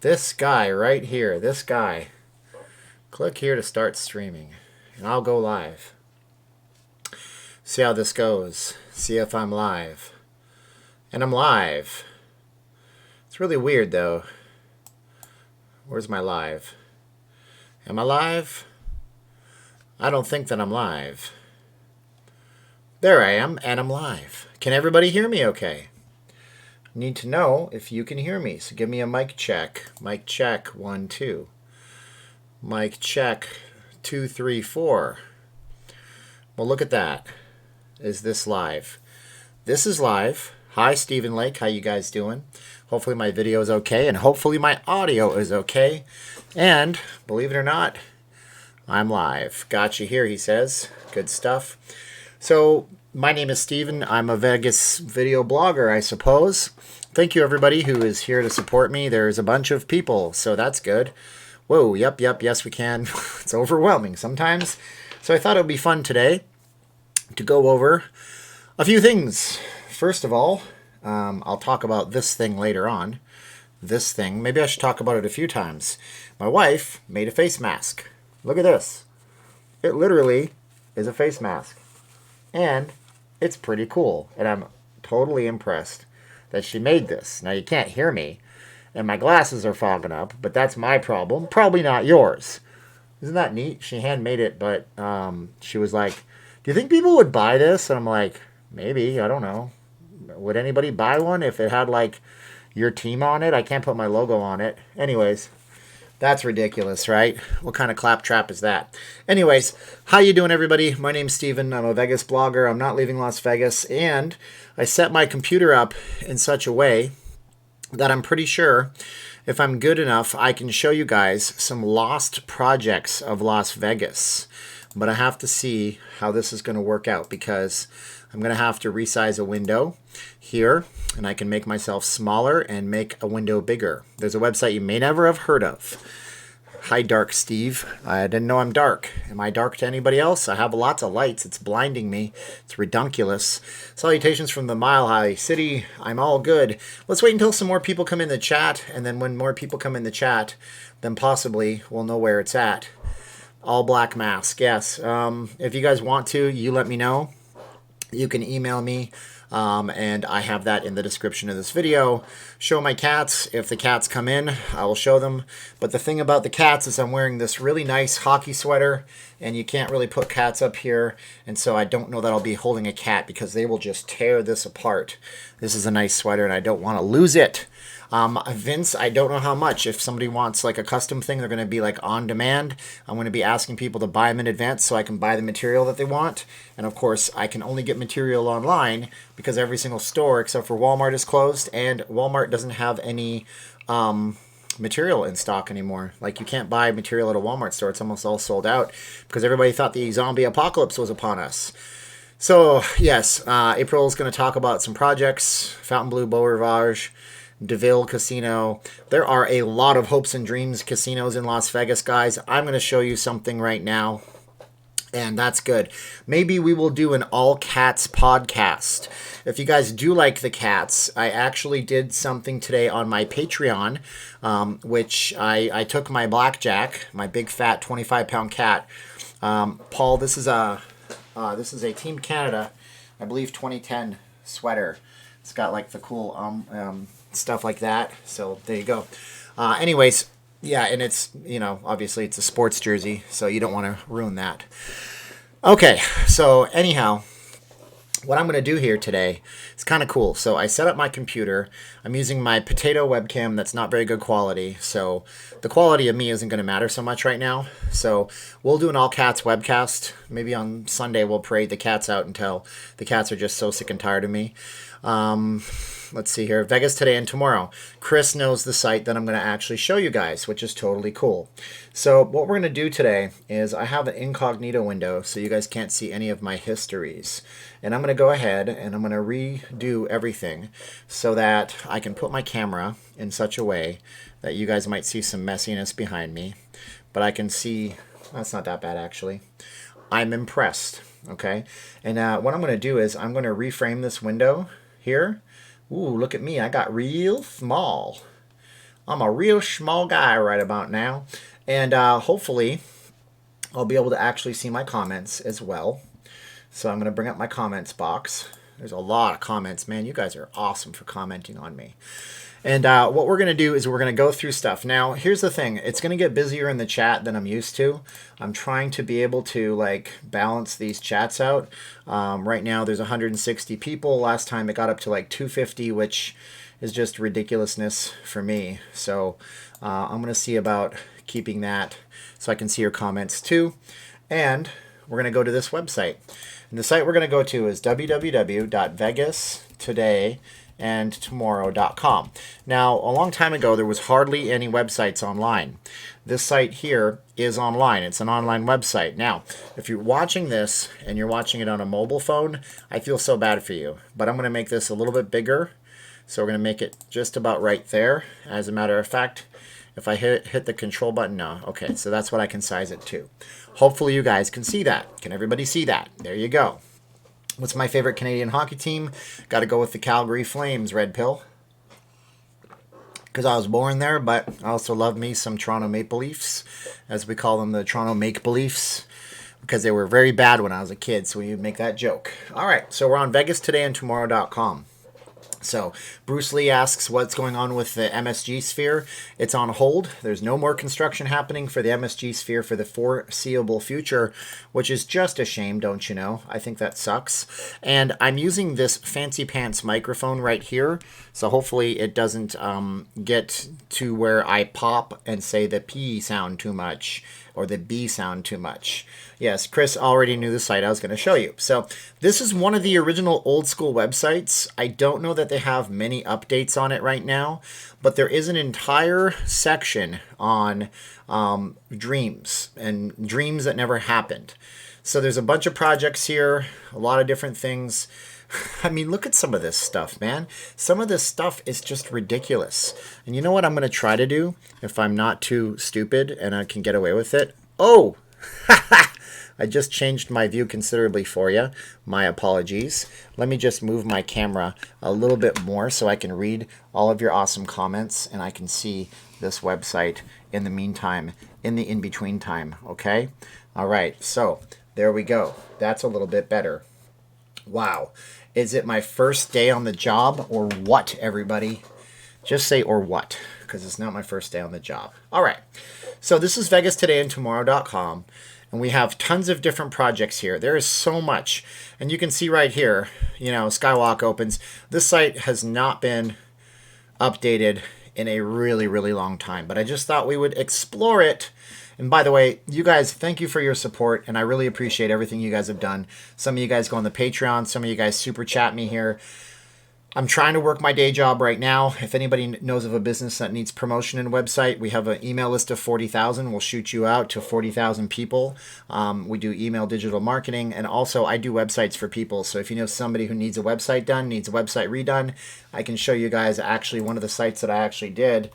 This guy right here, this guy. Click here to start streaming, and I'll go live. See how this goes. See if I'm live. And I'm live. It's really weird though. Where's my live? Am I live? I don't think that I'm live. There I am, and I'm live. Can everybody hear me okay? Need to know if you can hear me, so give me a mic check. Mic check, 1, 2. Mic check, 2, 3, 4. Well, look at that. Is this live? This is live. Hi, Stephen Lake. How you guys doing? Hopefully my video is okay, and hopefully my audio is okay. And, believe it or not, I'm live. Got you here, he says. Good stuff. So, my name is Steven. I'm a Vegas video blogger, I suppose. Thank you, everybody who is here to support me. There's a bunch of people, so that's good. Whoa, yep, yes we can. It's overwhelming sometimes. So I thought it would be fun today to go over a few things. First of all, I'll talk about this thing later on. This thing, maybe I should talk about it a few times. My wife made a face mask. Look at this. It literally is a face mask. And it's pretty cool. And I'm totally impressed that she made this. Now you can't hear me. And my glasses are fogging up. But that's my problem. Probably not yours. Isn't that neat? She handmade it. But she was like, do you think people would buy this? And I'm like, maybe. I don't know. Would anybody buy one if it had like your team on it? I can't put my logo on it. Anyways. That's ridiculous, right? What kind of claptrap is that? Anyways, how you doing, everybody? My name's Steven. I'm a Vegas blogger. I'm not leaving Las Vegas. And I set my computer up in such a way that I'm pretty sure if I'm good enough, I can show you guys some lost projects of Las Vegas. But I have to see how this is going to work out because I'm going to have to resize a window here, and I can make myself smaller and make a window bigger. There's a website you may never have heard of. Hi, Dark Steve. I didn't know I'm dark. Am I dark to anybody else? I have lots of lights. It's blinding me. It's redunculous. Salutations from the Mile High City. I'm all good. Let's wait until some more people come in the chat, and then when more people come in the chat, then possibly we'll know where it's at. All black mask, yes. If you guys want to, you let me know. You can email me, and I have that in the description of this video. Show my cats. If the cats come in, I will show them. But the thing about the cats is I'm wearing this really nice hockey sweater, and you can't really put cats up here, and so I don't know that I'll be holding a cat because they will just tear this apart. This is a nice sweater, and I don't want to lose it. Vince, I don't know how much. If somebody wants like a custom thing, they're going to be like on demand. I'm going to be asking people to buy them in advance so I can buy the material that they want. And of course, I can only get material online because every single store except for Walmart is closed, and Walmart doesn't have any material in stock anymore. Like you can't buy material at a Walmart store. It's almost all sold out because everybody thought the zombie apocalypse was upon us. So yes, April is going to talk about some projects, Fontainebleau, Beau Rivage, DeVille Casino. There are a lot of hopes and dreams casinos in Las Vegas, guys. I'm going to show you something right now, and that's good. Maybe we will do an all cats podcast. If you guys do like the cats, I actually did something today on my Patreon, which I took my blackjack, my big fat 25-pound cat. Paul, this is a Team Canada, I believe 2010 sweater. It's got like the cool stuff like that. So there you go. Anyways, yeah, and it's, you know, obviously it's a sports jersey, so you don't want to ruin that. Okay, so anyhow, what I'm going to do here today is kind of cool. So I set up my computer. I'm using my potato webcam that's not very good quality, so the quality of me isn't going to matter so much right now. So we'll do an all cats webcast. Maybe on Sunday we'll parade the cats out until the cats are just so sick and tired of me. Let's see here. Vegas today and tomorrow. Chris knows the site that I'm going to actually show you guys, which is totally cool. So what we're going to do today is I have an incognito window so you guys can't see any of my histories. And I'm going to go ahead and I'm going to redo everything so that I can put my camera in such a way that you guys might see some messiness behind me. But I can see, that's not that bad actually. I'm impressed. Okay. And what I'm going to do is I'm going to reframe this window here. Ooh, look at me. I got real small. I'm a real small guy right about now. And hopefully I'll be able to actually see my comments as well. So I'm going to bring up my comments box. There's a lot of comments. Man, you guys are awesome for commenting on me. And what we're going to do is we're going to go through stuff. Now, here's the thing. It's going to get busier in the chat than I'm used to. I'm trying to be able to like balance these chats out. Right now, there's 160 people. Last time it got up to like 250, which is just ridiculousness for me. So I'm going to see about keeping that so I can see your comments too. And we're going to go to this website. And the site we're going to go to is www.vegastodayandtomorrow.com. Now, a long time ago, there was hardly any websites online. This site here is online. It's an online website. Now, if you're watching this and you're watching it on a mobile phone, I feel so bad for you. But I'm going to make this a little bit bigger. So we're going to make it just about right there. As a matter of fact, if I hit the control button, no. Okay, so that's what I can size it to. Hopefully you guys can see that. Can everybody see that? There you go. What's my favorite Canadian hockey team? Got to go with the Calgary Flames, Red Pill. Because I was born there, but I also love me some Toronto Maple Leafs, as we call them, the Toronto Make-Beliefs, because they were very bad when I was a kid, so we would make that joke. All right, so we're on VegasTodayAndTomorrow.com. So Bruce Lee asks what's going on with the MSG sphere. It's on hold. There's no more construction happening for the MSG sphere for the foreseeable future, which is just a shame, don't you know? I think that sucks. And I'm using this fancy pants microphone right here, so hopefully it doesn't get to where I pop and say the P sound too much or the B sound too much. Yes, Chris already knew the site I was going to show you. So this is one of the original old school websites. I don't know that they have many updates on it right now, but there is an entire section on dreams and dreams that never happened. So there's a bunch of projects here, a lot of different things. I mean, look at some of this stuff, man. Some of this stuff is just ridiculous. And you know what I'm going to try to do if I'm not too stupid and I can get away with it? Oh, I just changed my view considerably for you. My apologies. Let me just move my camera a little bit more so I can read all of your awesome comments and I can see this website in the meantime, in the in-between time, okay? All right, so there we go. That's a little bit better. Wow. Is it my first day on the job or what, everybody? Just say or what, because it's not my first day on the job. All right. So this is VegasTodayAndTomorrow.com, and we have tons of different projects here. There is so much. And you can see right here, you know, Skywalk opens. This site has not been updated in a really, really long time, but I just thought we would explore it. And by the way, you guys, thank you for your support, and I really appreciate everything you guys have done. Some of you guys go on the Patreon, some of you guys super chat me here. I'm trying to work my day job right now. If anybody knows of a business that needs promotion in a website, we have an email list of 40,000. We'll shoot you out to 40,000 people. We do email digital marketing, and also I do websites for people. So if you know somebody who needs a website done, needs a website redone, I can show you guys actually one of the sites that I actually did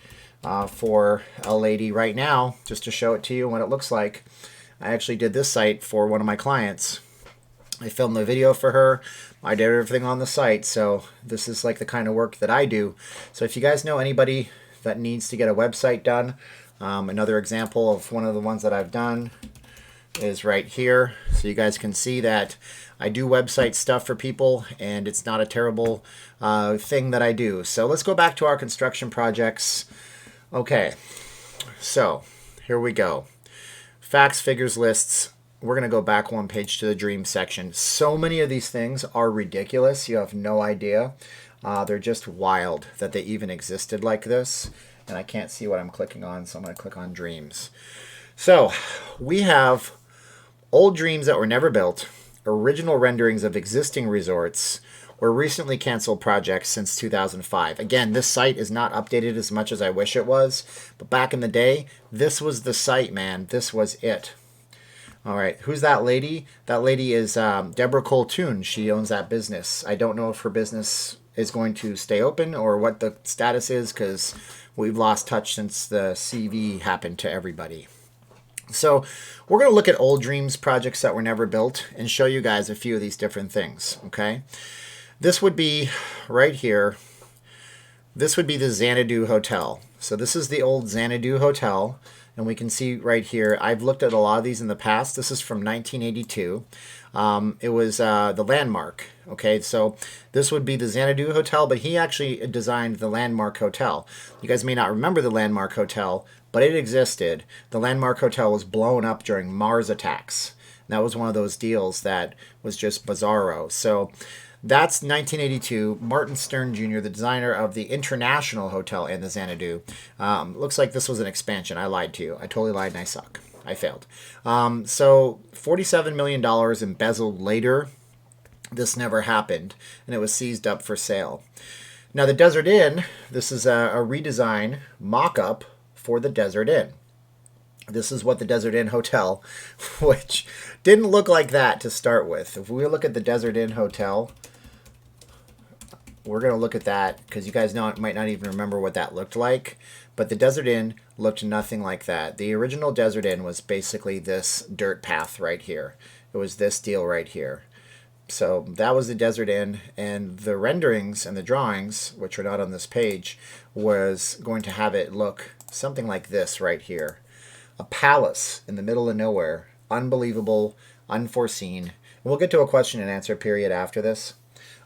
for a lady right now, just to show it to you what it looks like. I actually did this site for one of my clients. I filmed the video for her. I did everything on the site. So this is like the kind of work that I do. So if you guys know anybody that needs to get a website done, another example of one of the ones that I've done is right here. So you guys can see that I do website stuff for people, and it's not a terrible thing that I do. So let's go back to our construction projects. Okay, so here we go. Facts, figures, lists. We're going to go back one page to the dream section. So many of these things are ridiculous. You have no idea. They're just wild that they even existed like this. And I can't see what I'm clicking on, so I'm going to click on dreams. So we have old dreams that were never built, original renderings of existing resorts, or recently canceled projects since 2005. Again, this site is not updated as much as I wish it was, but back in the day, this was the site, man. This was it. All right, who's that lady? That lady is Deborah Coltoun. She owns that business. I don't know if her business is going to stay open or what the status is, because we've lost touch since the CV happened to everybody. So we're going to look at old dreams projects that were never built and show you guys a few of these different things, okay? This would be right here. This would be the Xanadu Hotel. So this is the old Xanadu Hotel. And we can see right here, I've looked at a lot of these in the past. This is from 1982. It was the Landmark. Okay, so this would be the Xanadu Hotel, but he actually designed the Landmark Hotel. You guys may not remember the Landmark Hotel, but it existed. The Landmark Hotel was blown up during Mars attacks. And that was one of those deals that was just bizarro. So that's 1982. Martin Stern Jr., the designer of the International Hotel and the Xanadu. Looks like this was an expansion. I lied to you. I totally lied and I suck. I failed. So $47 million embezzled later. This never happened, and it was seized up for sale. Now the Desert Inn, this is a redesign mock-up for the Desert Inn. This is what the Desert Inn Hotel, which didn't look like that to start with. If we look at the Desert Inn Hotel, we're going to look at that because you guys might not even remember what that looked like. But the Desert Inn looked nothing like that. The original Desert Inn was basically this dirt path right here. It was this deal right here. So that was the Desert Inn, and the renderings and the drawings, which are not on this page, was going to have it look something like this right here. A palace in the middle of nowhere. Unbelievable, unforeseen. And we'll get to a question and answer period after this.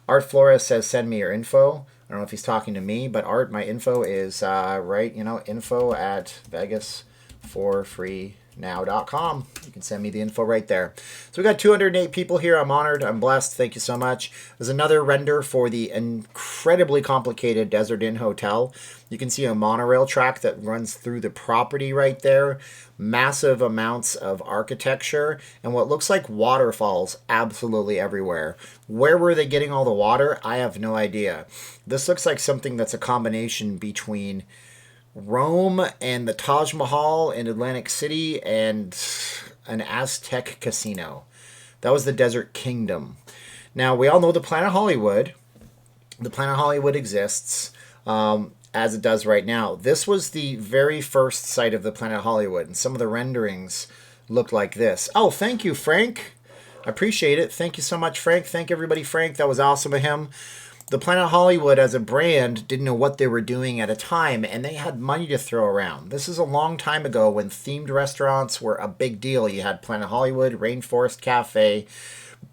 Art Flores says, send me your info. I don't know if he's talking to me, but Art, my info is info at vegasforfreenow.com. You can send me the info right there. So we got 208 people here. I'm honored. I'm blessed. Thank you so much. There's another render for the incredibly complicated Desert Inn Hotel. You can see a monorail track that runs through the property right there. Massive amounts of architecture and what looks like waterfalls absolutely everywhere. Where were they getting all the water? I have no idea. This looks like something that's a combination between Rome and the Taj Mahal in Atlantic City and an Aztec casino. That was the Desert Kingdom. Now, we all know the Planet Hollywood. The Planet Hollywood exists as it does right now. This was the very first site of the Planet Hollywood, and some of the renderings looked like this. Oh, thank you, Frank. I appreciate it. Thank you so much, Frank. Thank everybody, Frank. That was awesome of him. The Planet Hollywood as a brand didn't know what they were doing at a time, and they had money to throw around. This is a long time ago when themed restaurants were a big deal. You had Planet Hollywood, Rainforest Cafe.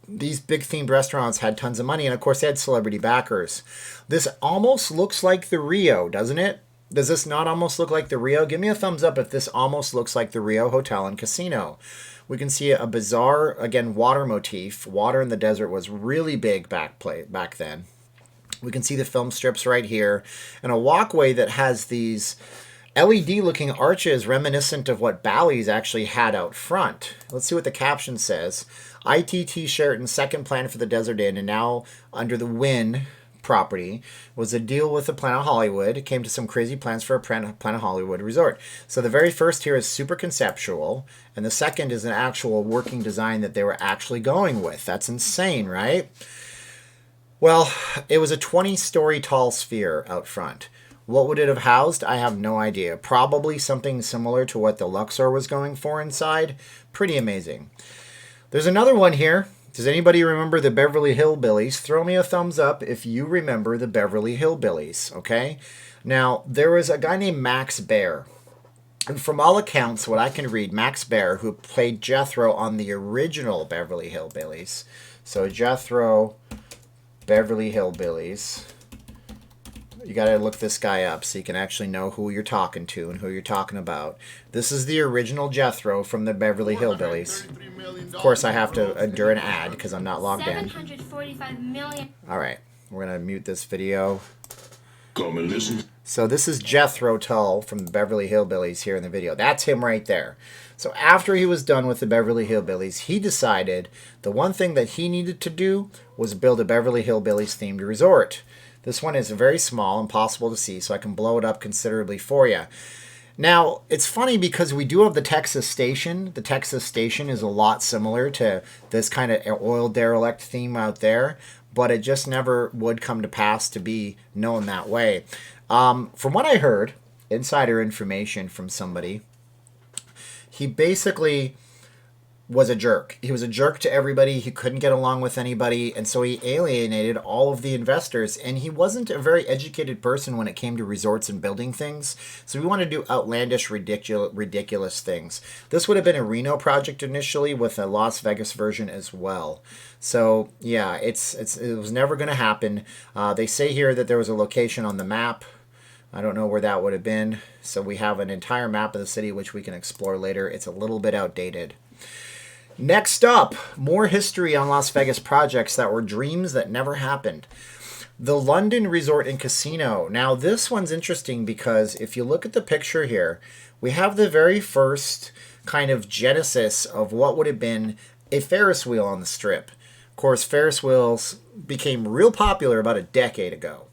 These big themed restaurants had tons of money, and of course they had celebrity backers. This almost looks like the Rio, doesn't it? Does this not almost look like the Rio? Give me a thumbs up if this almost looks like the Rio Hotel and Casino. We can see a bizarre, again, water motif. Water in the desert was really big back then. We can see the film strips right here, and a walkway that has these LED-looking arches reminiscent of what Bally's actually had out front. Let's see what the caption says. ITT Sheraton's second plan for the Desert Inn, and now under the Wynn property, was a deal with the Planet Hollywood. It came to some crazy plans for a Planet Hollywood resort. So the very first here is super conceptual, and the second is an actual working design that they were actually going with. That's insane, right? Well, it was a 20-story tall sphere out front. What would it have housed? I have no idea. Probably something similar to what the Luxor was going for inside. Pretty amazing. There's another one here. Does anybody remember the Beverly Hillbillies? Throw me a thumbs up if you remember the Beverly Hillbillies, okay? Now, there was a guy named Max Baer. And from all accounts, what I can read, Max Baer, who played Jethro on the original Beverly Hillbillies. So Jethro, Beverly Hillbillies. You got to look this guy up so you can actually know who you're talking to and who you're talking about. This is the original Jethro from the Beverly Hillbillies. Of course, I have to endure an ad because I'm not logged in. $745 million. All right, we're going to mute this video. Come and listen. So this is Jethro Tull from the Beverly Hillbillies here in the video. That's him right there. So after he was done with the Beverly Hillbillies, he decided the one thing that he needed to do was build a Beverly Hillbillies themed resort. This one is very small, impossible to see, so I can blow it up considerably for you. Now, it's funny because we do have the Texas Station. The Texas Station is a lot similar to this kind of oil derelict theme out there, but it just never would come to pass to be known that way. From what I heard, insider information from somebody, he basically was a jerk. He was a jerk to everybody. He couldn't get along with anybody, and so he alienated all of the investors. And he wasn't a very educated person when it came to resorts and building things. So we wanted to do outlandish, ridiculous things. This would have been a Reno project initially, with a Las Vegas version as well. So yeah, it was never going to happen. They say here that there was a location on the map. I don't know where that would have been. So we have an entire map of the city, which we can explore later. It's a little bit outdated. Next up, more history on Las Vegas projects that were dreams that never happened. The London Resort and Casino. Now, this one's interesting because if you look at the picture here, we have the very first kind of genesis of what would have been a Ferris wheel on the Strip. Of course, Ferris wheels became real popular about a decade ago.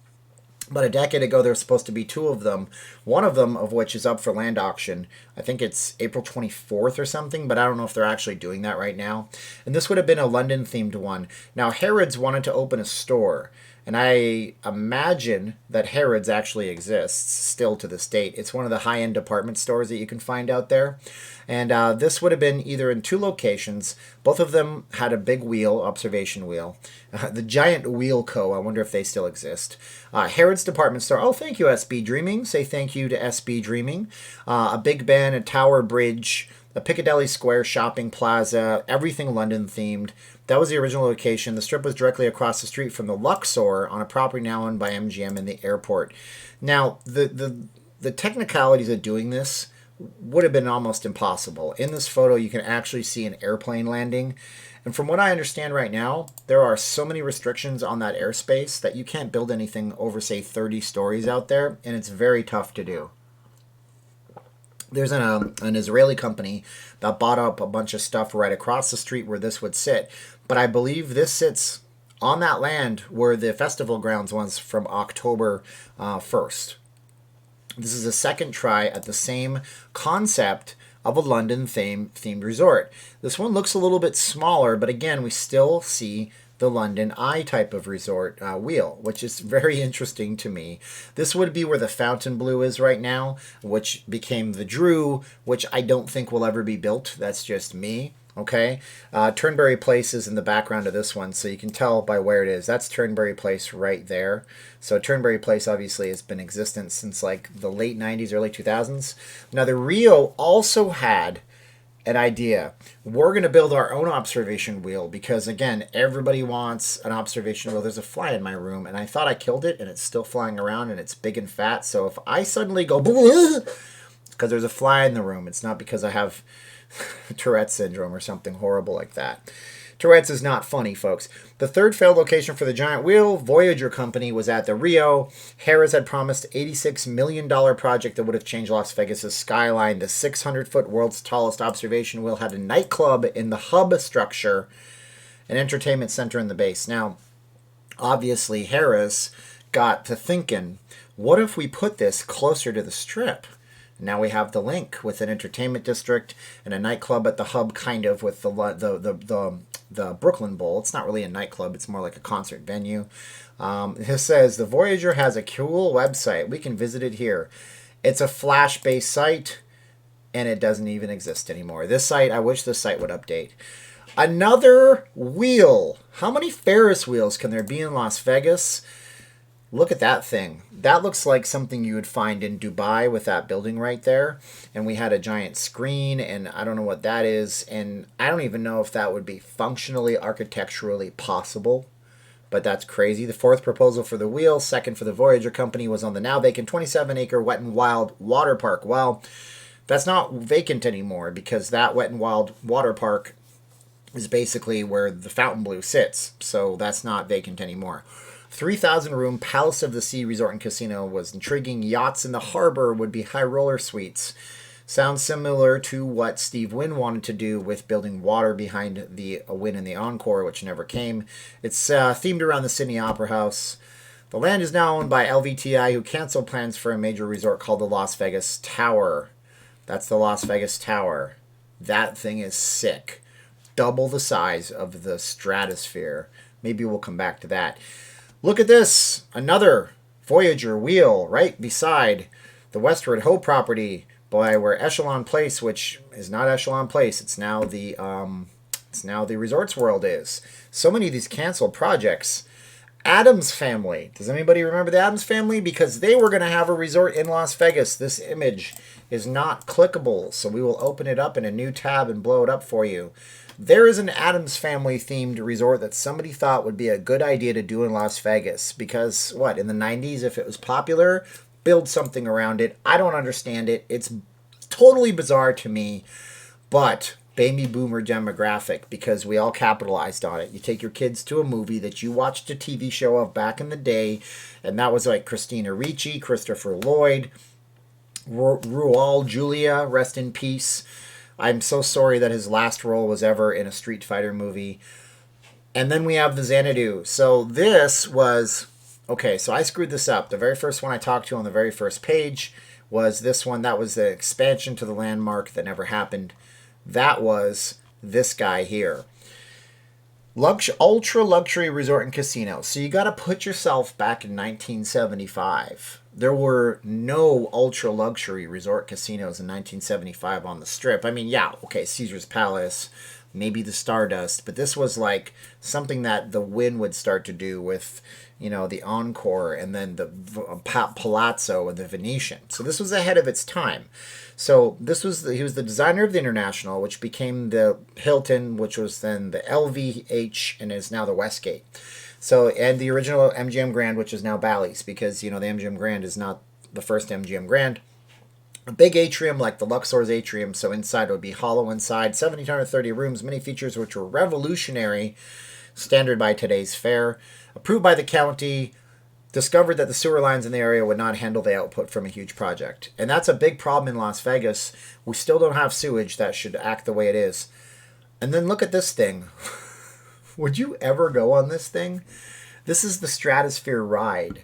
About a decade ago, there were supposed to be two of them, one of them of which is up for land auction. I think it's April 24th or something, but I don't know if they're actually doing that right now. And this would have been a London-themed one. Now, Harrods wanted to open a store, and I imagine that Harrods actually exists still to this date. It's one of the high-end department stores that you can find out there. And this would have been either in two locations. Both of them had a big wheel, observation wheel. The Giant Wheel Co. I wonder if they still exist. Harrods Department Store. Oh, thank you, SB Dreaming. Say thank you to SB Dreaming. A Big Ben, a Tower Bridge, a Piccadilly Square shopping plaza, everything London themed. That was the original location. The Strip was directly across the street from the Luxor on a property now owned by MGM in the airport. Now, the technicalities of doing this would have been almost impossible. In this photo, you can actually see an airplane landing. And from what I understand right now, there are so many restrictions on that airspace that you can't build anything over, say, 30 stories out there, and it's very tough to do. There's an Israeli company that bought up a bunch of stuff right across the street where this would sit. But I believe this sits on that land where the festival grounds was from October 1st. This is a second try at the same concept of a London themed resort. This one looks a little bit smaller, but again, we still see the London Eye type of resort wheel, which is very interesting to me. This would be where the Fontainebleau is right now, which became the Drew, which I don't think will ever be built. That's just me. Okay, Turnberry Place is in the background of this one, so you can tell by where it is. That's Turnberry Place right there. So Turnberry Place obviously has been in existence since like the late 90s, early 2000s. Now the Rio also had an idea. We're going to build our own observation wheel because, again, everybody wants an observation wheel. There's a fly in my room, and I thought I killed it, and it's still flying around, and it's big and fat. So if I suddenly go, it's because there's a fly in the room. It's not because I have Tourette's syndrome or something horrible like that. Tourette's is not funny, folks. The third failed location for the Giant Wheel, Voyager Company, was at the Rio. Harrah's had promised $86 million project that would have changed Las Vegas' skyline. The 600-foot world's tallest observation wheel had a nightclub in the hub structure, an entertainment center in the base. Now, obviously, Harrah's got to thinking, what if we put this closer to the Strip? Now we have the link with an entertainment district and a nightclub at the hub, kind of with the Brooklyn Bowl. It's not really a nightclub; it's more like a concert venue. It says the Voyager has a cool website. We can visit it here. It's a Flash-based site, and it doesn't even exist anymore. This site, I wish this site would update. Another wheel. How many Ferris wheels can there be in Las Vegas? Look at that thing. That looks like something you would find in Dubai with that building right there. And we had a giant screen, and I don't know what that is. And I don't even know if that would be functionally, architecturally possible. But that's crazy. The fourth proposal for the wheel, second for the Voyager Company, was on the now vacant 27-acre Wet and Wild water park. Well, that's not vacant anymore because that Wet and Wild water park is basically where the Fontainebleau sits. So that's not vacant anymore. 3,000-room Palace of the Sea Resort and Casino was intriguing. Yachts in the harbor would be high roller suites. Sounds similar to what Steve Wynn wanted to do with building water behind the Wynn and the Encore, which never came. It's themed around the Sydney Opera House. The land is now owned by LVTI, who canceled plans for a major resort called the Las Vegas Tower. That's the Las Vegas Tower. That thing is sick. Double the size of the Stratosphere. Maybe we'll come back to that. Look at this. Another Voyager wheel right beside the Westward Ho property. by where Echelon Place, which is not Echelon Place, it's now the Resorts World is. So many of these canceled projects. Addams Family. Does anybody remember the Addams Family? Because they were going to have a resort in Las Vegas. This image is not clickable, so we will open it up in a new tab and blow it up for you. There is an Addams Family themed resort that somebody thought would be a good idea to do in Las Vegas because, what, in the 90s, if it was popular, build something around it. I don't understand it. It's totally bizarre to me, but baby boomer demographic, because we all capitalized on it. You take your kids to a movie that you watched a TV show of back in the day, and that was like Christina Ricci, Christopher Lloyd, Raul Julia, rest in peace. I'm so sorry that his last role was ever in a Street Fighter movie. And then we have the Xanadu. So this was, okay, so I screwed this up. The very first one I talked to on the very first page was this one. That was the expansion to the landmark that never happened. That was this guy here. Ultra luxury resort and casino. So you got to put yourself back in 1975. There were no ultra luxury resort casinos in 1975 on the Strip. I mean, yeah, okay, Caesar's Palace, maybe the Stardust, but this was like something that the Wynn would start to do with, the Encore and then the Palazzo and the Venetian. So this was ahead of its time. So he was the designer of the International, which became the Hilton, which was then the LVH and is now the Westgate. So, and the original MGM Grand, which is now Bally's, because, the MGM Grand is not the first MGM Grand. A big atrium like the Luxor's atrium, so inside would be hollow inside, 1,730 rooms, many features which were revolutionary, standard by today's fare, approved by the county, discovered that the sewer lines in the area would not handle the output from a huge project. And that's a big problem in Las Vegas. We still don't have sewage that should act the way it is. And then look at this thing. Would you ever go on this thing? This is the Stratosphere ride.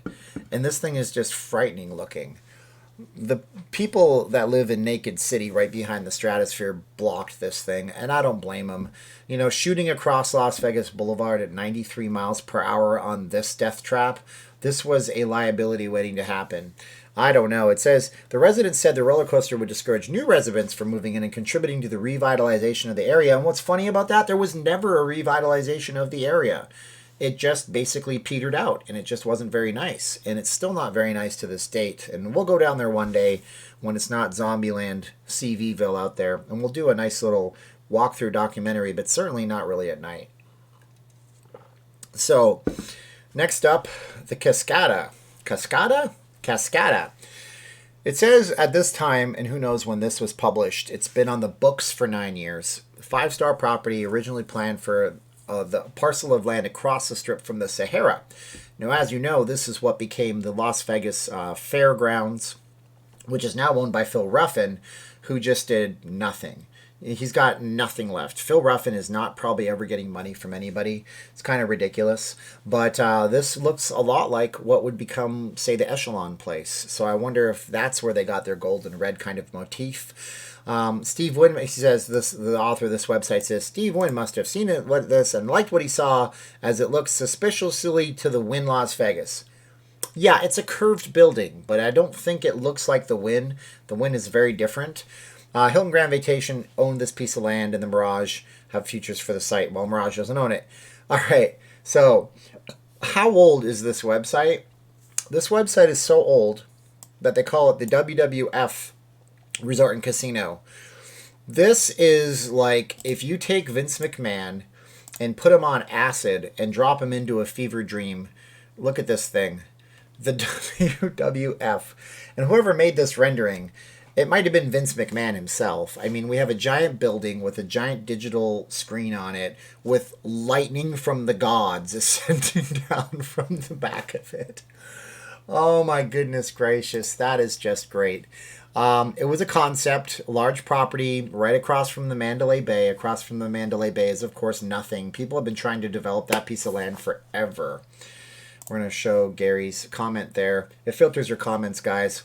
And this thing is just frightening looking. The people that live in Naked City right behind the Stratosphere blocked this thing, and I don't blame them. Shooting across Las Vegas Boulevard at 93 miles per hour on this death trap, this was a liability waiting to happen. I don't know. It says, the residents said the roller coaster would discourage new residents from moving in and contributing to the revitalization of the area. And what's funny about that, there was never a revitalization of the area. It just basically petered out, and it just wasn't very nice. And it's still not very nice to this date. And we'll go down there one day when it's not Zombieland CVville out there, and we'll do a nice little walkthrough documentary, but certainly not really at night. So, next up, the Cascada. Cascada. It says at this time, and who knows when this was published, it's been on the books for 9 years. 5-star property originally planned for the parcel of land across the Strip from the Sahara. Now, as you know, this is what became the Las Vegas Fairgrounds, which is now owned by Phil Ruffin, who just did nothing. He's got nothing left. Phil Ruffin is not probably ever getting money from anybody. It's kind of ridiculous. But this looks a lot like what would become, say, the Echelon Place. So I wonder if that's where they got their gold and red kind of motif. Steve Wynn, he says, the author of this website says, Steve Wynn must have seen this and liked what he saw, as it looks suspiciously to the Wynn Las Vegas. Yeah, it's a curved building, but I don't think it looks like the Wynn. The Wynn is very different. Hilton Grand Vacation owned this piece of land, and the Mirage have futures for the site. Well, Mirage doesn't own it. All right, so how old is this website? This website is so old that they call it the WWF Resort and Casino. This is like if you take Vince McMahon and put him on acid and drop him into a fever dream. Look at this thing. The WWF. And whoever made this rendering, it might have been Vince McMahon himself. I mean, we have a giant building with a giant digital screen on it with lightning from the gods ascending down from the back of it. Oh my goodness gracious, that is just great. It was a concept, large property right across from the Mandalay Bay. Across from the Mandalay Bay is, of course, nothing. People have been trying to develop that piece of land forever. We're going to show Gary's comment there. It filters your comments, guys.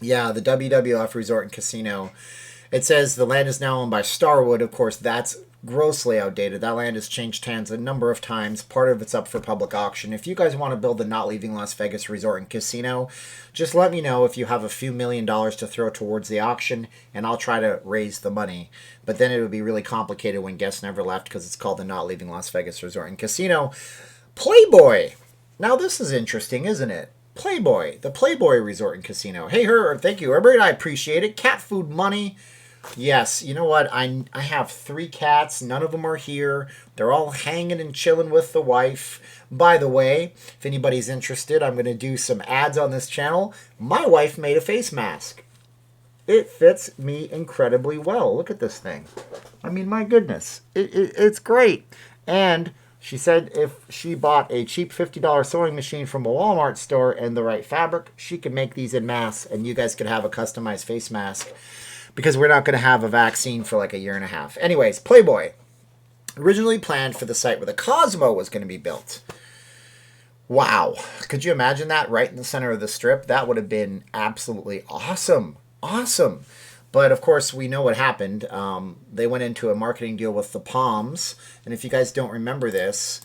Yeah, the WWF Resort and Casino. It says the land is now owned by Starwood. Of course, that's grossly outdated. That land has changed hands a number of times. Part of it's up for public auction. If you guys want to build the Not Leaving Las Vegas resort and casino, just let me know if you have a few $1,000,000 to throw towards the auction, and I'll try to raise the money. But then it would be really complicated when guests never left because it's called the Not Leaving Las Vegas resort and casino. Playboy. Now this is interesting, isn't it? Playboy, the Playboy Resort and Casino. Hey, her, thank you, everybody. I appreciate it. Cat food money. Yes, you know what? I have 3 cats. None of them are here. They're all hanging and chilling with the wife. By the way, if anybody's interested, I'm going to do some ads on this channel. My wife made a face mask. It fits me incredibly well. Look at this thing. I mean, my goodness. It's great. And she said if she bought a cheap $50 sewing machine from a Walmart store and the right fabric, she could make these en masse, and you guys could have a customized face mask because we're not going to have a vaccine for like a year and a half. Anyways, Playboy. Originally planned for the site where the Cosmo was going to be built. Wow. Could you imagine that right in the center of the strip? That would have been absolutely awesome. Awesome. But of course, we know what happened. They went into a marketing deal with the Palms. And if you guys don't remember this,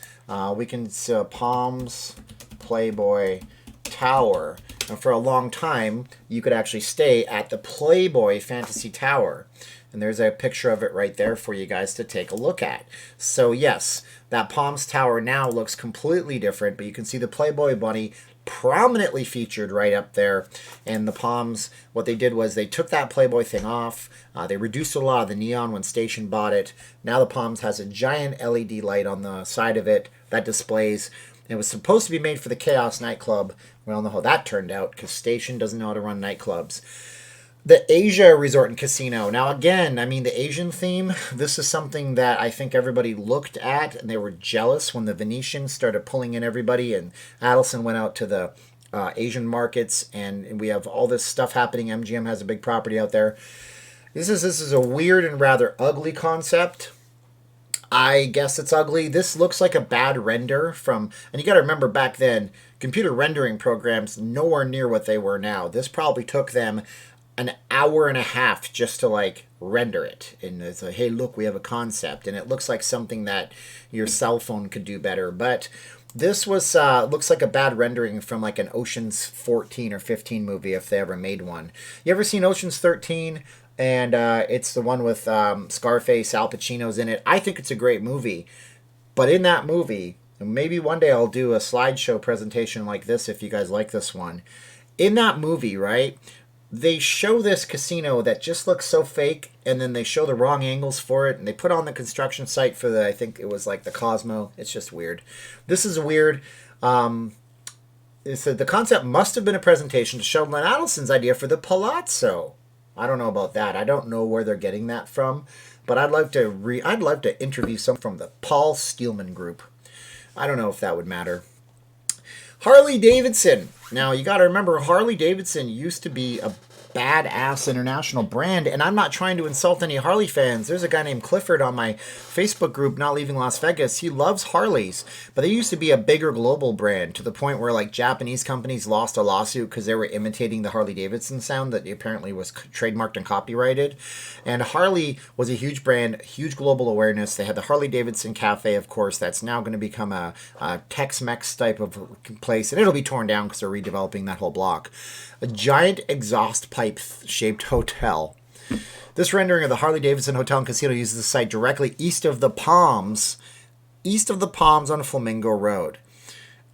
we can see Palms Playboy Tower. And for a long time, you could actually stay at the Playboy Fantasy Tower. And there's a picture of it right there for you guys to take a look at. So yes, that Palms Tower now looks completely different, but you can see the Playboy bunny prominently featured right up there. And the Palms, what they did was they took that Playboy thing off. They reduced a lot of the neon when Station bought it. Now the Palms has a giant LED light on the side of it that displays. It was supposed to be made for the Chaos nightclub. We all know how that turned out because Station doesn't know how to run nightclubs. The Asia Resort and Casino. Now, again, I mean, the Asian theme, this is something that I think everybody looked at, and they were jealous when the Venetian started pulling in everybody, and Adelson went out to the Asian markets, and we have all this stuff happening. MGM has a big property out there. This is a weird and rather ugly concept. I guess it's ugly. This looks like a bad render from, and you got to remember back then, computer rendering programs nowhere near what they were now. This probably took them an hour and a half just to like render it, and it's like, hey, look, we have a concept, and it looks like something that your cell phone could do better. But this was looks like a bad rendering from like an Ocean's 14 or 15 movie if they ever made one. You ever seen Ocean's 13? And it's the one with Scarface, Al Pacino's in it. I think it's a great movie, but in that movie, and maybe one day I'll do a slideshow presentation like this if you guys like this one. In that movie, right, they show this casino that just looks so fake, and then they show the wrong angles for it, and they put on the construction site for the, I think it was like the Cosmo. It's just weird. This is weird. It said the concept must have been a presentation to Sheldon Adelson's idea for the Palazzo. I don't know about that. I don't know where they're getting that from, but I'd like to interview some from the Paul Steelman group. I don't know if that would matter. Harley Davidson. Now, you got to remember, Harley Davidson used to be a badass international brand, and I'm not trying to insult any Harley fans. There's a guy named Clifford on my Facebook group, Not Leaving Las Vegas. He loves Harleys, but they used to be a bigger global brand to the point where like Japanese companies lost a lawsuit because they were imitating the Harley Davidson sound that apparently was trademarked and copyrighted. And Harley was a huge brand, huge global awareness. They had the Harley Davidson Cafe, of course, that's now going to become a Tex-Mex type of place, and it'll be torn down because they're redeveloping that whole block. A giant exhaust pipe-shaped hotel. This rendering of the Harley Davidson Hotel and Casino uses the site directly east of the Palms on Flamingo Road.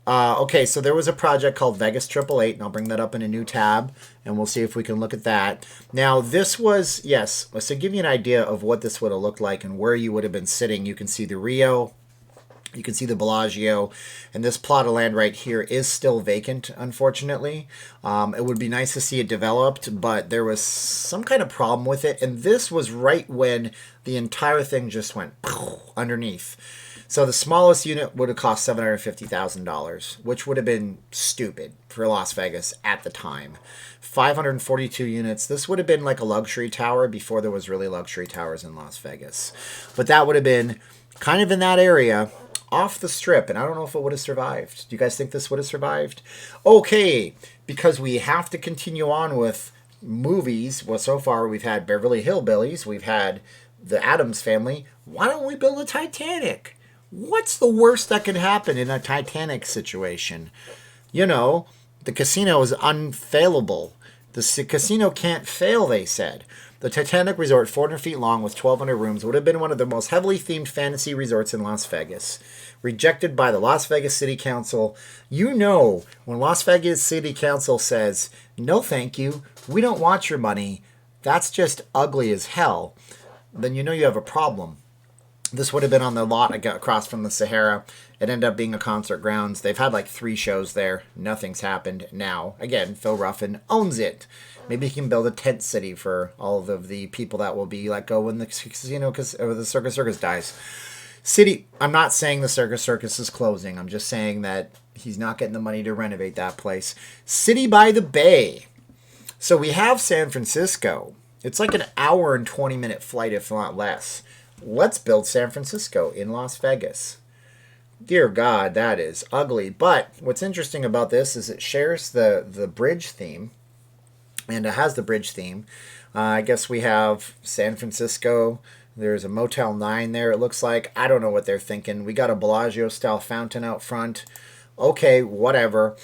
Okay, so there was a project called Vegas 888, and I'll bring that up in a new tab, and we'll see if we can look at that. Now, this was, yes, to give you an idea of what this would have looked like and where you would have been sitting, you can see the Rio, you can see the Bellagio, and this plot of land right here is still vacant, unfortunately. It would be nice to see it developed, but there was some kind of problem with it, and this was right when the entire thing just went underneath. So the smallest unit would have cost $750,000, which would have been stupid for Las Vegas at the time. 542 units. This would have been like a luxury tower before there was really luxury towers in Las Vegas. But that would have been kind of in that area, off the strip, and I don't know if it would have survived. Do you guys think this would have survived? Okay, because we have to continue on with movies, well, so far we've had Beverly Hillbillies, we've had the Addams Family. Why don't we build a Titanic? What's the worst that could happen in a Titanic situation? You know, the casino is unfailable. The casino can't fail, they said. The Titanic Resort, 400 feet long with 1,200 rooms, would have been one of the most heavily themed fantasy resorts in Las Vegas. Rejected by the Las Vegas City Council. You know, when Las Vegas City Council says, no thank you, we don't want your money, that's just ugly as hell, then you know you have a problem. This would have been on the lot across from the Sahara. It ended up being a concert grounds. They've had like 3 shows there. Nothing's happened. Now, again, Phil Ruffin owns it. Maybe he can build a tent city for all of the people that will be let go when the casino or the Circus dies. City, I'm not saying the Circus is closing. I'm just saying that he's not getting the money to renovate that place. City by the Bay. So we have San Francisco. It's like an hour and 20-minute flight, if not less. Let's build San Francisco in Las Vegas. Dear God, that is ugly. But what's interesting about this is it shares the bridge theme. And it has the bridge theme. I guess we have San Francisco. There's a Motel 9 there, it looks like. I don't know what they're thinking. We got a Bellagio-style fountain out front. Okay, whatever.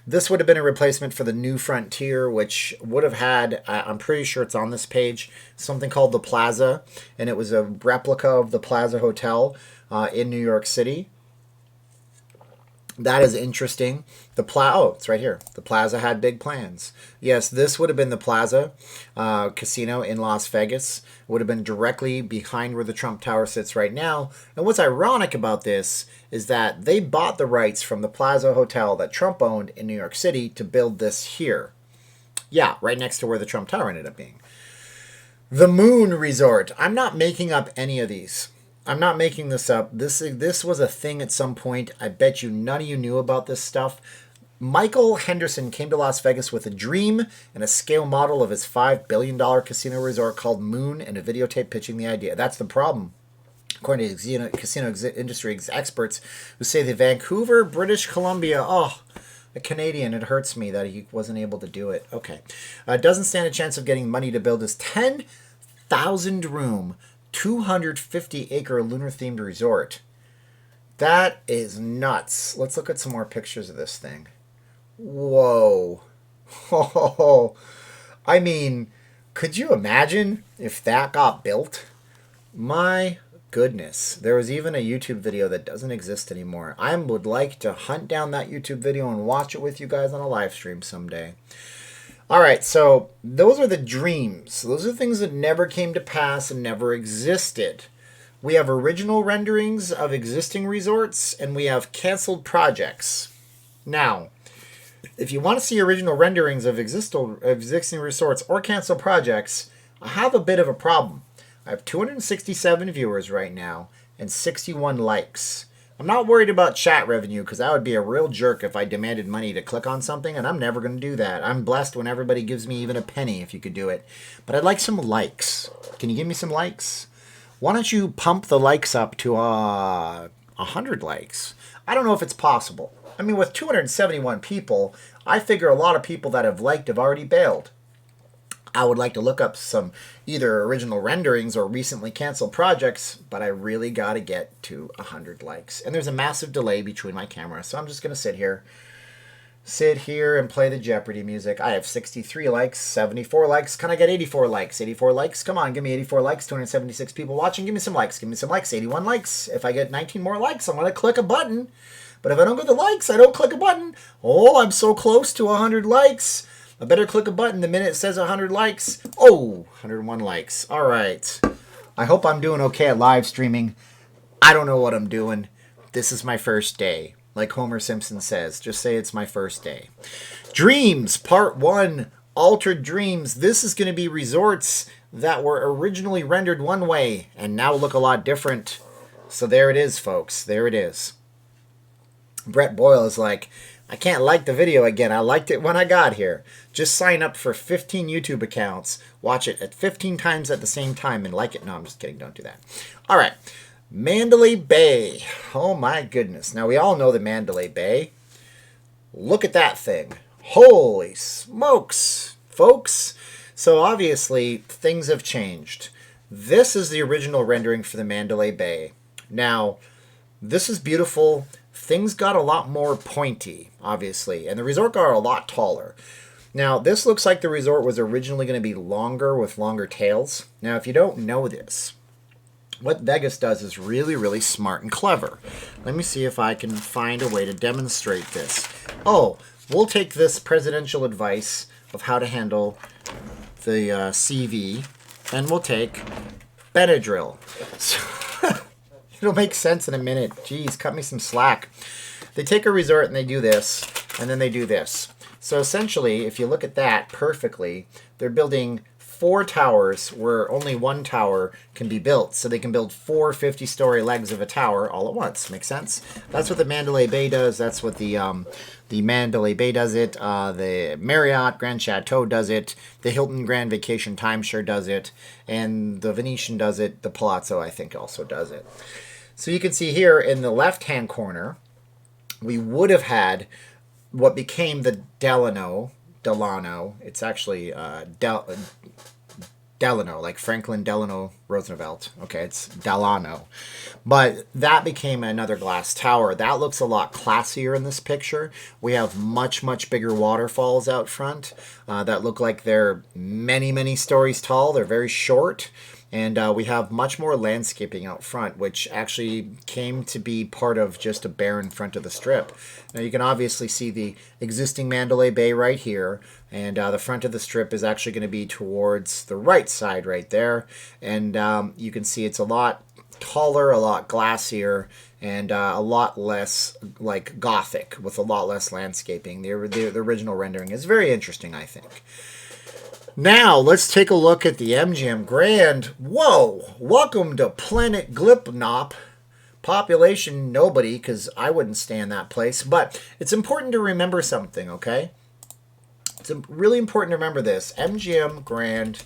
This would have been a replacement for the New Frontier, which would have had, I'm pretty sure it's on this page, something called the Plaza. And it was a replica of the Plaza Hotel in New York City. That is interesting. It's right here. The Plaza had big plans. Yes, this would have been the Plaza Casino in Las Vegas. It would have been directly behind where the Trump Tower sits right now. And what's ironic about this is that they bought the rights from the Plaza Hotel that Trump owned in New York City to build this here. Yeah, right next to where the Trump Tower ended up being. The Moon Resort. I'm not making up any of these. I'm not making this up. This was a thing at some point. I bet you none of you knew about this stuff. Michael Henderson came to Las Vegas with a dream and a scale model of his $5 billion casino resort called Moon and a videotape pitching the idea. That's the problem. According to casino industry experts who say the Vancouver, British Columbia, a Canadian, it hurts me that he wasn't able to do it. Okay. Doesn't stand a chance of getting money to build his 10,000 room 250-acre lunar-themed resort. That is nuts. Let's look at some more pictures of this thing. Whoa. Oh, I mean, could you imagine if that got built? My goodness. There was even a YouTube video that doesn't exist anymore. I would like to hunt down that YouTube video and watch it with you guys on a live stream someday. All right, so those are the dreams. Those are things that never came to pass and never existed. We have original renderings of existing resorts, and we have canceled projects. Now, if you want to see original renderings of existing resorts or canceled projects, I have a bit of a problem. I have 267 viewers right now and 61 likes. I'm not worried about chat revenue because that would be a real jerk if I demanded money to click on something, and I'm never going to do that. I'm blessed when everybody gives me even a penny if you could do it. But I'd like some likes. Can you give me some likes? Why don't you pump the likes up to 100 likes? I don't know if it's possible. I mean, with 271 people, I figure a lot of people that have liked have already bailed. I would like to look up some either original renderings or recently canceled projects, but I really got to get to 100 likes. And there's a massive delay between my cameras, so I'm just going to sit here and play the Jeopardy music. I have 63 likes, 74 likes. Can I get 84 likes? 84 likes? Come on, give me 84 likes. 276 people watching. Give me some likes. Give me some likes. 81 likes. If I get 19 more likes, I'm going to click a button. But if I don't get the likes, I don't click a button. Oh, I'm so close to 100 likes. I better click a button the minute it says 100 likes. Oh, 101 likes. All right. I hope I'm doing okay at live streaming. I don't know what I'm doing. This is my first day. Like Homer Simpson says, just say it's my first day. Dreams, Part 1, Altered Dreams. This is going to be resorts that were originally rendered one way and now look a lot different. So there it is, folks. There it is. Brett Boyle is like, I can't like the video again. I liked it when I got here. Just sign up for 15 YouTube accounts. Watch it at 15 times at the same time and like it. No, I'm just kidding. Don't do that. All right. Mandalay Bay. Oh, my goodness. Now, we all know the Mandalay Bay. Look at that thing. Holy smokes, folks. So obviously, things have changed. This is the original rendering for the Mandalay Bay. Now, this is beautiful. Things got a lot more pointy, obviously, and the resort got a lot taller. Now, this looks like the resort was originally going to be longer with longer tails. Now, if you don't know this, what Vegas does is really, really smart and clever. Let me see if I can find a way to demonstrate this. Oh, we'll take this presidential advice of how to handle the CV, and we'll take Benadryl. So, it'll make sense in a minute. Jeez, cut me some slack. They take a resort and they do this, and then they do this. So essentially, if you look at that perfectly, they're building 4 towers where only 1 tower can be built. So they can build 4 50-story legs of a tower all at once. Make sense? That's what the Mandalay Bay does. That's what the Mandalay Bay does it. The Marriott Grand Chateau does it. The Hilton Grand Vacation Timeshare does it. And the Venetian does it. The Palazzo, I think, also does it. So you can see here in the left-hand corner, we would have had what became the Delano. It's actually Delano, like Franklin Delano Roosevelt. Okay, it's Delano. But that became another glass tower. That looks a lot classier in this picture. We have much, much bigger waterfalls out front that look like they're many, many stories tall. They're very short. And we have much more landscaping out front, which actually came to be part of just a barren front of the Strip. Now you can obviously see the existing Mandalay Bay right here, and the front of the Strip is actually going to be towards the right side right there. And you can see it's a lot taller, a lot glassier, and a lot less like Gothic, with a lot less landscaping. The original rendering is very interesting, I think. Now, let's take a look at the MGM Grand. Whoa! Welcome to Planet Glipnop. Population, nobody, because I wouldn't stand that place. But it's important to remember something, okay? It's really important to remember this. MGM Grand,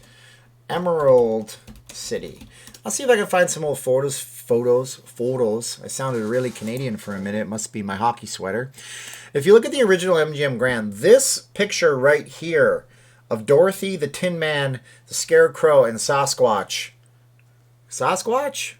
Emerald City. I'll see if I can find some old photos. I sounded really Canadian for a minute. It must be my hockey sweater. If you look at the original MGM Grand, this picture right here of Dorothy, the Tin Man, the Scarecrow, and Sasquatch. Sasquatch?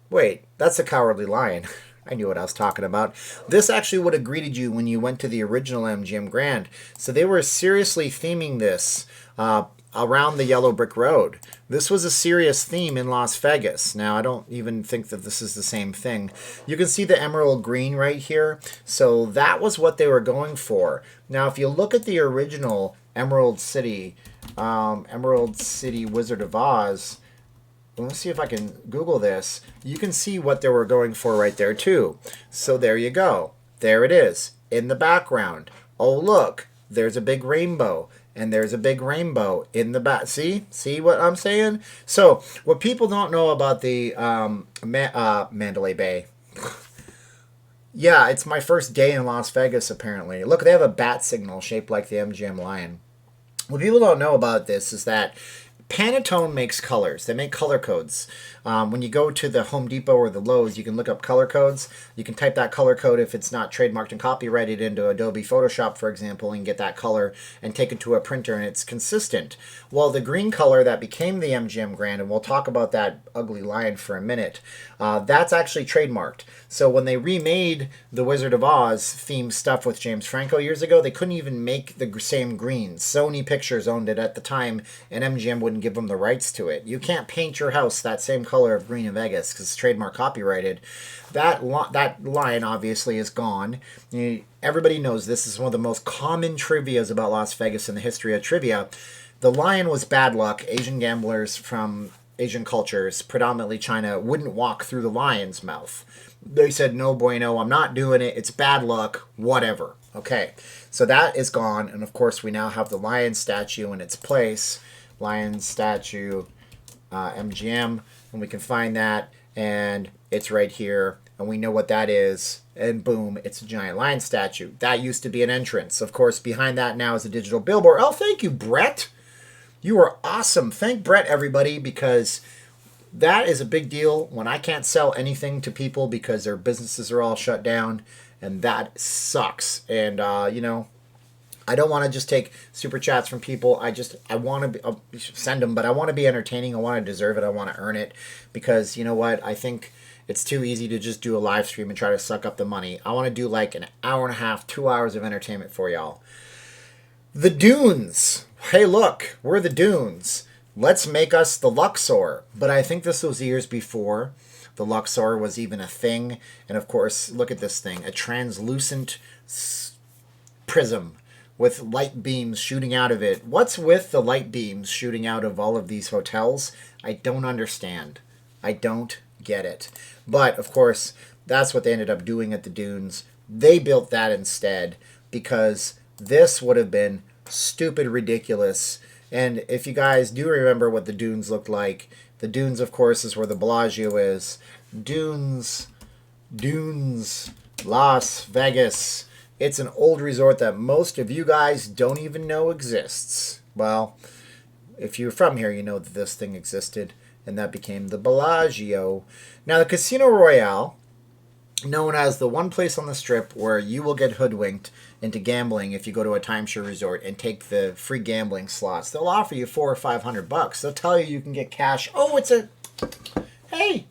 Wait, that's the Cowardly Lion. I knew what I was talking about. This actually would have greeted you when you went to the original MGM Grand. So they were seriously theming this around the Yellow Brick Road. This was a serious theme in Las Vegas. Now, I don't even think that this is the same thing. You can see the emerald green right here. So that was what they were going for. Now, if you look at the original Emerald City Wizard of Oz, let's see if I can Google this. You can see what they were going for right there too. So there you go. There it is in the background. Oh, look, there's a big rainbow. And there's a big rainbow in the back. See what I'm saying? So what people don't know about the Mandalay Bay. Yeah, it's my first day in Las Vegas, apparently. Look, they have a bat signal shaped like the MGM Lion. What people don't know about this is that Pantone makes colors. They make color codes. When you go to the Home Depot or the Lowe's, you can look up color codes. You can type that color code if it's not trademarked and copyrighted into Adobe Photoshop, for example, and get that color and take it to a printer, and it's consistent. Well, the green color that became the MGM Grand, and we'll talk about that ugly lion for a minute, that's actually trademarked. So when they remade the Wizard of Oz themed stuff with James Franco years ago, they couldn't even make the same greens. Sony Pictures owned it at the time, and MGM wouldn't give them the rights to it. You can't paint your house that same color of green in Vegas because it's trademark copyrighted. That line obviously is gone. Everybody knows this is one of the most common trivias about Las Vegas in the history of trivia. The lion was bad luck. Asian gamblers from Asian cultures, predominantly China, wouldn't walk through the lion's mouth. They said, no bueno, I'm not doing it. It's bad luck, whatever. Okay, so that is gone. And of course, we now have the lion statue in its place. Lion statue, MGM, and we can find that, and it's right here, and we know what that is, and boom, it's a giant lion statue. That used to be an entrance. Of course, behind that now is a digital billboard. Oh, thank you, Brett. You are awesome. Thank Brett, everybody, because that is a big deal when I can't sell anything to people because their businesses are all shut down, and that sucks. And, I don't want to just take super chats from people. I want to send them, but I want to be entertaining. I want to deserve it. I want to earn it, because you know what? I think it's too easy to just do a live stream and try to suck up the money. I want to do like an hour and a half, 2 hours of entertainment for y'all. The Dunes. Hey, look, we're the Dunes. Let's make us the Luxor. But I think this was years before the Luxor was even a thing. And of course, look at this thing, a translucent prism with light beams shooting out of it. What's with the light beams shooting out of all of these hotels? I don't understand. I don't get it. But, of course, that's what they ended up doing at the Dunes. They built that instead because this would have been stupid ridiculous. And if you guys do remember what the Dunes looked like, the Dunes, of course, is where the Bellagio is. Dunes, Las Vegas. It's an old resort that most of you guys don't even know exists. Well, if you're from here, you know that this thing existed, and that became the Bellagio. Now, the Casino Royale, known as the one place on the Strip where you will get hoodwinked into gambling if you go to a timeshare resort and take the free gambling slots. They'll offer you $400 or $500. They'll tell you can get cash. Oh, it's a... Hey!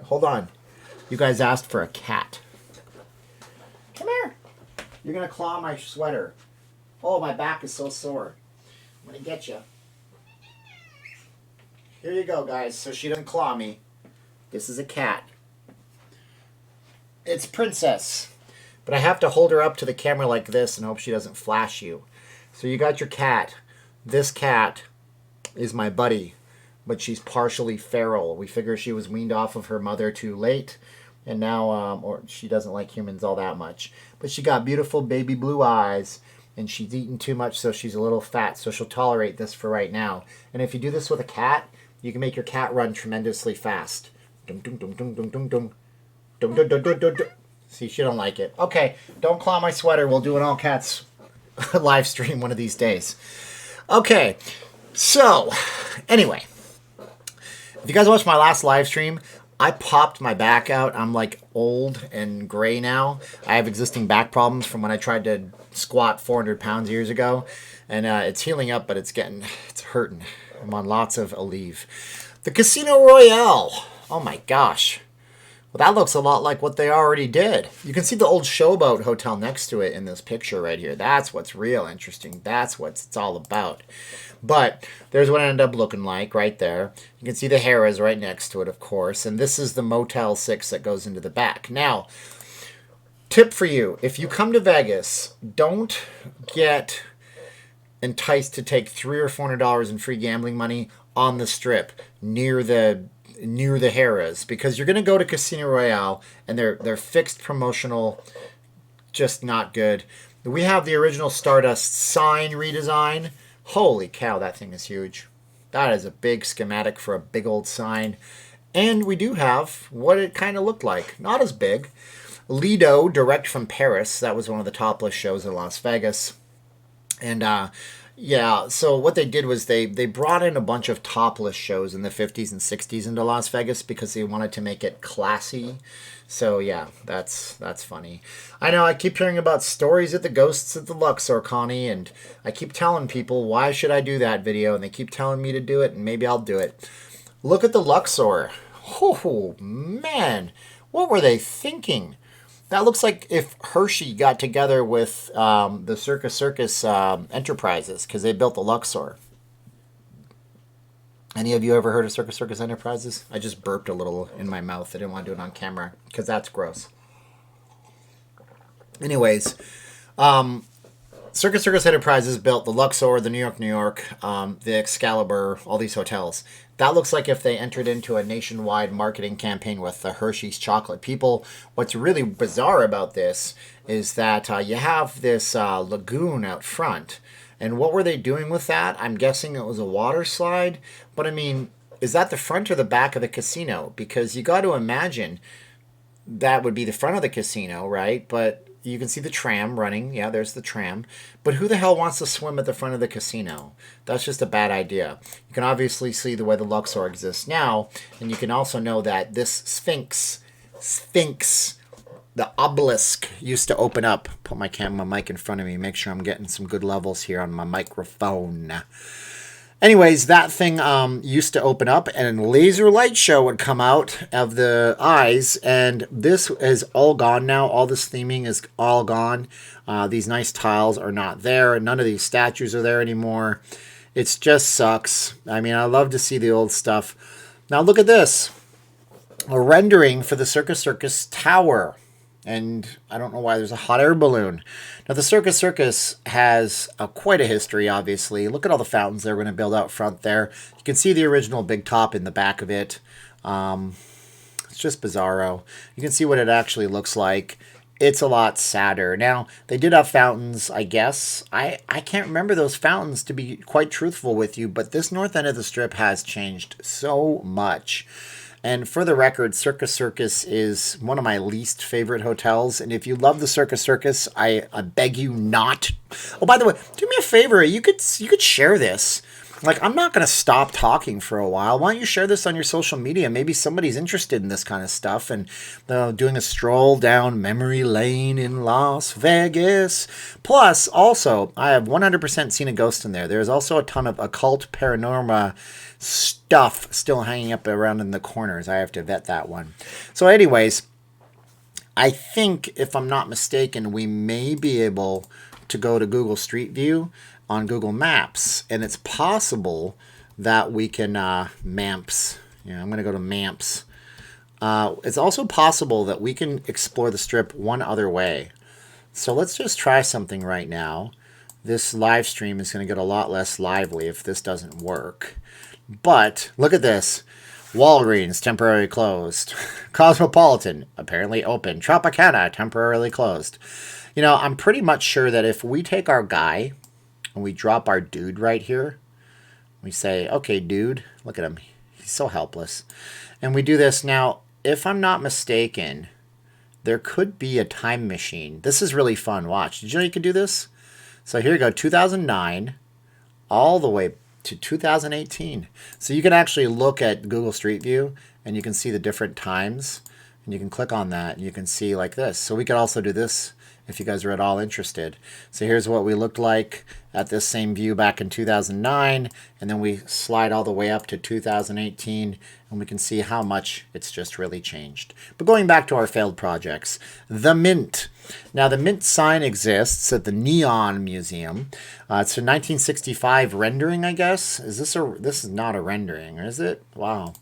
Hold on. You guys asked for a cat. Come here. You're going to claw my sweater. Oh, my back is so sore. I'm going to get you. Here you go, guys. So she doesn't claw me. This is a cat. It's Princess. But I have to hold her up to the camera like this and hope she doesn't flash you. So you got your cat. This cat is my buddy, but she's partially feral. We figure she was weaned off of her mother too late, and now, or she doesn't like humans all that much. But she got beautiful baby blue eyes, and she's eaten too much, so she's a little fat, so she'll tolerate this for right now. And if you do this with a cat, you can make your cat run tremendously fast. Dum dum dum dum dum dum dum. Dum dum dum dum dum dum. See, she don't like it. Okay, don't claw my sweater. We'll do an all cats live stream one of these days. Okay, so anyway, if you guys watched my last live stream, I popped my back out. I'm like old and gray now. I have existing back problems from when I tried to squat 400 pounds years ago, and it's healing up, but it's hurting. I'm on lots of Aleve. The Casino Royale. Oh my gosh. Well, that looks a lot like what they already did. You can see the old Showboat Hotel next to it in this picture right here. That's what's real interesting. That's what it's all about. But there's what it ended up looking like right there. You can see the Harrah's right next to it, of course. And this is the Motel 6 that goes into the back. Now, tip for you. If you come to Vegas, don't get enticed to take $300 or $400 in free gambling money on the Strip near the Harrah's, because you're going to go to Casino Royale and they're fixed promotional, just not good. We have the original Stardust sign redesign. Holy cow, that thing is huge. That is a big schematic for a big old sign. And we do have what it kind of looked like. Not as big. Lido, direct from Paris. That was one of the topless shows in Las Vegas. And yeah, so what they did was they brought in a bunch of topless shows in the 50s and 60s into Las Vegas because they wanted to make it classy. So yeah, that's funny. I know I keep hearing about stories at the ghosts at the Luxor, Connie, and I keep telling people, why should I do that video? And they keep telling me to do it, and maybe I'll do it. Look at the Luxor. Oh, man. What were they thinking? That looks like if Hershey got together with the Circus Enterprises, because they built the Luxor. Any of you ever heard of Circus Enterprises? I just burped a little in my mouth. I didn't want to do it on camera, because that's gross. Anyways, Circus Enterprises built the Luxor, the New York, the Excalibur, all these hotels. That looks like if they entered into a nationwide marketing campaign with the Hershey's chocolate. People, what's really bizarre about this is that you have this lagoon out front. And what were they doing with that? I'm guessing it was a water slide. But I mean, is that the front or the back of the casino? Because you got to imagine that would be the front of the casino, right? But you can see the tram running. Yeah, there's the tram. But who the hell wants to swim at the front of the casino? That's just a bad idea. You can obviously see the way the Luxor exists now. And you can also know that this Sphinx the obelisk used to open up. Put my mic in front of me. Make sure I'm getting some good levels here on my microphone. Anyways, that thing used to open up and laser light show would come out of the eyes, and this is all gone now. All this theming is all gone. These nice tiles are not there. None of these statues are there anymore. It just sucks. I mean, I love to see the old stuff. Now look at this. A rendering for the Circus Tower. And I don't know why there's a hot air balloon. Now, the Circus has quite a history, obviously. Look at all the fountains they're going to build out front there. You can see the original big top in the back of it. It's just bizarro. You can see what it actually looks like. It's a lot sadder. Now, they did have fountains, I guess. I can't remember those fountains, to be quite truthful with you, but this north end of the strip has changed so much. And for the record, Circus is one of my least favorite hotels. And if you love the Circus, I beg you not. Oh, by the way, do me a favor. You could share this. Like, I'm not going to stop talking for a while. Why don't you share this on your social media? Maybe somebody's interested in this kind of stuff and doing a stroll down memory lane in Las Vegas. Plus, also, I have 100% seen a ghost in there. There's also a ton of occult paranormal stuff still hanging up around in the corners. I have to vet that one. So anyways, I think, if I'm not mistaken, we may be able to go to Google Street View on Google Maps, and it's possible that we can Maps. Yeah, I'm going to go to Maps. It's also possible that we can explore the strip one other way. So let's just try something right now. This live stream is going to get a lot less lively if this doesn't work. But look at this. Walgreens, temporarily closed. Cosmopolitan, apparently open. Tropicana, temporarily closed. You know, I'm pretty much sure that if we take our guy and we drop our dude right here, we say, okay, dude, look at him. He's so helpless. And we do this. Now, if I'm not mistaken, there could be a time machine. This is really fun. Watch. Did you know you could do this? So here you go, 2009, all the way to 2018. So you can actually look at Google Street View and you can see the different times, and you can click on that and you can see like this. So we could also do this if you guys are at all interested. So here's what we looked like at this same view back in 2009, and then we slide all the way up to 2018, and we can see how much it's just really changed. But going back to our failed projects, the Mint. Now, the Mint sign exists at the Neon Museum. It's a 1965 rendering, I guess. This is not a rendering, is it? Wow.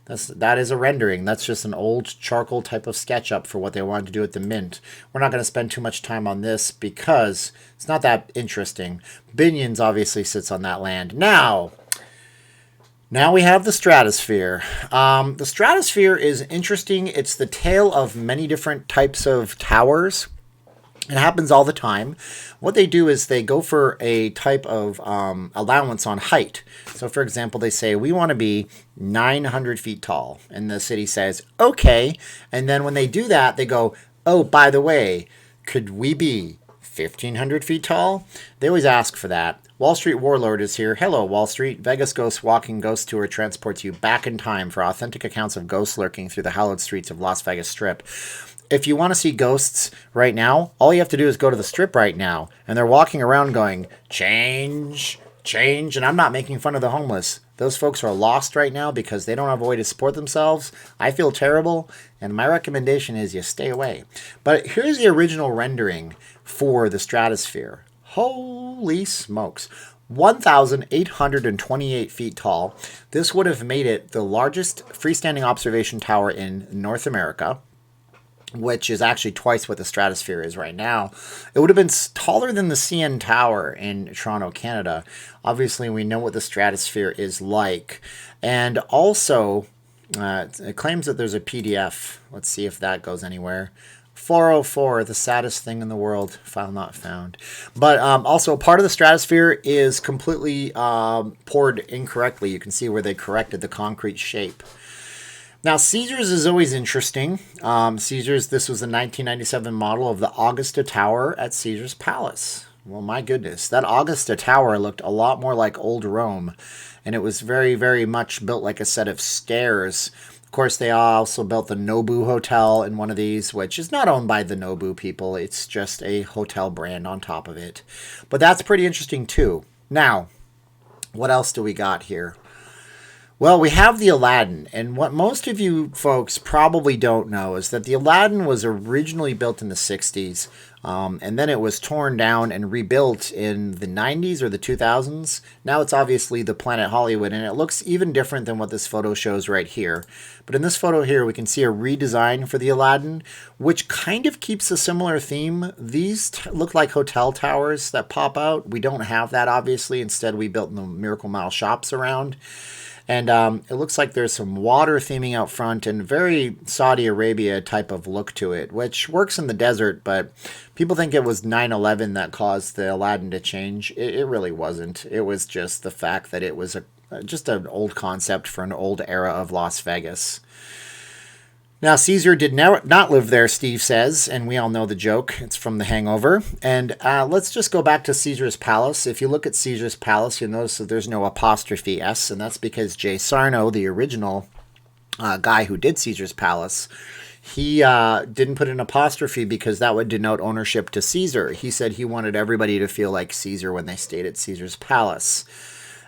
That is a rendering. That's just an old charcoal type of SketchUp for what they wanted to do at the Mint. We're not going to spend too much time on this because it's not that interesting. Binions obviously sits on that land. Now we have the Stratosphere. The Stratosphere is interesting. It's the tale of many different types of towers. It happens all the time. What they do is they go for a type of allowance on height. So, for example, they say, we want to be 900 feet tall. And the city says, okay. And then when they do that, they go, oh, by the way, could we be 1,500 feet tall? They always ask for that. Wall Street Warlord is here. Hello, Wall Street. Vegas Ghost Walking Ghost Tour transports you back in time for authentic accounts of ghosts lurking through the hallowed streets of Las Vegas Strip. If you want to see ghosts right now, all you have to do is go to the strip right now. And they're walking around going, change, change. And I'm not making fun of the homeless. Those folks are lost right now because they don't have a way to support themselves. I feel terrible. And my recommendation is you stay away. But here's the original rendering for the Stratosphere. Holy smokes. 1,828 feet tall. This would have made it the largest freestanding observation tower in North America, which is actually twice what the Stratosphere is right now. It would have been taller than the CN Tower in Toronto, Canada. Obviously, we know what the Stratosphere is like. And also, it claims that there's a PDF. Let's see if that goes anywhere. 404, the saddest thing in the world, file not found. But also, part of the Stratosphere is completely poured incorrectly. You can see where they corrected the concrete shape. Now, Caesars is always interesting. Caesars, this was the 1997 model of the Augusta Tower at Caesars Palace. Well, my goodness, that Augusta Tower looked a lot more like old Rome, and it was very, very much built like a set of stairs Of course, they also built the Nobu Hotel in one of these, which is not owned by the Nobu people. It's just a hotel brand on top of it. But that's pretty interesting too. Now, what else do we got here? Well, we have the Aladdin, and what most of you folks probably don't know is that the Aladdin was originally built in the 60s, and then it was torn down and rebuilt in the 90s or the 2000s. Now it's obviously the Planet Hollywood, and it looks even different than what this photo shows right here. But in this photo here, we can see a redesign for the Aladdin, which kind of keeps a similar theme. These look like hotel towers that pop out. We don't have that, obviously. Instead, we built the Miracle Mile shops around. And it looks like there's some water theming out front and very Saudi Arabia type of look to it, which works in the desert, but people think it was 9/11 that caused the Aladdin to change. It really wasn't. It was just the fact that it was just an old concept for an old era of Las Vegas. Now, Caesar did not live there, Steve says, and we all know the joke. It's from The Hangover. And let's just go back to Caesar's Palace. If you look at Caesar's Palace, you'll notice that there's no apostrophe S, and that's because Jay Sarno, the original guy who did Caesar's Palace, he didn't put an apostrophe because that would denote ownership to Caesar. He said he wanted everybody to feel like Caesar when they stayed at Caesar's Palace.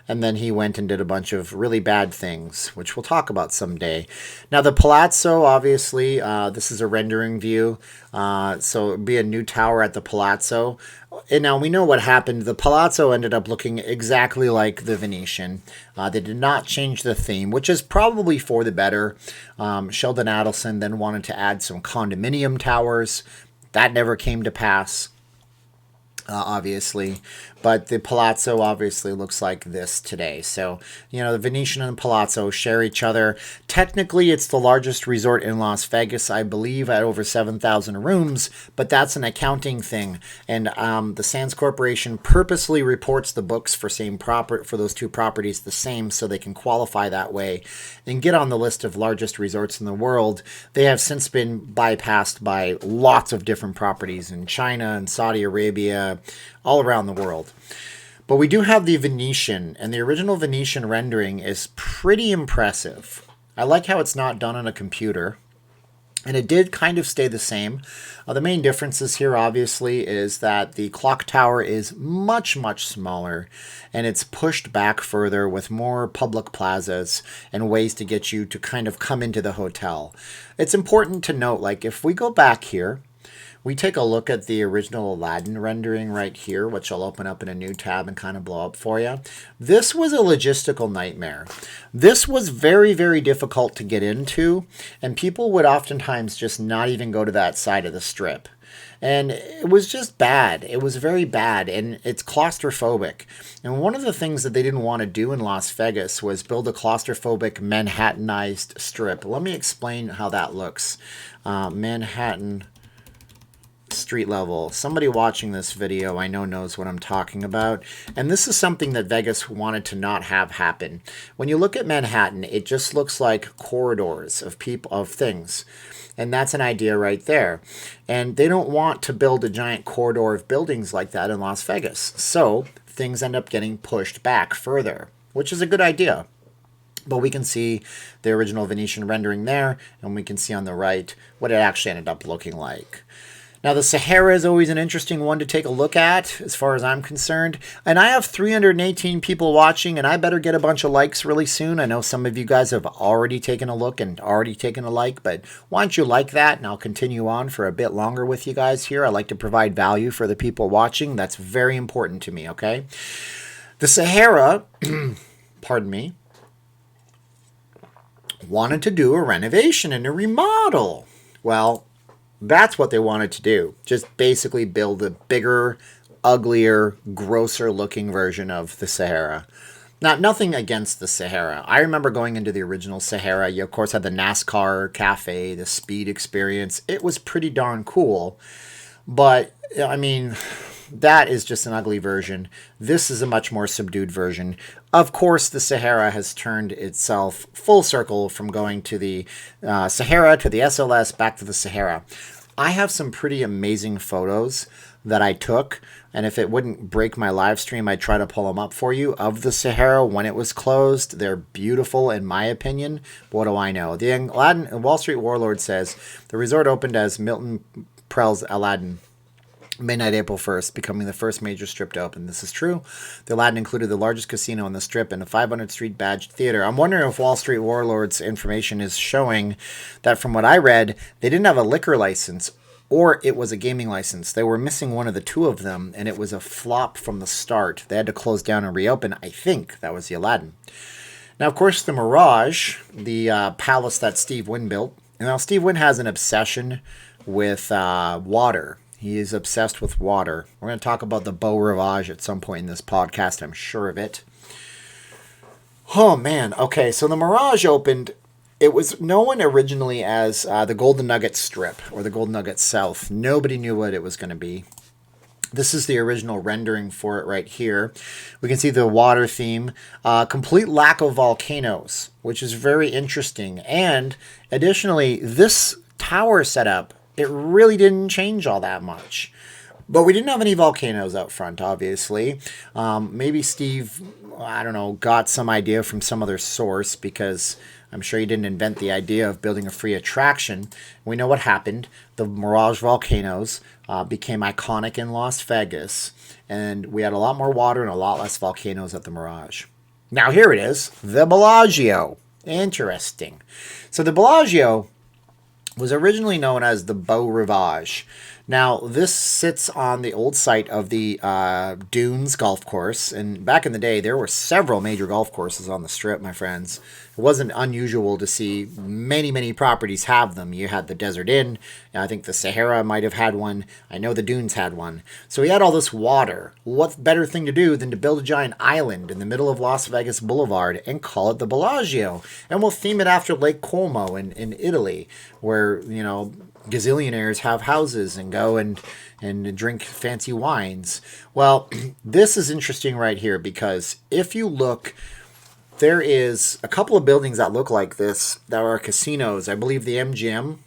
And then he went and did a bunch of really bad things, which we'll talk about someday. Now, the Palazzo, obviously, this is a rendering view. So it would be a new tower at the Palazzo. And now we know what happened. The Palazzo ended up looking exactly like the Venetian. They did not change the theme, which is probably for the better. Sheldon Adelson then wanted to add some condominium towers. That never came to pass. Obviously, but the Palazzo obviously looks like this today. So, the Venetian and Palazzo share each other. Technically, it's the largest resort in Las Vegas, I believe, at over 7,000 rooms, but that's an accounting thing. And the Sands Corporation purposely reports the books for those two properties the same so they can qualify that way and get on the list of largest resorts in the world. They have since been bypassed by lots of different properties in China and Saudi Arabia, all around the world. But we do have the Venetian, and the original Venetian rendering is pretty impressive. I like how it's not done on a computer, and it did kind of stay the same. The main differences here, obviously, is that the clock tower is much, much smaller, and it's pushed back further with more public plazas and ways to get you to kind of come into the hotel. It's important to note, like, if we go back here, we take a look at the original Aladdin rendering right here, which I'll open up in a new tab and kind of blow up for you. This was a logistical nightmare. This was very, very difficult to get into, and people would oftentimes just not even go to that side of the strip. And it was just bad. It was very bad, and it's claustrophobic. And one of the things that they didn't want to do in Las Vegas was build a claustrophobic Manhattanized strip. Let me explain how that looks. Manhattan street level. Somebody watching this video I know knows what I'm talking about, and this is something that Vegas wanted to not have happen. When you look at Manhattan, it just looks like corridors of things, and that's an idea right there. And they don't want to build a giant corridor of buildings like that in Las Vegas, so things end up getting pushed back further, which is a good idea. But we can see the original Venetian rendering there, and we can see on the right what it actually ended up looking like. Now, the Sahara is always an interesting one to take a look at, as far as I'm concerned. And I have 318 people watching, and I better get a bunch of likes really soon. I know some of you guys have already taken a look and already taken a like, but why don't you like that, and I'll continue on for a bit longer with you guys here. I like to provide value for the people watching. That's very important to me, okay? The Sahara, pardon me, wanted to do a renovation and a remodel. Well, that's what they wanted to do. Just basically build a bigger, uglier, grosser looking version of the Sahara. Now, nothing against the Sahara. I remember going into the original Sahara. You, of course, had the NASCAR cafe, the speed experience. It was pretty darn cool. But, I mean, that is just an ugly version. This is a much more subdued version. Of course, the Sahara has turned itself full circle from going to the Sahara to the SLS back to the Sahara. I have some pretty amazing photos that I took. And if it wouldn't break my live stream, I'd try to pull them up for you of the Sahara when it was closed. They're beautiful, in my opinion. But what do I know? The Aladdin Wall Street Warlord says the resort opened as Milton Prell's Aladdin. Midnight, April 1st, becoming the first major strip to open. This is true. The Aladdin included the largest casino on the strip and a 500 Street badged theater. I'm wondering if Wall Street Warlord's information is showing that, from what I read, they didn't have a liquor license or it was a gaming license. They were missing one of the two of them, and it was a flop from the start. They had to close down and reopen. I think that was the Aladdin. Now, of course, the Mirage, the palace that Steve Wynn built. Now, Steve Wynn has an obsession with water. He is obsessed with water. We're going to talk about the Beau Rivage at some point in this podcast, I'm sure of it. Oh, man. Okay, so the Mirage opened. It was known originally as the Golden Nugget Strip or the Golden Nugget South. Nobody knew what it was going to be. This is the original rendering for it right here. We can see the water theme. Complete lack of volcanoes, which is very interesting. And additionally, this tower setup, it really didn't change all that much. But we didn't have any volcanoes out front, obviously. Maybe Steve, I don't know, got some idea from some other source, because I'm sure he didn't invent the idea of building a free attraction. We know what happened. The Mirage volcanoes became iconic in Las Vegas, and we had a lot more water and a lot less volcanoes at the Mirage. Now here it is, the Bellagio. Interesting. So the Bellagio was originally known as the Beau Rivage. Now, this sits on the old site of the Dunes Golf Course. And back in the day, there were several major golf courses on the Strip, my friends. It wasn't unusual to see many properties have them. You had the Desert Inn. I think the Sahara might have had one. I know the Dunes had one. So we had all this water. What better thing to do than to build a giant island in the middle of Las Vegas Boulevard and call it the Bellagio? And we'll theme it after Lake Como in Italy, where, you know, gazillionaires have houses and go and drink fancy wines. Well, this is interesting right here, because if you look, there is a couple of buildings that look like this that are casinos. I believe the MGM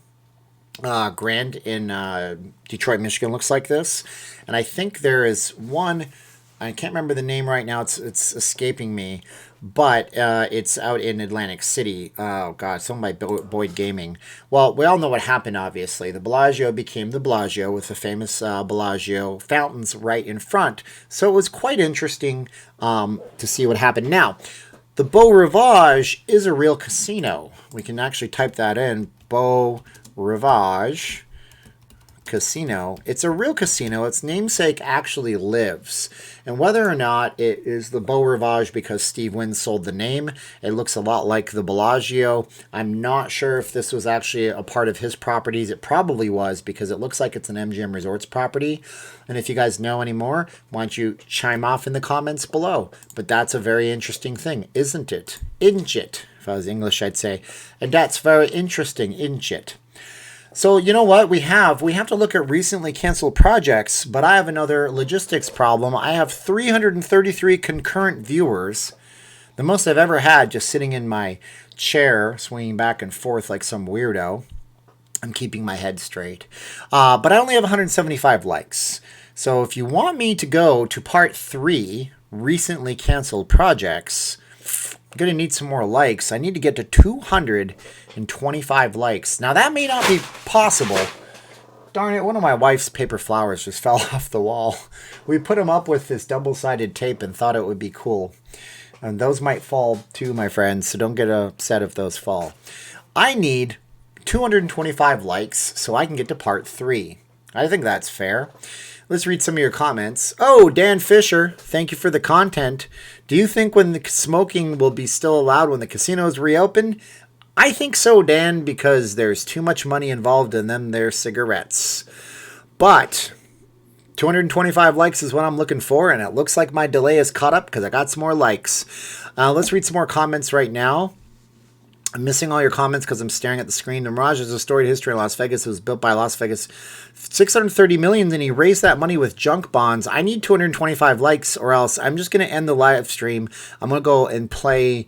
Grand in Detroit, Michigan looks like this. And I think there is one, I can't remember the name right now, it's escaping me, but it's out in Atlantic City. Oh, God, something by Boyd Gaming. Well, we all know what happened, obviously. The Bellagio became the Bellagio with the famous Bellagio fountains right in front. So it was quite interesting to see what happened. Now, the Beau Rivage is a real casino. We can actually type that in, Beau Rivage Casino. It's a real casino. Its namesake actually lives. And whether or not it is the Beau Rivage because Steve Wynn sold the name, it looks a lot like the Bellagio. I'm not sure if this was actually a part of his properties. It probably was, because it looks like it's an MGM Resorts property. And if you guys know any more, why don't you chime off in the comments below. But that's a very interesting thing, isn't it? Isn't it? If I was English, I'd say. And that's very interesting, isn't it? So, you know what? We have to look at recently canceled projects, but I have another logistics problem. I have 333 concurrent viewers, the most I've ever had, just sitting in my chair, swinging back and forth like some weirdo. I'm keeping my head straight. But I only have 175 likes. So if you want me to go to part 3, recently canceled projects, I'm going to need some more likes. I need to get to 225 likes. Now, that may not be possible. Darn it, one of my wife's paper flowers just fell off the wall. We put them up with this double-sided tape and thought it would be cool. And those might fall too, my friends, so don't get upset if those fall. I need 225 likes so I can get to part 3. I think that's fair. Let's read some of your comments. Oh, Dan Fisher, thank you for the content. Do you think when the smoking will be still allowed when the casinos reopen? I think so, Dan, because there's too much money involved in them, their cigarettes. But 225 likes is what I'm looking for, and it looks like my delay is caught up because I got some more likes. Let's read some more comments right now. I'm missing all your comments because I'm staring at the screen. The Mirage is a storied history in Las Vegas. It was built by Las Vegas $630 million, and he raised that money with junk bonds. I need 225 likes, or else I'm just going to end the live stream. I'm going to go and play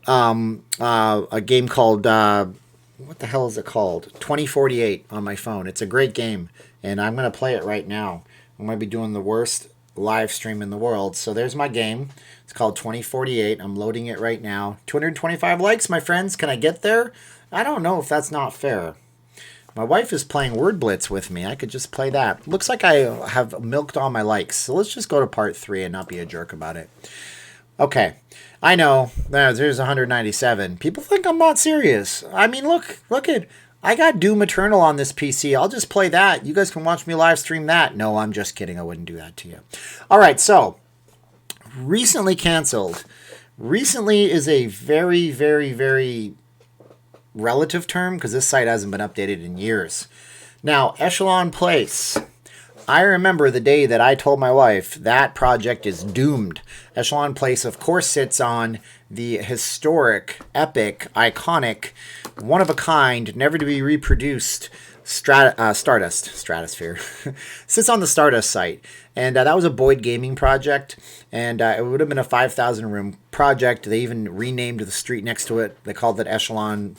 a game called, what the hell is it called? 2048 on my phone. It's a great game, and I'm going to play it right now. I might be doing the worst live stream in the world. So there's my game. It's called 2048. I'm loading it right now. 225 likes, my friends. Can I get there? I don't know if that's not fair. My wife is playing Word Blitz with me. I could just play that. Looks like I have milked all my likes. So let's just go to part 3 and not be a jerk about it. Okay. I know. There's 197. People think I'm not serious. I mean, look at... I got Doom Eternal on this PC. I'll just play that. You guys can watch me live stream that. No, I'm just kidding. I wouldn't do that to you. All right, so recently canceled. Recently is a very, very, very relative term because this site hasn't been updated in years. Now, Echelon Place. I remember the day that I told my wife that project is doomed. Echelon Place, of course, sits on the historic, epic, iconic, one-of-a-kind, never-to-be-reproduced Stratosphere. Sits on the Stardust site. And that was a Boyd Gaming project. And it would have been a 5,000-room project. They even renamed the street next to it. They called it Echelon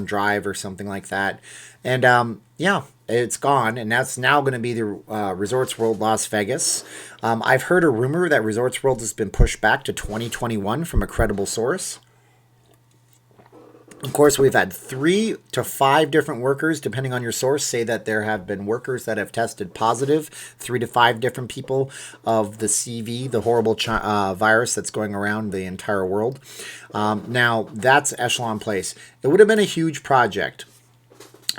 Drive or something like that. And, yeah, it's gone. And that's now going to be the Resorts World Las Vegas. I've heard a rumor that Resorts World has been pushed back to 2021 from a credible source. Of course, we've had 3 to 5 different workers, depending on your source, say that there have been workers that have tested positive, 3 to 5 different people of the CV, the horrible virus that's going around the entire world. Now, that's Echelon Place. It would have been a huge project.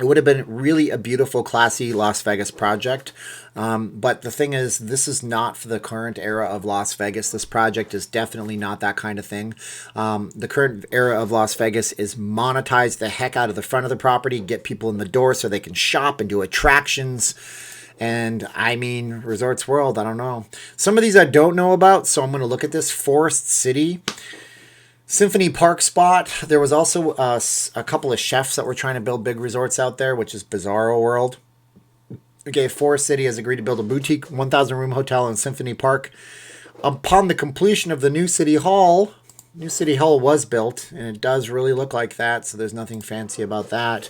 It would have been really a beautiful, classy Las Vegas project. But the thing is, this is not for the current era of Las Vegas. This project is definitely not that kind of thing. The current era of Las Vegas is monetize the heck out of the front of the property, get people in the door so they can shop and do attractions. And I mean, Resorts World, I don't know. Some of these I don't know about, so I'm going to look at this. Forest City. Symphony Park spot. There was also a couple of chefs that were trying to build big resorts out there, which is Bizarro World. Okay, Forest City has agreed to build a boutique 1,000-room hotel in Symphony Park. Upon the completion of the new City Hall was built, and it does really look like that, so there's nothing fancy about that.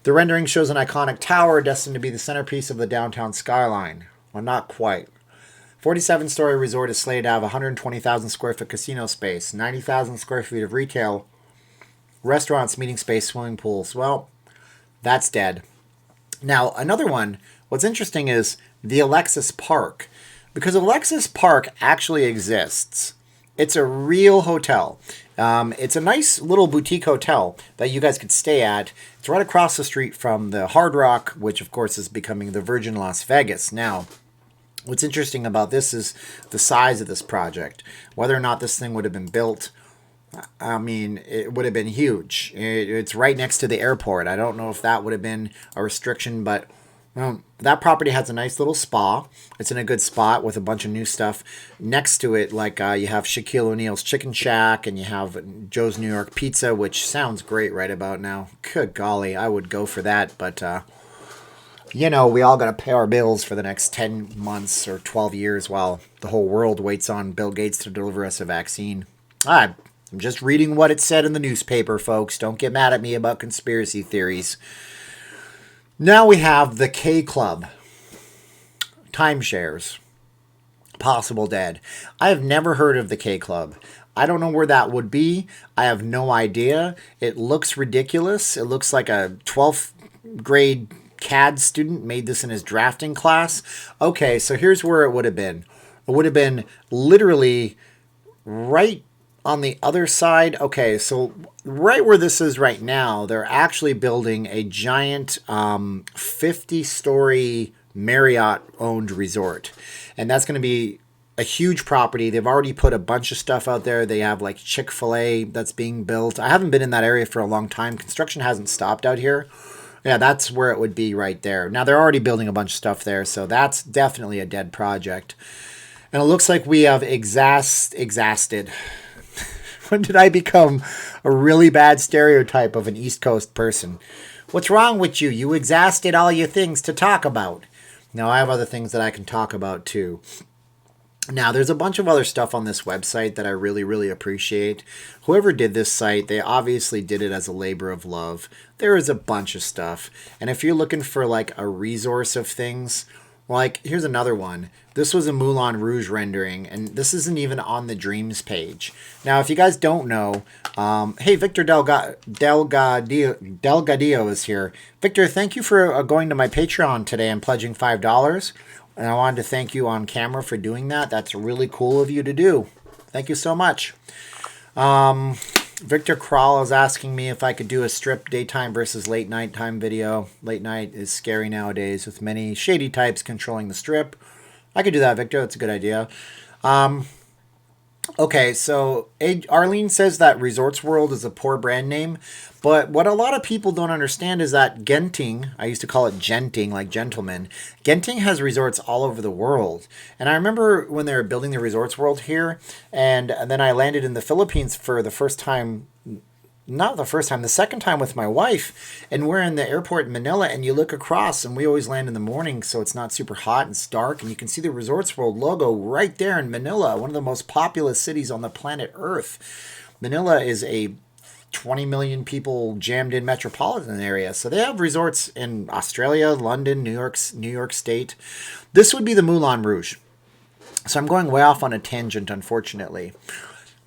The rendering shows an iconic tower destined to be the centerpiece of the downtown skyline. Well, not quite. 47-story resort is slated to have 120,000 square foot casino space, 90,000 square feet of retail, restaurants, meeting space, swimming pools. Well, that's dead. Now, another one, what's interesting is the Alexis Park. Because Alexis Park actually exists. It's a real hotel. It's a nice little boutique hotel that you guys could stay at. It's right across the street from the Hard Rock, which, of course, is becoming the Virgin Las Vegas. Now, what's interesting about this is the size of this project. Whether or not this thing would have been built, I mean, it would have been huge. It's right next to the airport. I don't know if that would have been a restriction, but that property has a nice little spa. It's in a good spot with a bunch of new stuff next to it. Like you have Shaquille O'Neal's Chicken Shack, and you have Joe's New York Pizza, which sounds great right about now. Good golly, I would go for that, but... you know, we all got to pay our bills for the next 10 months or 12 years while the whole world waits on Bill Gates to deliver us a vaccine. I'm just reading what it said in the newspaper, folks. Don't get mad at me about conspiracy theories. Now we have the K Club. Timeshares. Possible dead. I have never heard of the K Club. I don't know where that would be. I have no idea. It looks ridiculous. It looks like a 12th grade CAD student made this in his drafting class. Okay, so here's where it would have been. It would have been literally right on the other side. Okay, so right where this is right now, they're actually building a giant 50-story Marriott-owned resort. And that's going to be a huge property. They've already put a bunch of stuff out there. They have like Chick-fil-A that's being built. I haven't been in that area for a long time. Construction hasn't stopped out here. Yeah, that's where it would be right there. Now, they're already building a bunch of stuff there, so that's definitely a dead project. And it looks like we have exhausted. When did I become a really bad stereotype of an East Coast person? What's wrong with you? You exhausted all your things to talk about. Now, I have other things that I can talk about, too. Now, there's a bunch of other stuff on this website that I really, really appreciate. Whoever did this site, they obviously did it as a labor of love. There is a bunch of stuff. And if you're looking for like a resource of things, Like, here's another one. This was a Moulin Rouge rendering, and this isn't even on the Dreams page. Now, if you guys don't know, hey, Victor Delgadillo is here. Victor, thank you for going to my Patreon today and pledging $5. And I wanted to thank you on camera for doing that. That's really cool of you to do. Thank you so much. Victor Kral is asking me if I could do a strip daytime versus late night time video. Late night is scary nowadays with many shady types controlling the strip. I could do that, Victor. That's a good idea. Okay, so Arlene says that Resorts World is a poor brand name, but what a lot of people don't understand is that Genting, I used to call it Genting, like gentlemen, Genting has resorts all over the world. And I remember when they were building the Resorts World here, and then I landed in the Philippines for the first time, not the first time, the second time with my wife, and we're in the airport in Manila, and you look across, and we always land in the morning, so it's not super hot and it's dark, and you can see the Resorts World logo right there in Manila, one of the most populous cities on the planet Earth. Manila is a 20 million people jammed in metropolitan area, so they have resorts in Australia, London, New York State. This would be the Moulin Rouge. So I'm going way off on a tangent, unfortunately.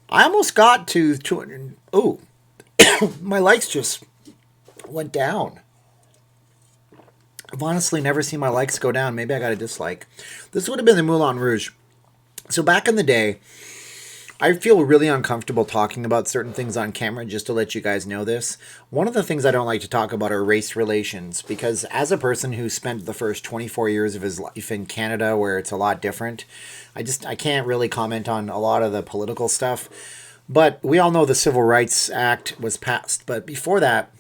I almost got to 200. Oh, my likes just went down. I've honestly never seen my likes go down. Maybe I got a dislike. This would have been the Moulin Rouge. So back in the day, I feel really uncomfortable talking about certain things on camera, just to let you guys know this. One of the things I don't like to talk about are race relations, because as a person who spent the first 24 years of his life in Canada, where it's a lot different, I can't really comment on a lot of the political stuff. But we all know the Civil Rights Act was passed. But before that,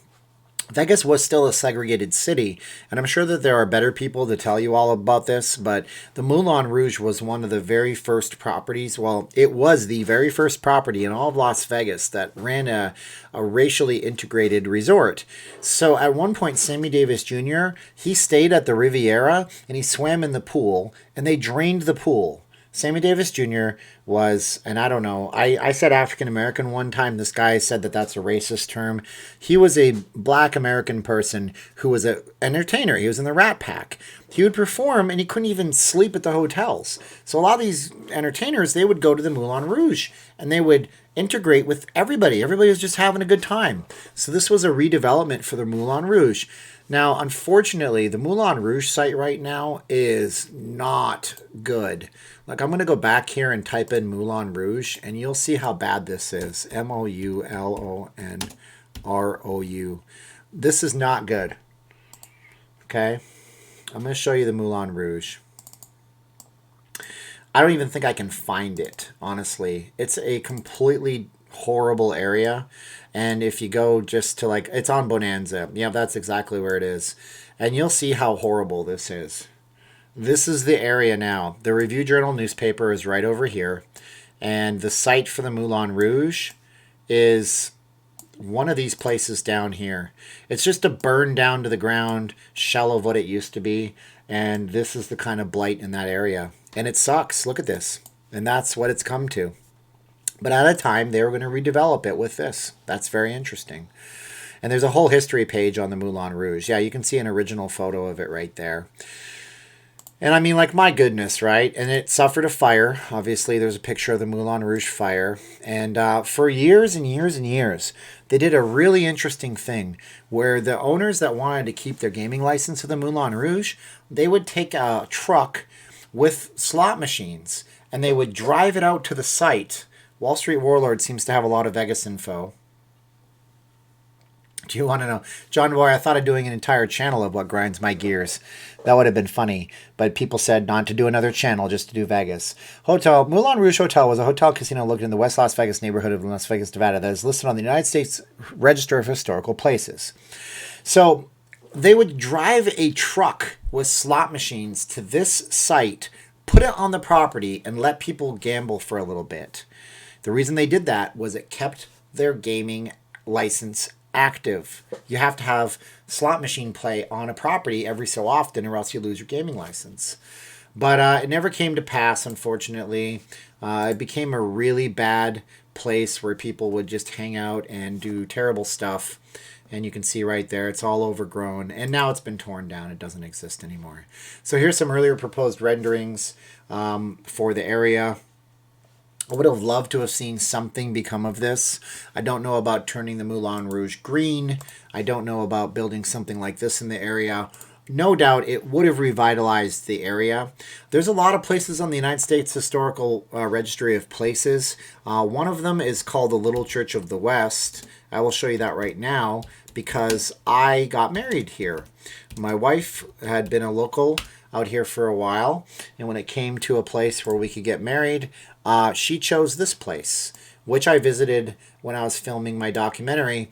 Vegas was still a segregated city. And I'm sure that there are better people to tell you all about this. But the Moulin Rouge was one of the very first properties. Well, it was the very first property in all of Las Vegas that ran a racially integrated resort. So at one point, Sammy Davis Jr., he stayed at the Riviera and he swam in the pool. And they drained the pool. Sammy Davis Jr. was, and I don't know, I said African American one time. This guy said that that's a racist term. He was a black American person who was an entertainer. He was in the Rat Pack. He would perform and he couldn't even sleep at the hotels. So a lot of these entertainers, they would go to the Moulin Rouge and they would integrate with everybody. Everybody was just having a good time. So this was a redevelopment for the Moulin Rouge. Now, unfortunately, the Moulin Rouge site right now is not good. Like, I'm going to go back here and type in Moulin Rouge, and you'll see how bad this is. Moulonrou. This is not good. Okay? I'm going to show you the Moulin Rouge. I don't even think I can find it, honestly. It's a completely horrible area. And if you go just to like, it's on Bonanza. Yeah, that's exactly where it is. And you'll see how horrible this is. This is the area now. The Review Journal newspaper is right over here. And the site for the Moulin Rouge is one of these places down here. It's just a burned down to the ground shell of what it used to be. And this is the kind of blight in that area. And it sucks. Look at this. And that's what it's come to. But at a time, they were going to redevelop it with this. That's very interesting. And there's a whole history page on the Moulin Rouge. Yeah, you can see an original photo of it right there. And I mean, like, my goodness, right? And it suffered a fire. Obviously, there's a picture of the Moulin Rouge fire. And for years and years and years, they did a really interesting thing where the owners that wanted to keep their gaming license of the Moulin Rouge, they would take a truck with slot machines and they would drive it out to the site. Wall Street Warlord seems to have a lot of Vegas info. Do you want to know? John Boy, I thought of doing an entire channel of what grinds my gears. That would have been funny. But people said not to do another channel, just to do Vegas. Hotel. Moulin Rouge Hotel was a hotel casino located in the West Las Vegas neighborhood of Las Vegas, Nevada that is listed on the United States Register of Historical Places. So they would drive a truck with slot machines to this site, put it on the property, and let people gamble for a little bit. The reason they did that was it kept their gaming license active. You have to have slot machine play on a property every so often or else you lose your gaming license. But it never came to pass, unfortunately. It became a really bad place where people would just hang out and do terrible stuff. And you can see right there, it's all overgrown. And now it's been torn down. It doesn't exist anymore. So here's some earlier proposed renderings for the area. I would have loved to have seen something become of this. I don't know about turning the Moulin Rouge green. I don't know about building something like this in the area. No doubt it would have revitalized the area. There's a lot of places on the United States Historical Registry of Places. One of them is called the Little Church of the West. I will show you that right now because I got married here. My wife had been a local out here for a while, and when it came to a place where we could get married, she chose this place, which I visited when I was filming my documentary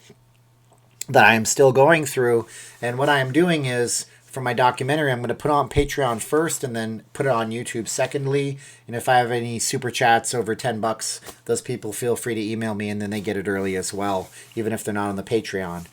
that I am still going through. And what I am doing is, for my documentary, I'm going to put it on Patreon first and then put it on YouTube secondly. And if I have any super chats over $10, those people feel free to email me and then they get it early as well, even if they're not on the Patreon.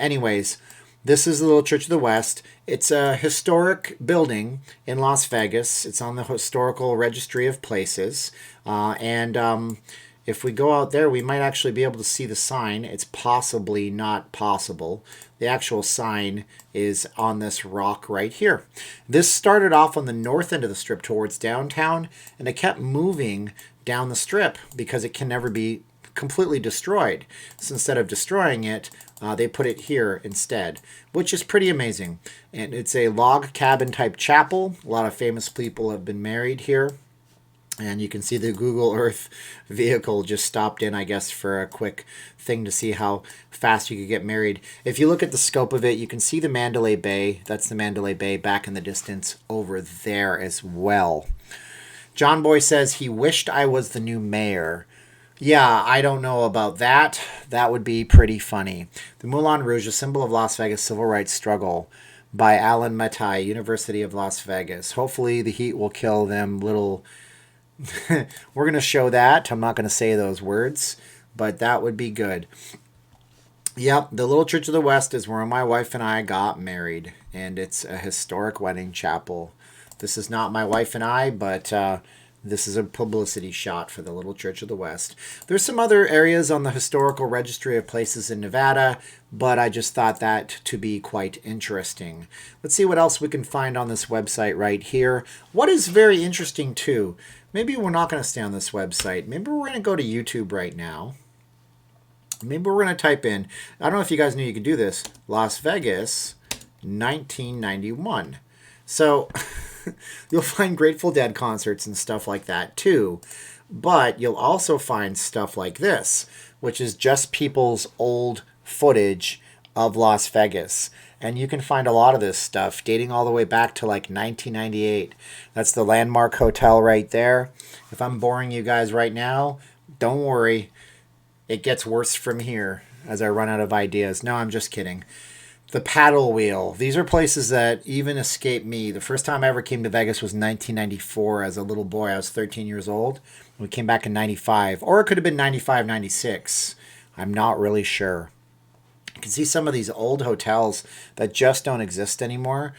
Anyways, this is the Little Church of the West. It's a historic building in Las Vegas. It's on the Historical Registry of Places. If we go out there, we might actually be able to see the sign. It's possibly not possible. The actual sign is on this rock right here. This started off on the north end of the strip towards downtown, and it kept moving down the strip because it can never be completely destroyed. So instead of destroying it, they put it here instead, which is pretty amazing. And it's a log cabin type chapel. A lot of famous people have been married here. And you can see the Google Earth vehicle just stopped in, I guess, for a quick thing to see how fast you could get married. If you look at the scope of it, you can see the Mandalay Bay. That's the Mandalay Bay back in the distance over there as well. John Boy says he wished I was the new mayor. Yeah, I don't know about that. That would be pretty funny. The Moulin Rouge, a symbol of Las Vegas civil rights struggle, by Alan Matai, University of Las Vegas. Hopefully the heat will kill them little... We're going to show that. I'm not going to say those words, but that would be good. Yep, the Little Church of the West is where my wife and I got married, and it's a historic wedding chapel. This is not my wife and I, but this is a publicity shot for the Little Church of the West. There's some other areas on the Historical Registry of Places in Nevada, but I just thought that to be quite interesting. Let's see what else we can find on this website right here. What is very interesting too, maybe we're not going to stay on this website. Maybe we're going to go to YouTube right now. Maybe we're going to type in, I don't know if you guys knew you could do this, Las Vegas 1991. So you'll find Grateful Dead concerts and stuff like that too. But you'll also find stuff like this, which is just people's old footage of Las Vegas. And you can find a lot of this stuff dating all the way back to like 1998. That's the Landmark Hotel right there. If I'm boring you guys right now, don't worry. It gets worse from here as I run out of ideas. No, I'm just kidding. The Paddle Wheel. These are places that even escape me. The first time I ever came to Vegas was 1994 as a little boy. I was 13 years old. We came back in 95. Or it could have been 95, 96. I'm not really sure. You can see some of these old hotels that just don't exist anymore.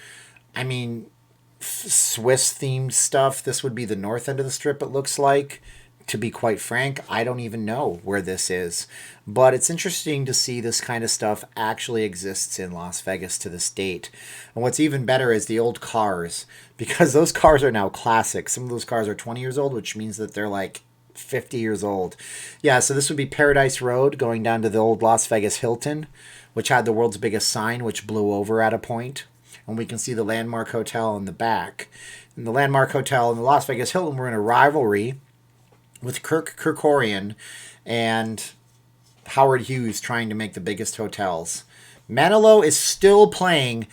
I mean, Swiss-themed stuff. This would be the north end of the strip, it looks like. To be quite frank, I don't even know where this is. But it's interesting to see this kind of stuff actually exists in Las Vegas to this date. And what's even better is the old cars, because those cars are now classic. Some of those cars are 20 years old, which means that they're like 50 years old. Yeah, so this would be Paradise Road going down to the old Las Vegas Hilton, which had the world's biggest sign, which blew over at a point. And we can see the Landmark Hotel in the back. And the Landmark Hotel and the Las Vegas Hilton were in a rivalry with Kirk Kerkorian and Howard Hughes trying to make the biggest hotels. Manilow is still playing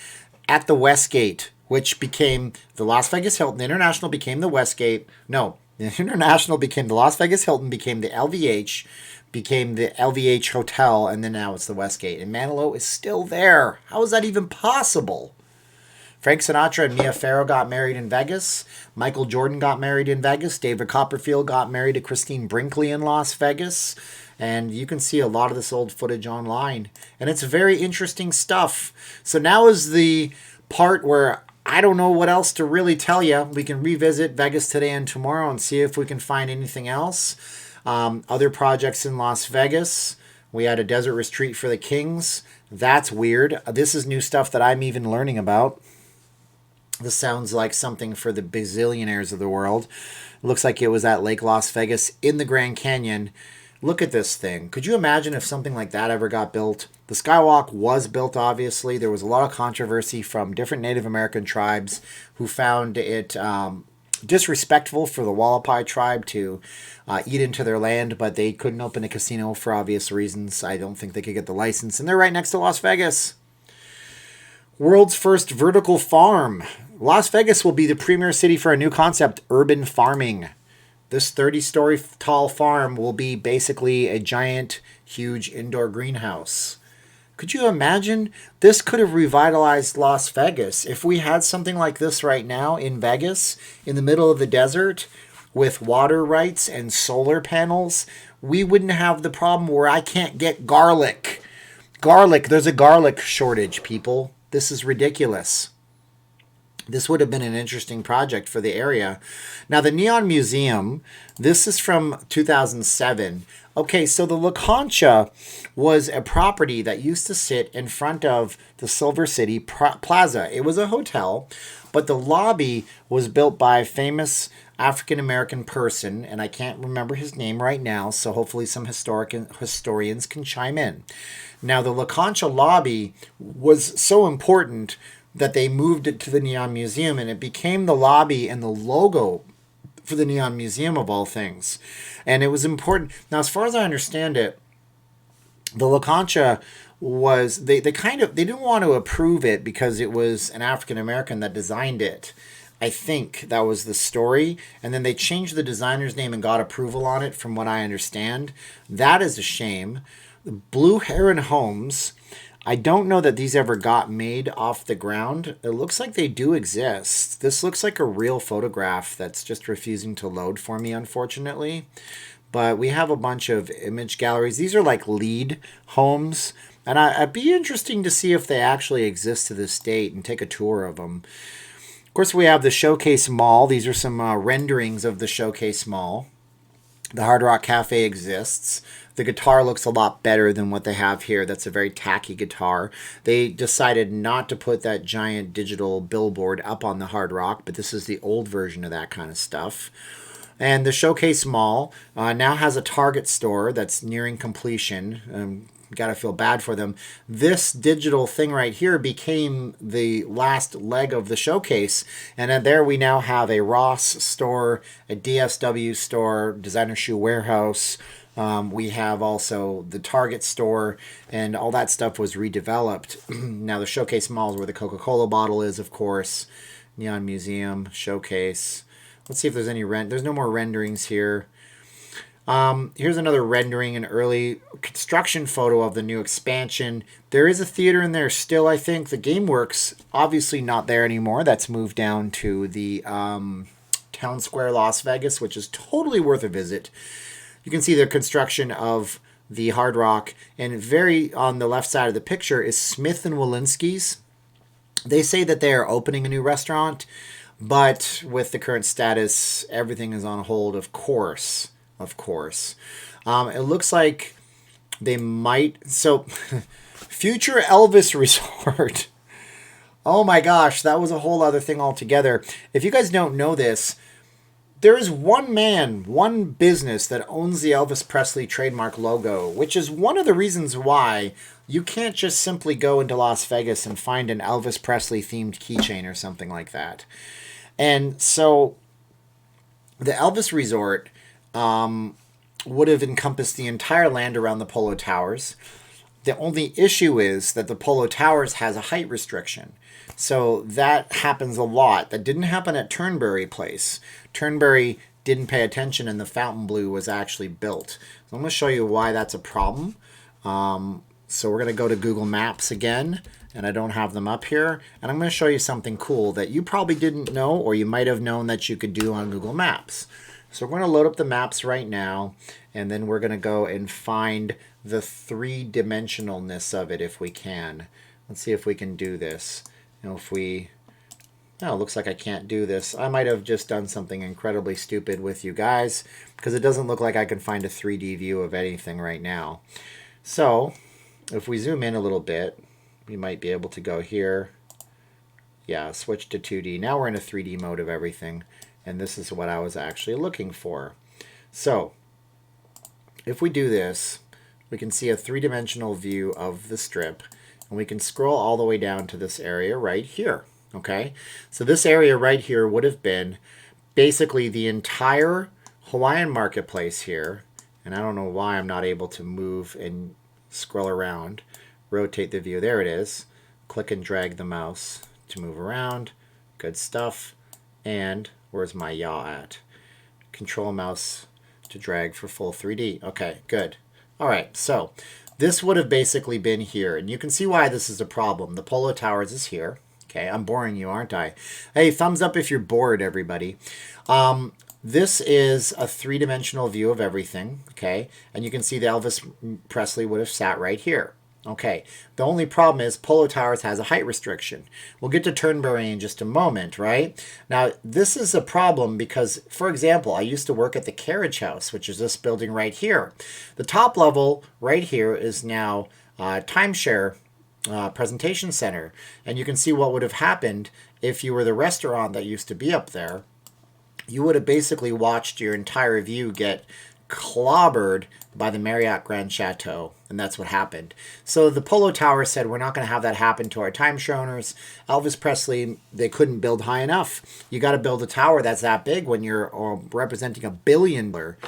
at the Westgate, which became the Las Vegas Hilton. The International became the Westgate. No, the International became the Las Vegas Hilton, became the LVH, became the LVH Hotel, and then now it's the Westgate. And Manilow is still there. How is that even possible? Frank Sinatra and Mia Farrow got married in Vegas. Michael Jordan got married in Vegas. David Copperfield got married to Christine Brinkley in Las Vegas. And you can see a lot of this old footage online. And it's very interesting stuff. So now is the part where I don't know what else to really tell you. We can revisit Vegas today and tomorrow and see if we can find anything else. Other projects in Las Vegas. We had a desert retreat for the kings. That's weird. This is new stuff that I'm even learning about. This sounds like something for the bazillionaires of the world. It looks like it was at Lake Las Vegas in the Grand Canyon. Look at this thing. Could you imagine if something like that ever got built? The Skywalk was built, obviously. There was a lot of controversy from different Native American tribes who found it disrespectful for the Wallapai tribe to eat into their land, but they couldn't open a casino for obvious reasons. I don't think they could get the license, and they're right next to Las Vegas. World's first vertical farm. Las Vegas will be the premier city for a new concept, urban farming. This 30-story tall farm will be basically a giant, huge indoor greenhouse. Could you imagine? This could have revitalized Las Vegas. If we had something like this right now in Vegas, in the middle of the desert, with water rights and solar panels, we wouldn't have the problem where I can't get garlic. There's a garlic shortage, people. This is ridiculous. This would have been an interesting project for the area. Now, the Neon Museum, this is from 2007. Okay, so the La Concha was a property that used to sit in front of the Silver City Plaza. It was a hotel, but the lobby was built by a famous African-American person, and I can't remember his name right now, so hopefully some historians can chime in. Now, the La Concha lobby was so important that they moved it to the Neon Museum, and it became the lobby and the logo for the Neon Museum of all things. And it was important. Now, as far as I understand it, the La Concha was, they didn't want to approve it because it was an African American that designed it. I think that was the story. And then they changed the designer's name and got approval on it, from what I understand. That is a shame. Blue Heron Homes, I don't know that these ever got made off the ground. It looks like they do exist. This looks like a real photograph that's just refusing to load for me, unfortunately. But we have a bunch of image galleries. These are like LEED homes. And I'd be interesting to see if they actually exist to this date and take a tour of them. Of course, we have the Showcase Mall. These are some renderings of the Showcase Mall. The Hard Rock Cafe exists. The guitar looks a lot better than what they have here. That's a very tacky guitar. They decided not to put that giant digital billboard up on the Hard Rock, but this is the old version of that kind of stuff. And the Showcase Mall now has a Target store that's nearing completion. Got to feel bad for them. This digital thing right here became the last leg of the showcase. And there we now have a Ross store, a DSW store, Designer Shoe Warehouse. We have also the Target store, and all that stuff was redeveloped. Now the Showcase Mall is where the Coca-Cola bottle is, of course. Neon Museum, Showcase. Let's see if there's any there's no more renderings here. Here's another rendering, an early construction photo of the new expansion. There is a theater in there still, I think. The GameWorks, obviously not there anymore. That's moved down to the Town Square, Las Vegas, which is totally worth a visit. You can see the construction of the Hard Rock, and very on the left side of the picture is Smith & Wolinski's. They say that they are opening a new restaurant, but with the current status, everything is on hold, of course. Of course. It looks like they might... So, future Elvis Resort. Oh my gosh, that was a whole other thing altogether. If you guys don't know this, there is one man, one business that owns the Elvis Presley trademark logo, which is one of the reasons why you can't just simply go into Las Vegas and find an Elvis Presley themed keychain or something like that. And so, the Elvis Resort... would have encompassed the entire land around the Polo Towers. The only issue is that the Polo Towers has a height restriction. So that happens a lot. That didn't happen at Turnberry Place. Turnberry didn't pay attention and the Fontainebleau was actually built. So I'm going to show you why that's a problem. So we're going to go to Google Maps again, and I don't have them up here. And I'm going to show you something cool that you probably didn't know, or you might have known that you could do on Google Maps. So we're going to load up the maps right now, and then we're going to go and find the three-dimensionalness of it if we can. Let's see if we can do this. You know, if we... Oh, it looks like I can't do this. I might have just done something incredibly stupid with you guys, because it doesn't look like I can find a 3D view of anything right now. So if we zoom in a little bit, we might be able to go here. Yeah, switch to 2D. Now we're in a 3D mode of everything. And this is what I was actually looking for. So if we do this, we can see a three-dimensional view of the strip. And we can scroll all the way down to this area right here. Okay, so this area right here would have been basically the entire Hawaiian marketplace here. And I don't know why I'm not able to move and scroll around. Rotate the view. There it is. Click and drag the mouse to move around. Good stuff. And where's my yaw at? Control mouse to drag for full 3D. Okay, good. All right, so this would have basically been here. And you can see why this is a problem. The Polo Towers is here. Okay, I'm boring you, aren't I? Hey, thumbs up if you're bored, everybody. This is a three-dimensional view of everything, okay? And you can see that Elvis Presley would have sat right here. Okay, the only problem is Polo Towers has a height restriction. We'll get to Turnberry in just a moment, right? Now, this is a problem because, for example, I used to work at the Carriage House, which is this building right here. The top level right here is now timeshare presentation center. And you can see what would have happened if you were the restaurant that used to be up there. You would have basically watched your entire view get clobbered by the Marriott Grand Chateau, and that's what happened. So the Polo Tower said, we're not going to have that happen to our timeshare owners. Elvis Presley, they couldn't build high enough. You got to build a tower that's that big when you're representing a billion-dollar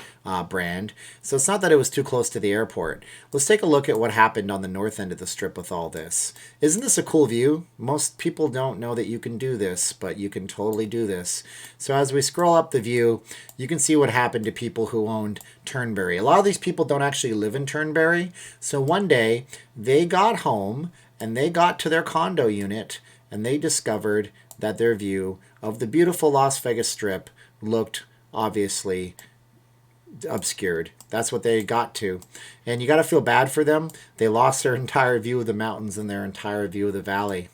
brand. So it's not that it was too close to the airport. Let's take a look at what happened on the north end of the strip with all this. Isn't this a cool view? Most people don't know that you can do this, but you can totally do this. So as we scroll up the view, you can see what happened to people who owned Turnberry. A lot of these people don't actually live in Turnberry. So one day they got home and they got to their condo unit and they discovered that their view of the beautiful Las Vegas Strip looked obviously obscured. That's what they got to. And you got to feel bad for them. They lost their entire view of the mountains and their entire view of the valley.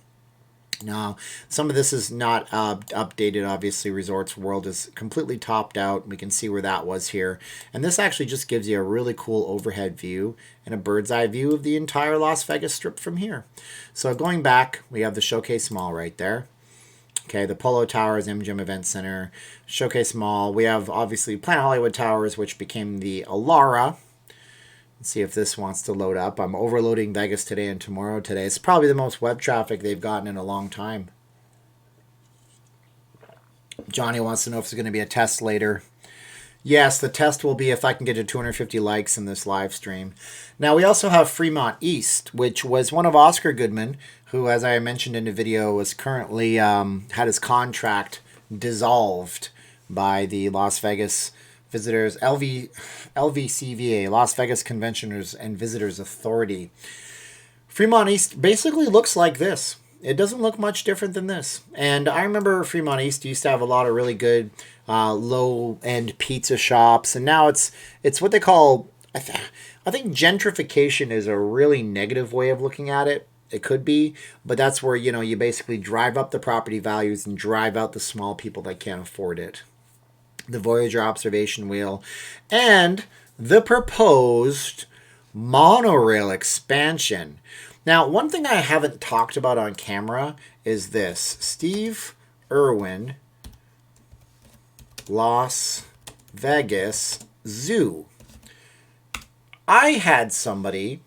Now, some of this is not updated. Obviously, Resorts World is completely topped out. We can see where that was here. And this actually just gives you a really cool overhead view and a bird's eye view of the entire Las Vegas Strip from here. So going back, we have the Showcase Mall right there. Okay, the Polo Towers, MGM Event Center, Showcase Mall. We have, obviously, Planet Hollywood Towers, which became the Alara. Let's see if this wants to load up. I'm overloading Vegas today and tomorrow today. It's probably the most web traffic they've gotten in a long time. Johnny wants to know if there's going to be a test later. Yes, the test will be if I can get to 250 likes in this live stream. Now, we also have Fremont East, which was one of Oscar Goodman, who, as I mentioned in the video, was currently had his contract dissolved by the Las Vegas Visitors, LVCVA, Las Vegas Conventioners and Visitors Authority. Fremont East basically looks like this. It doesn't look much different than this. And I remember Fremont East used to have a lot of really good low-end pizza shops. And now it's what they call, I think gentrification is a really negative way of looking at it. It could be, but that's where, you basically drive up the property values and drive out the small people that can't afford it. The Voyager observation wheel, and the proposed monorail expansion. Now, one thing I haven't talked about on camera is this. Steve Irwin, Las Vegas Zoo. I had somebody,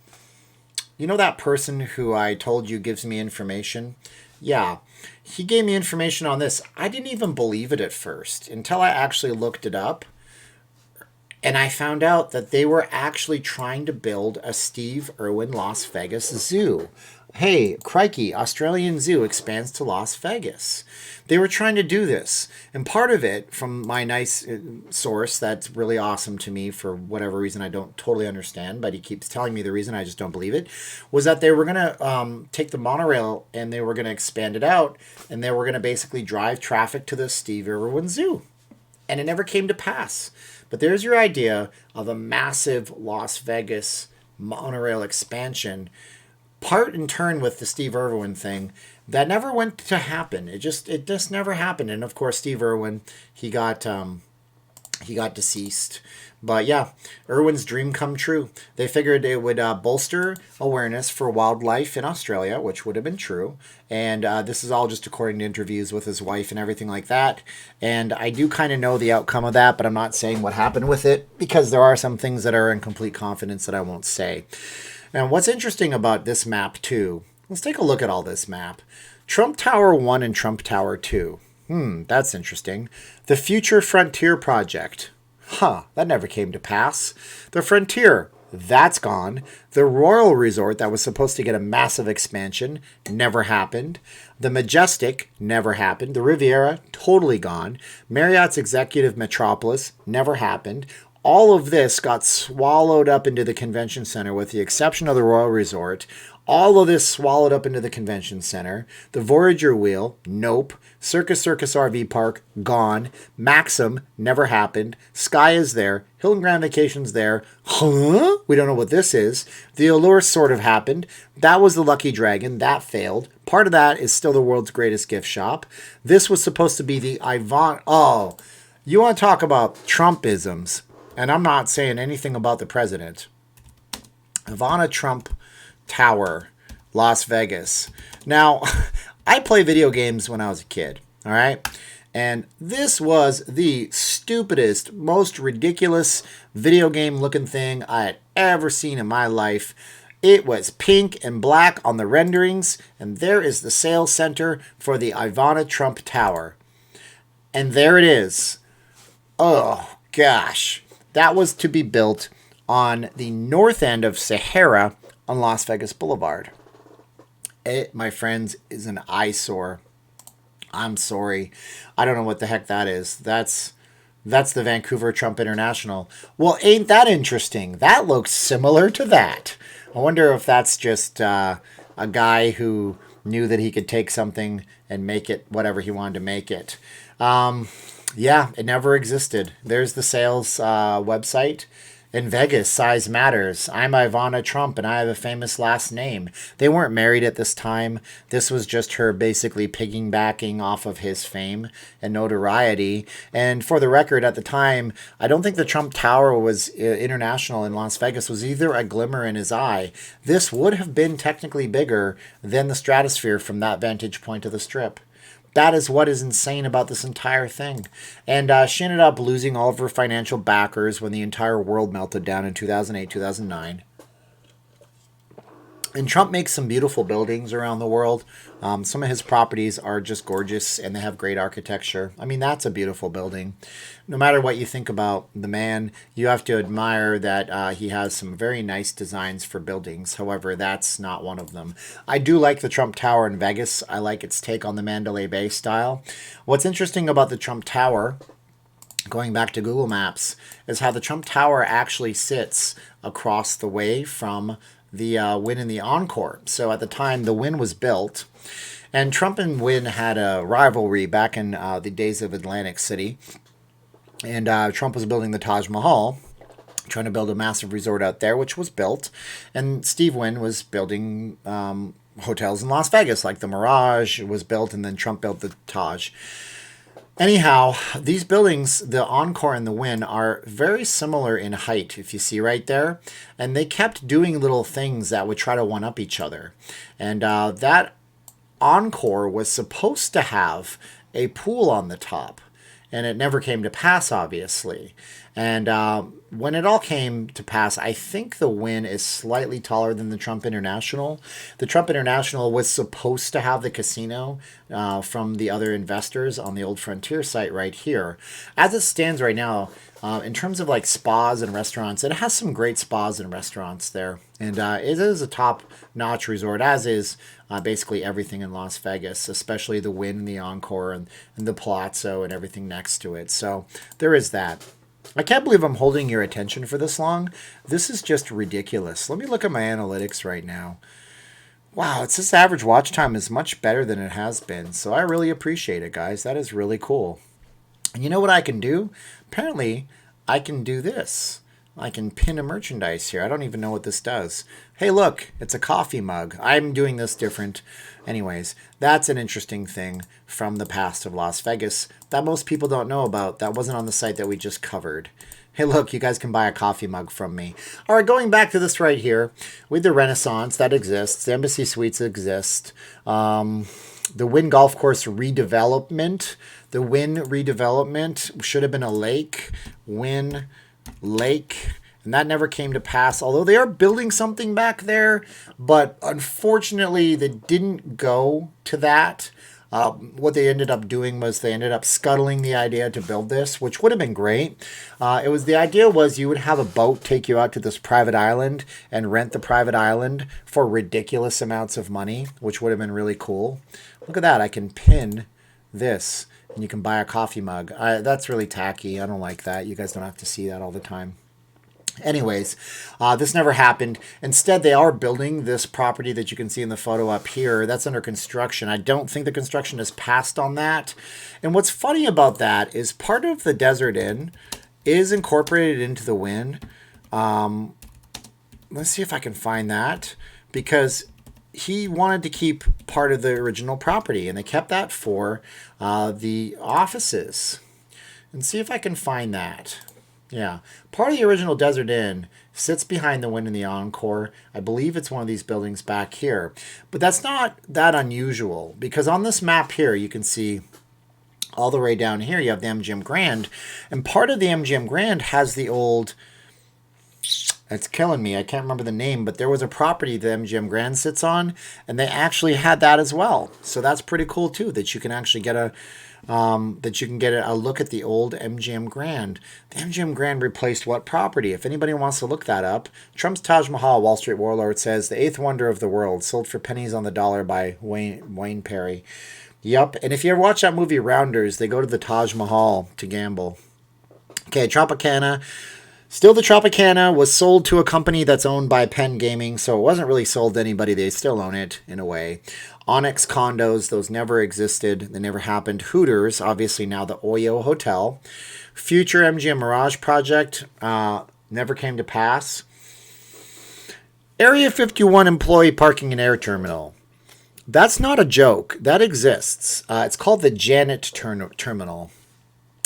that person who I told you gives me information? Yeah. He gave me information on this. I didn't even believe it at first until I actually looked it up. And I found out that they were actually trying to build a Steve Irwin Las Vegas Zoo. Hey, crikey, Australian Zoo expands to Las Vegas. They were trying to do this. And part of it, from my nice source that's really awesome to me for whatever reason I don't totally understand, but he keeps telling me the reason, I just don't believe it, was that they were going to take the monorail and they were going to expand it out, and they were going to basically drive traffic to the Steve Irwin Zoo. And it never came to pass. But there's your idea of a massive Las Vegas monorail expansion, part in turn with the Steve Irwin thing, that never went to happen. It just never happened. And of course, Steve Irwin, he got He got deceased. But yeah, Irwin's dream come true. They figured it would bolster awareness for wildlife in Australia, which would have been true. And this is all just according to interviews with his wife and everything like that. And I do kind of know the outcome of that, but I'm not saying what happened with it because there are some things that are in complete confidence that I won't say. And what's interesting about this map, too, let's take a look at all this map. Trump Tower 1 and Trump Tower 2. That's interesting. The Future Frontier Project. That never came to pass. The Frontier, that's gone. The Royal Resort, that was supposed to get a massive expansion, never happened. The Majestic, never happened. The Riviera, totally gone. Marriott's Executive Metropolis, never happened. All of this got swallowed up into the convention center with the exception of the Royal Resort. All of this swallowed up into the convention center. The Voyager Wheel, nope. Circus RV Park, gone. Maxim, never happened. Sky is there. Hilton Grand Vacation's there. We don't know what this is. The Allure sort of happened. That was the Lucky Dragon. That failed. Part of that is still the world's greatest gift shop. This was supposed to be the Ivana. Oh, you want to talk about Trumpisms? And I'm not saying anything about the president. Ivana Trump Tower, Las Vegas. Now, I play video games when I was a kid, all right? And this was the stupidest, most ridiculous video game looking thing I had ever seen in my life. It was pink and black on the renderings, and there is the sales center for the Ivana Trump Tower. And there it is. Oh, gosh. That was to be built on the north end of Sahara on Las Vegas Boulevard. It, my friends, is an eyesore. I'm sorry. I don't know what the heck that is. That's the Vancouver Trump International. Well, ain't that interesting? That looks similar to that. I wonder if that's just a guy who knew that he could take something and make it whatever he wanted to make it. Yeah, it never existed. There's the sales website. In Vegas, size matters. I'm Ivana Trump, and I have a famous last name. They weren't married at this time. This was just her basically piggybacking off of his fame and notoriety. And for the record, at the time, I don't think the Trump Tower was international in Las Vegas. Was either a glimmer in his eye. This would have been technically bigger than the Stratosphere from that vantage point of the Strip. That is what is insane about this entire thing. And she ended up losing all of her financial backers when the entire world melted down in 2008, 2009. And Trump makes some beautiful buildings around the world. Some of his properties are just gorgeous and they have great architecture. I mean, that's a beautiful building. No matter what you think about the man, you have to admire that he has some very nice designs for buildings. However, that's not one of them. I do like the Trump Tower in Vegas. I like its take on the Mandalay Bay style. What's interesting about the Trump Tower, going back to Google Maps, is how the Trump Tower actually sits across the way from the Wynn and the Encore. So at the time the Wynn was built, and Trump and Wynn had a rivalry back in the days of Atlantic City. And Trump was building the Taj Mahal, trying to build a massive resort out there, which was built. And Steve Wynn was building hotels in Las Vegas, like the Mirage was built, and then Trump built the Taj. Anyhow, these buildings, the Encore and the Wynn, are very similar in height, if you see right there. And they kept doing little things that would try to one-up each other. And that Encore was supposed to have a pool on the top. And it never came to pass, obviously. And when it all came to pass, I think the Wynn is slightly taller than the Trump International. The Trump International was supposed to have the casino from the other investors on the Old Frontier site right here. As it stands right now, in terms of like spas and restaurants, it has some great spas and restaurants there. And it is a top-notch resort, as is basically everything in Las Vegas, especially the Wynn and the Encore and the Palazzo and everything next to it. So there is that. I can't believe I'm holding your attention for this long. This is just ridiculous. Let me look at my analytics right now. Wow, it's this average watch time is much better than it has been. So I really appreciate it, guys. That is really cool. And you know what I can do? Apparently, I can do this. I can pin a merchandise here. I don't even know what this does. Hey, look, it's a coffee mug. I'm doing this different. Anyways, that's an interesting thing from the past of Las Vegas that most people don't know about. That wasn't on the site that we just covered. Hey, look, you guys can buy a coffee mug from me. All right, going back to this right here with the Renaissance that exists. The Embassy Suites exist. The Wynn Golf Course redevelopment. The Wynn redevelopment should have been a lake. Wynn Lake, and that never came to pass, although they are building something back there, but unfortunately they didn't go to that. What they ended up doing was they ended up scuttling the idea to build this, which would have been great. The idea was you would have a boat take you out to this private island and rent the private island for ridiculous amounts of money, which would have been really cool. Look at that, I can pin this and you can buy a coffee mug. That's really tacky. I don't like that. You guys don't have to see that all the time. Anyways, this never happened. Instead, they are building this property that you can see in the photo up here. That's under construction. I don't think the construction has passed on that. And what's funny about that is part of the Desert Inn is incorporated into the Wynn. Let's see if I can find that, because he wanted to keep part of the original property, and they kept that for the offices. And see if I can find that. Yeah, part of the original Desert Inn sits behind the Wynn in the Encore. I believe it's one of these buildings back here. But that's not that unusual, because on this map here, you can see all the way down here, you have the MGM Grand. And part of the MGM Grand has the old... It's killing me. I can't remember the name, but there was a property the MGM Grand sits on, and they actually had that as well. So that's pretty cool too, that you can actually get a look at the old MGM Grand. The MGM Grand replaced what property? If anybody wants to look that up, Trump's Taj Mahal, Wall Street Warlord says, the eighth wonder of the world, sold for pennies on the dollar by Wayne Perry. Yup. And if you ever watch that movie Rounders, they go to the Taj Mahal to gamble. Okay, Tropicana. Still, the Tropicana was sold to a company that's owned by Penn Gaming, so it wasn't really sold to anybody. They still own it, in a way. Onyx condos, those never existed. They never happened. Hooters, obviously now the Oyo Hotel. Future MGM Mirage project, never came to pass. Area 51 employee parking and air terminal. That's not a joke. That exists. It's called the Janet Terminal.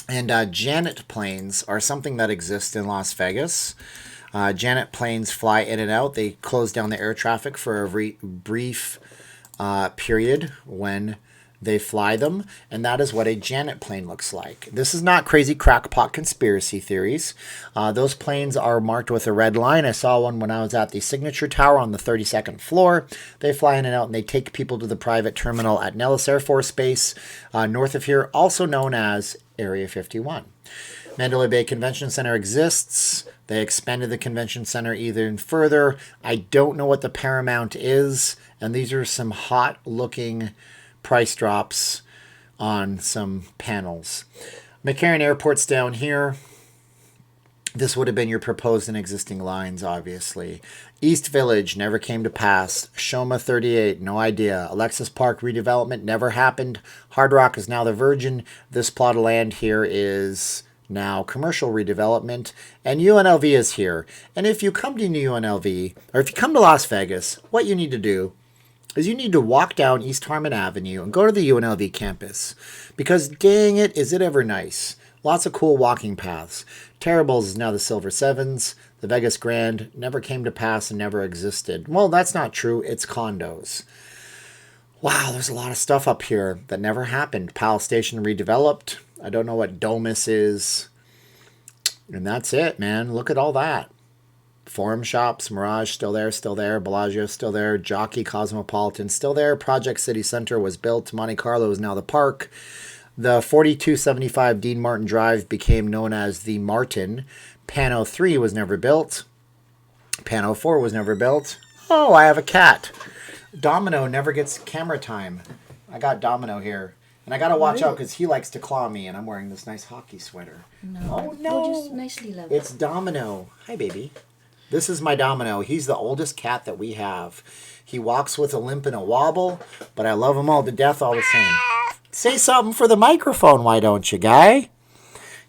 And Janet planes are something that exists in Las Vegas. Janet planes fly in and out. They close down the air traffic for a brief period when they fly them. And that is what a Janet plane looks like. This is not crazy crackpot conspiracy theories. Those planes are marked with a red line. I saw one when I was at the Signature Tower on the 32nd floor. They fly in and out and they take people to the private terminal at Nellis Air Force Base, north of here, also known as Area 51. Mandalay Bay Convention Center exists. They expanded the convention center even further. I don't know what the Paramount is, and these are some hot-looking price drops on some panels. McCarran Airport's down here. This would have been your proposed and existing lines, obviously. East Village never came to pass. Shoma 38, no idea. Alexis Park redevelopment never happened. Hard Rock is now the Virgin. This plot of land here is now commercial redevelopment. And UNLV is here. And if you come to UNLV, or if you come to Las Vegas, what you need to do is you need to walk down East Harmon Avenue and go to the UNLV campus. Because dang it, is it ever nice. Lots of cool walking paths. Terribles is now the Silver Sevens. The Vegas Grand never came to pass and never existed. Well, that's not true. It's condos. Wow, there's a lot of stuff up here that never happened. Powell Station redeveloped. I don't know what Domus is. And that's it, man. Look at all that. Forum Shops, Mirage, still there, still there. Bellagio, still there. Jockey, Cosmopolitan, still there. Project City Center was built. Monte Carlo is now the park. The 4275 Dean Martin Drive became known as the Martin. Pano 3 was never built. Pano 4 was never built. Oh, I have a cat. Domino never gets camera time. I got Domino here. And I got to watch out because he likes to claw me, and I'm wearing this nice hockey sweater. No. Oh, no. We'll just nicely love It's Domino. Hi, baby. This is my Domino. He's the oldest cat that we have. He walks with a limp and a wobble, but I love him all to death all the same. Say something for the microphone, why don't you, guy?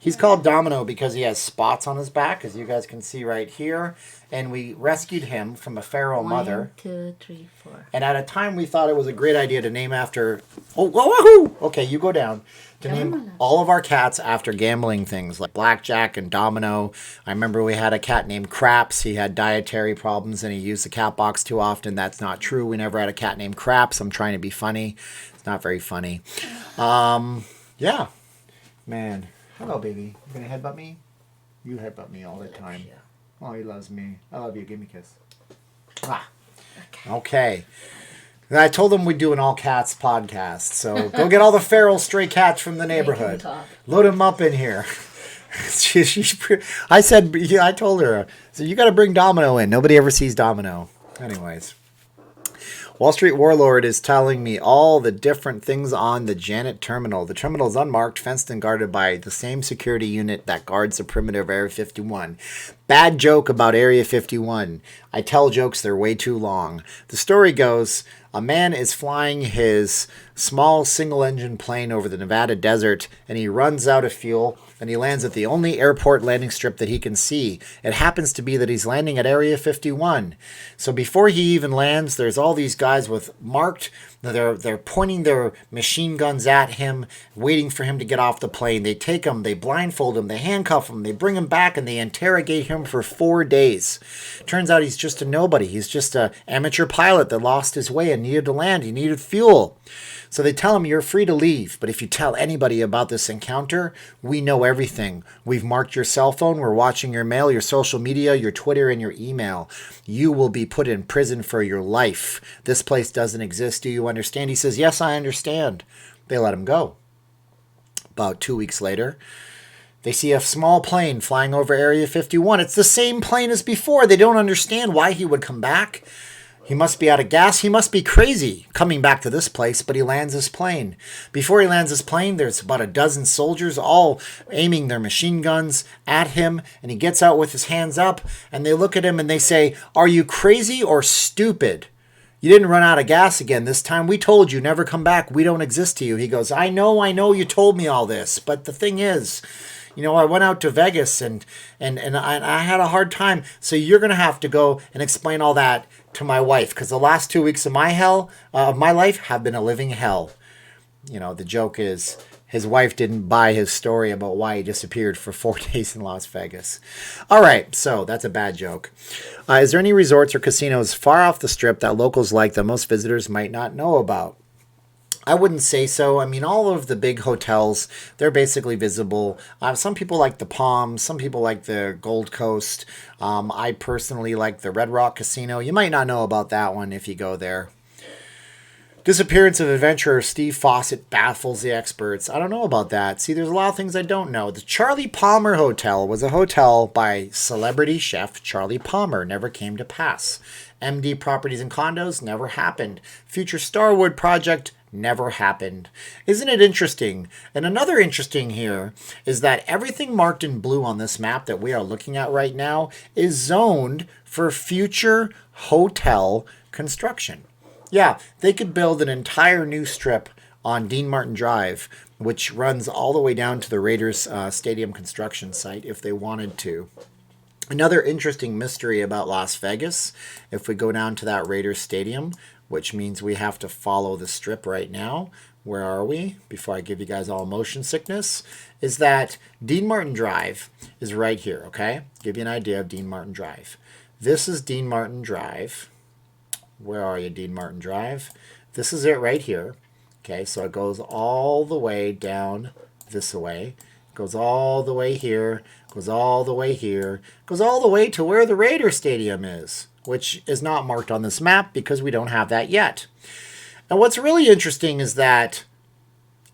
He's called Domino because he has spots on his back, as you guys can see right here. And we rescued him from a feral mother. 1, 2, 3, 4. And at a time, we thought it was a great idea to name after... Oh, whoa! Okay, you go down. To name all of our cats after gambling things like blackjack and domino. I remember we had a cat named Craps. He had dietary problems and he used the cat box too often. That's not true. We never had a cat named Craps. I'm trying to be funny. It's not very funny. Yeah. Man. Hello, baby. You gonna headbutt me? You headbutt me all the time. Oh, he loves me. I love you. Give me a kiss. Ah. Okay. I told them we'd do an all cats podcast, so go get all the feral stray cats from the neighborhood. Load them up in here. I told her, so you got to bring Domino in. Nobody ever sees Domino. Anyways. Wall Street Warlord is telling me all the different things on the Janet terminal. The terminal is unmarked, fenced, and guarded by the same security unit that guards the perimeter of Area 51. Bad joke about Area 51. I tell jokes, they're way too long. The story goes, a man is flying his small single-engine plane over the Nevada desert, and he runs out of fuel, and he lands at the only airport landing strip that he can see. It happens to be that he's landing at Area 51. So before he even lands, there's all these guys with marked... They're pointing their machine guns at him, waiting for him to get off the plane. They take him, they blindfold him, they handcuff him, they bring him back, and they interrogate him for 4 days. Turns out he's just a nobody. He's just an amateur pilot that lost his way and needed to land. He needed fuel. So they tell him, you're free to leave, but if you tell anybody about this encounter, we know everything. We've marked your cell phone, we're watching your mail, your social media, your Twitter, and your email. You will be put in prison for your life. This place doesn't exist. Do you understand? He says, yes, I understand. They let him go. About 2 weeks later, they see a small plane flying over Area 51. It's the same plane as before. They don't understand why he would come back. He must be out of gas. He must be crazy coming back to this place, but he lands his plane. Before he lands his plane, there's about a dozen soldiers all aiming their machine guns at him, and he gets out with his hands up, and they look at him and they say, are you crazy or stupid? You didn't run out of gas again this time. We told you, never come back. We don't exist to you. He goes, I know you told me all this, but the thing is, you know, I went out to Vegas and I had a hard time. So you're going to have to go and explain all that to my wife, because the last 2 weeks of my life have been a living hell. You know, the joke is his wife didn't buy his story about why he disappeared for 4 days in Las Vegas. All right, so that's a bad joke. Is there any resorts or casinos far off the strip that locals like that most visitors might not know about? I wouldn't say so. I mean, all of the big hotels, they're basically visible. Some people like the Palm. Some people like the Gold Coast. I personally like the Red Rock Casino. You might not know about that one if you go there. Disappearance of adventurer Steve Fawcett baffles the experts. I don't know about that. See, there's a lot of things I don't know. The Charlie Palmer Hotel was a hotel by celebrity chef Charlie Palmer. Never came to pass. MD Properties and Condos never happened. Future Starwood Project never happened. Isn't it interesting? And another interesting here is that everything marked in blue on this map that we are looking at right now is zoned for future hotel construction. Yeah, they could build an entire new strip on Dean Martin Drive, which runs all the way down to the Raiders Stadium construction site if they wanted to. Another interesting mystery about Las Vegas, if we go down to that Raiders Stadium, which means we have to follow the strip right now. Where are we? Before I give you guys all motion sickness, is that Dean Martin Drive is right here, okay? Give you an idea of Dean Martin Drive. This is Dean Martin Drive. Where are you, Dean Martin Drive? This is it right here. Okay, so it goes all the way down this way. Goes all the way here. Goes all the way here. Goes all the way to where the Raider Stadium is, which is not marked on this map because we don't have that yet. And what's really interesting is that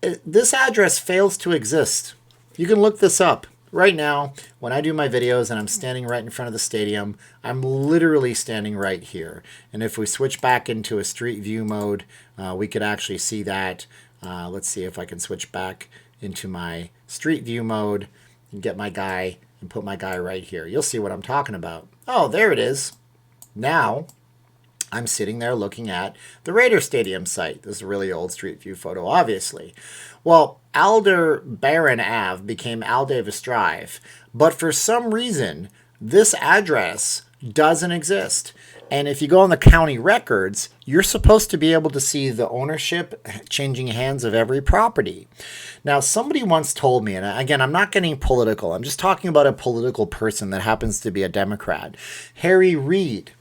this address fails to exist. You can look this up. Right now, when I do my videos and I'm standing right in front of the stadium, I'm literally standing right here. And if we switch back into a street view mode, we could actually see that. Let's see if I can switch back into my street view mode and get my guy and put my guy right here. You'll see what I'm talking about. Oh, there it is. Now, I'm sitting there looking at the Raider Stadium site. This is a really old Street View photo, obviously. Well, Aldebaran Ave became Aldavis Drive, but for some reason, this address doesn't exist. And if you go on the county records, you're supposed to be able to see the ownership changing hands of every property. Now, somebody once told me, and again, I'm not getting political, I'm just talking about a political person that happens to be a Democrat. Harry Reid,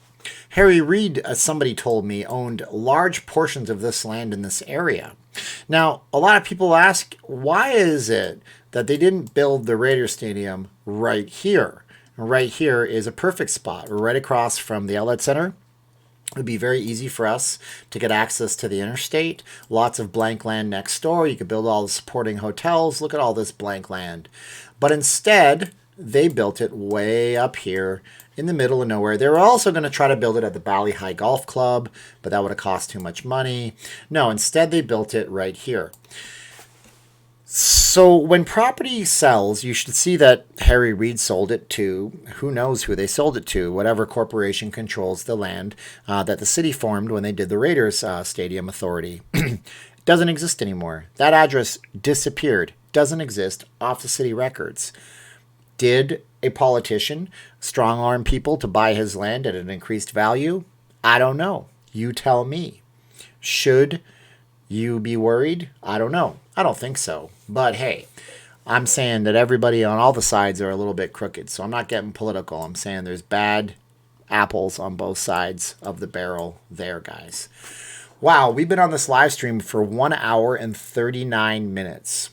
somebody told me, owned large portions of this land in this area. Now, a lot of people ask, why is it that they didn't build the Raider Stadium right here? Right here is a perfect spot. We're right across from the outlet center. It would be very easy for us to get access to the interstate. Lots of blank land next door. You could build all the supporting hotels. Look at all this blank land. But instead, they built it way up here in the middle of nowhere. They were also going to try to build it at the Bally High Golf Club, but that would have cost too much money. No, instead they built it right here. So when property sells, you should see that Harry Reid sold it to, who knows who they sold it to, whatever corporation controls the land that the city formed when they did the Raiders Stadium Authority. It doesn't exist anymore. That address disappeared, doesn't exist off the city records. Did a politician strong arm people to buy his land at an increased value? I don't know. You tell me. Should you be worried? I don't know. I don't think so. But hey, I'm saying that everybody on all the sides are a little bit crooked. So I'm not getting political. I'm saying there's bad apples on both sides of the barrel there, guys. Wow, we've been on this live stream for 1 hour and 39 minutes.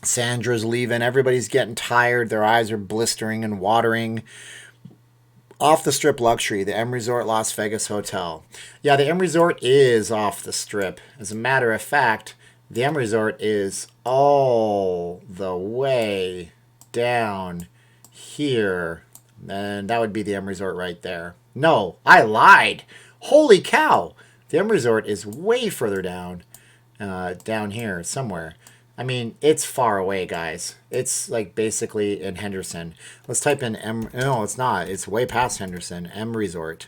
Sandra's leaving. Everybody's getting tired. Their eyes are blistering and watering. Off the Strip Luxury, the M Resort Las Vegas Hotel. Yeah, the M Resort is off the Strip. As a matter of fact, the M Resort is all the way down here. And that would be the M Resort right there. No, I lied. Holy cow. The M Resort is way further down here somewhere. I mean, it's far away, guys. It's like basically in Henderson. Let's type in M. No, it's not. It's way past Henderson. M Resort.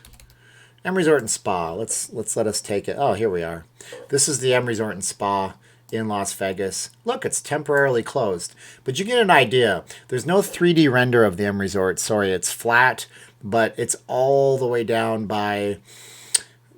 M Resort and Spa. Let's let us take it. Oh, here we are. This is the M Resort and Spa in Las Vegas. Look, it's temporarily closed. But you get an idea. There's no 3D render of the M Resort. Sorry, it's flat, but it's all the way down by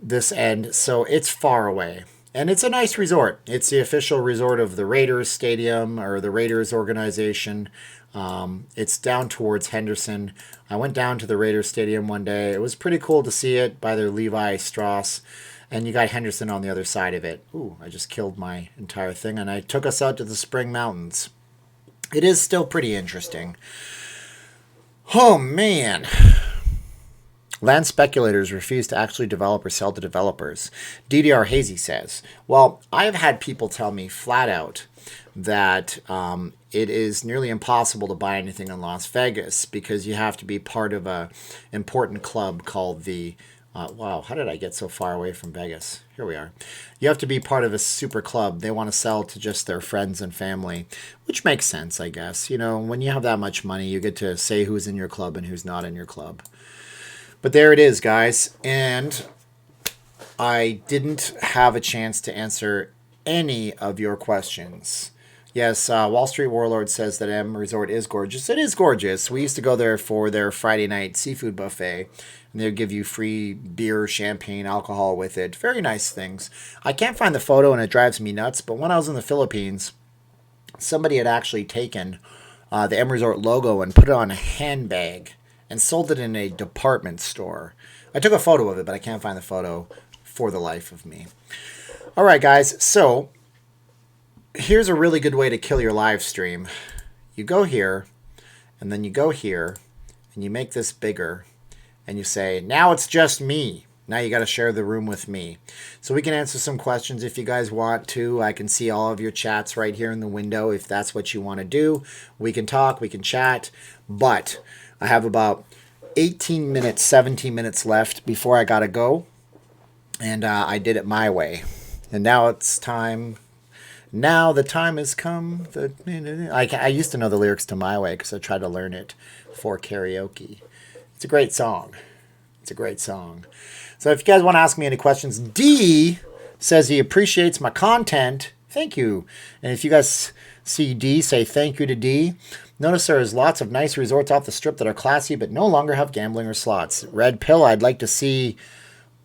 this end. So it's far away. And it's a nice resort. It's the official resort of the Raiders Stadium or the Raiders organization. It's down towards Henderson. I went down to the Raiders Stadium one day. It was pretty cool to see it by their Levi Strauss. And you got Henderson on the other side of it. Ooh, I just killed my entire thing. And I took us out to the Spring Mountains. It is still pretty interesting. Oh, man. Land speculators refuse to actually develop or sell to developers. DDR Hazy says, well, I've had people tell me flat out that it is nearly impossible to buy anything in Las Vegas because you have to be part of a important club called the wow, how did I get so far away from Vegas? Here we are. You have to be part of a super club. They want to sell to just their friends and family, which makes sense, I guess. You know, when you have that much money, you get to say who's in your club and who's not in your club. But there it is, guys. And I didn't have a chance to answer any of your questions. Yes, Wall Street Warlord says that M Resort is gorgeous. It is gorgeous. We used to go there for their Friday night seafood buffet. And they'd give you free beer, champagne, alcohol with it. Very nice things. I can't find the photo and it drives me nuts. But when I was in the Philippines, somebody had actually taken the M Resort logo and put it on a handbag and sold it in a department store. I took a photo of it, but I can't find the photo for the life of me. All right, guys. So here's a really good way to kill your live stream. You go here, and then you go here, and you make this bigger, and you say, now it's just me. Now you got to share the room with me. So we can answer some questions if you guys want to. I can see all of your chats right here in the window if that's what you want to do. We can talk, we can chat, but I have about 18 minutes, 17 minutes left before I got to go. And I did it my way. And now it's time. Now the time has come. I used to know the lyrics to My Way because I tried to learn it for karaoke. It's a great song. It's a great song. So if you guys want to ask me any questions, D says he appreciates my content. Thank you. And if you guys see D, say thank you to D. Notice there is lots of nice resorts off the strip that are classy but no longer have gambling or slots. Red Pill, I'd like to see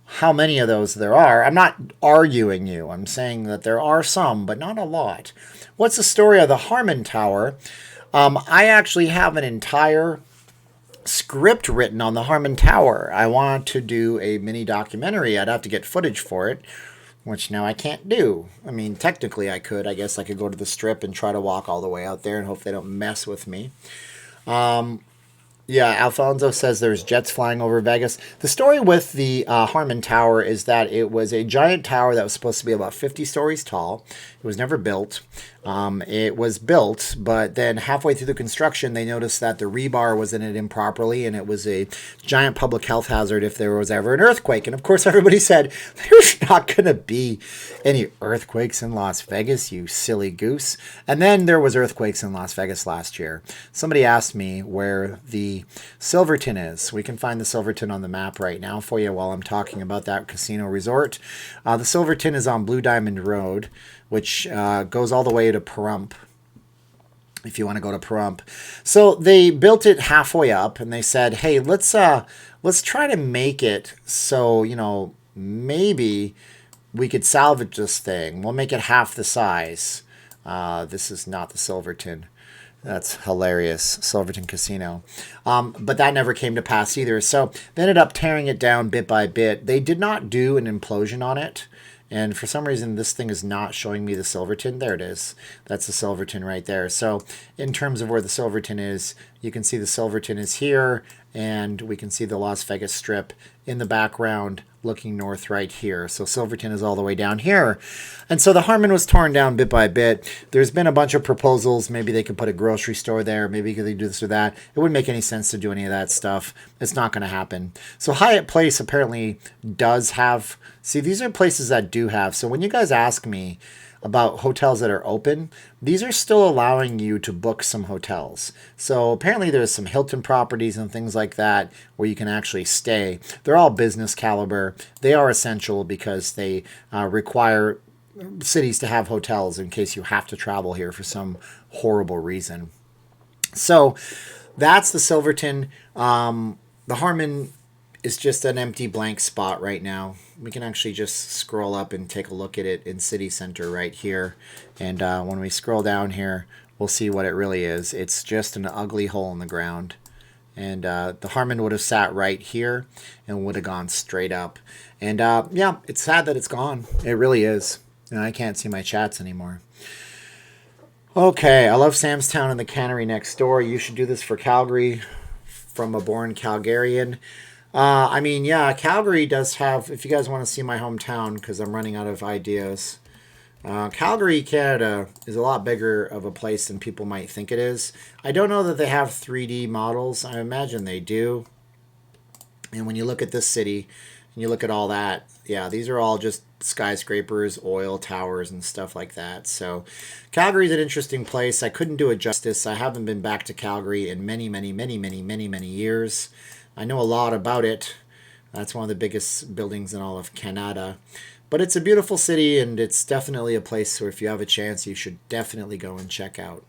how many of those there are. I'm not arguing you. I'm saying that there are some, but not a lot. What's the story of the Harmon Tower? I actually have an entire script written on the Harmon Tower. I want to do a mini documentary. I'd have to get footage for it, which now I can't do. I mean, technically I could. I guess I could go to the strip and try to walk all the way out there and hope they don't mess with me. Yeah, Alfonso says there's jets flying over Vegas. The story with the Harmon Tower is that it was a giant tower that was supposed to be about 50 stories tall. It was never built. It was built, but then halfway through the construction, they noticed that the rebar was in it improperly, and it was a giant public health hazard if there was ever an earthquake. And of course, everybody said, there's not going to be any earthquakes in Las Vegas, you silly goose. And then there was earthquakes in Las Vegas last year. Somebody asked me where the Silverton is. We can find the Silverton on the map right now for you while I'm talking about that casino resort. The Silverton is on Blue Diamond Road, which goes all the way to Pahrump, if you want to go to Pahrump. So they built it halfway up, and they said, hey, let's try to make it so, maybe we could salvage this thing. We'll make it half the size. This is not the Silverton. That's hilarious. Silverton Casino. But that never came to pass either. So they ended up tearing it down bit by bit. They did not do an implosion on it. And for some reason, this thing is not showing me the Silverton. There it is. That's the Silverton right there. So in terms of where the Silverton is, you can see the Silverton is here, and we can see the Las Vegas Strip in the background looking north right here. So Silverton is all the way down here. And so the Harmon was torn down bit by bit. There's been a bunch of proposals. Maybe they could put a grocery store there. Maybe they could do this or that. It wouldn't make any sense to do any of that stuff. It's not going to happen. So Hyatt Place apparently does have... See, these are places that do have. So when you guys ask me about hotels that are open, these are still allowing you to book some hotels. So apparently there's some Hilton properties and things like that where you can actually stay. They're all business caliber. They are essential because they require cities to have hotels in case you have to travel here for some horrible reason. So that's the Silverton. The Harmon is just an empty blank spot right now. We can actually just scroll up and take a look at it in City Center right here. And when we scroll down here, we'll see what it really is. It's just an ugly hole in the ground. And the Harmon would have sat right here and would have gone straight up. And yeah, it's sad that it's gone. It really is. And I can't see my chats anymore. Okay, I love Sam's Town and the cannery next door. You should do this for Calgary from a born Calgarian. I mean, yeah, Calgary does have, if you guys want to see my hometown, because I'm running out of ideas. Calgary, Canada is a lot bigger of a place than people might think it is. I don't know that they have 3D models. I imagine they do. And when you look at this city, and you look at all that, yeah, these are all just skyscrapers, oil towers, and stuff like that. So Calgary's an interesting place. I couldn't do it justice. I haven't been back to Calgary in many, many, many, many, many, many years. I know a lot about it. That's one of the biggest buildings in all of Canada. But it's a beautiful city, and it's definitely a place where if you have a chance, you should definitely go and check out.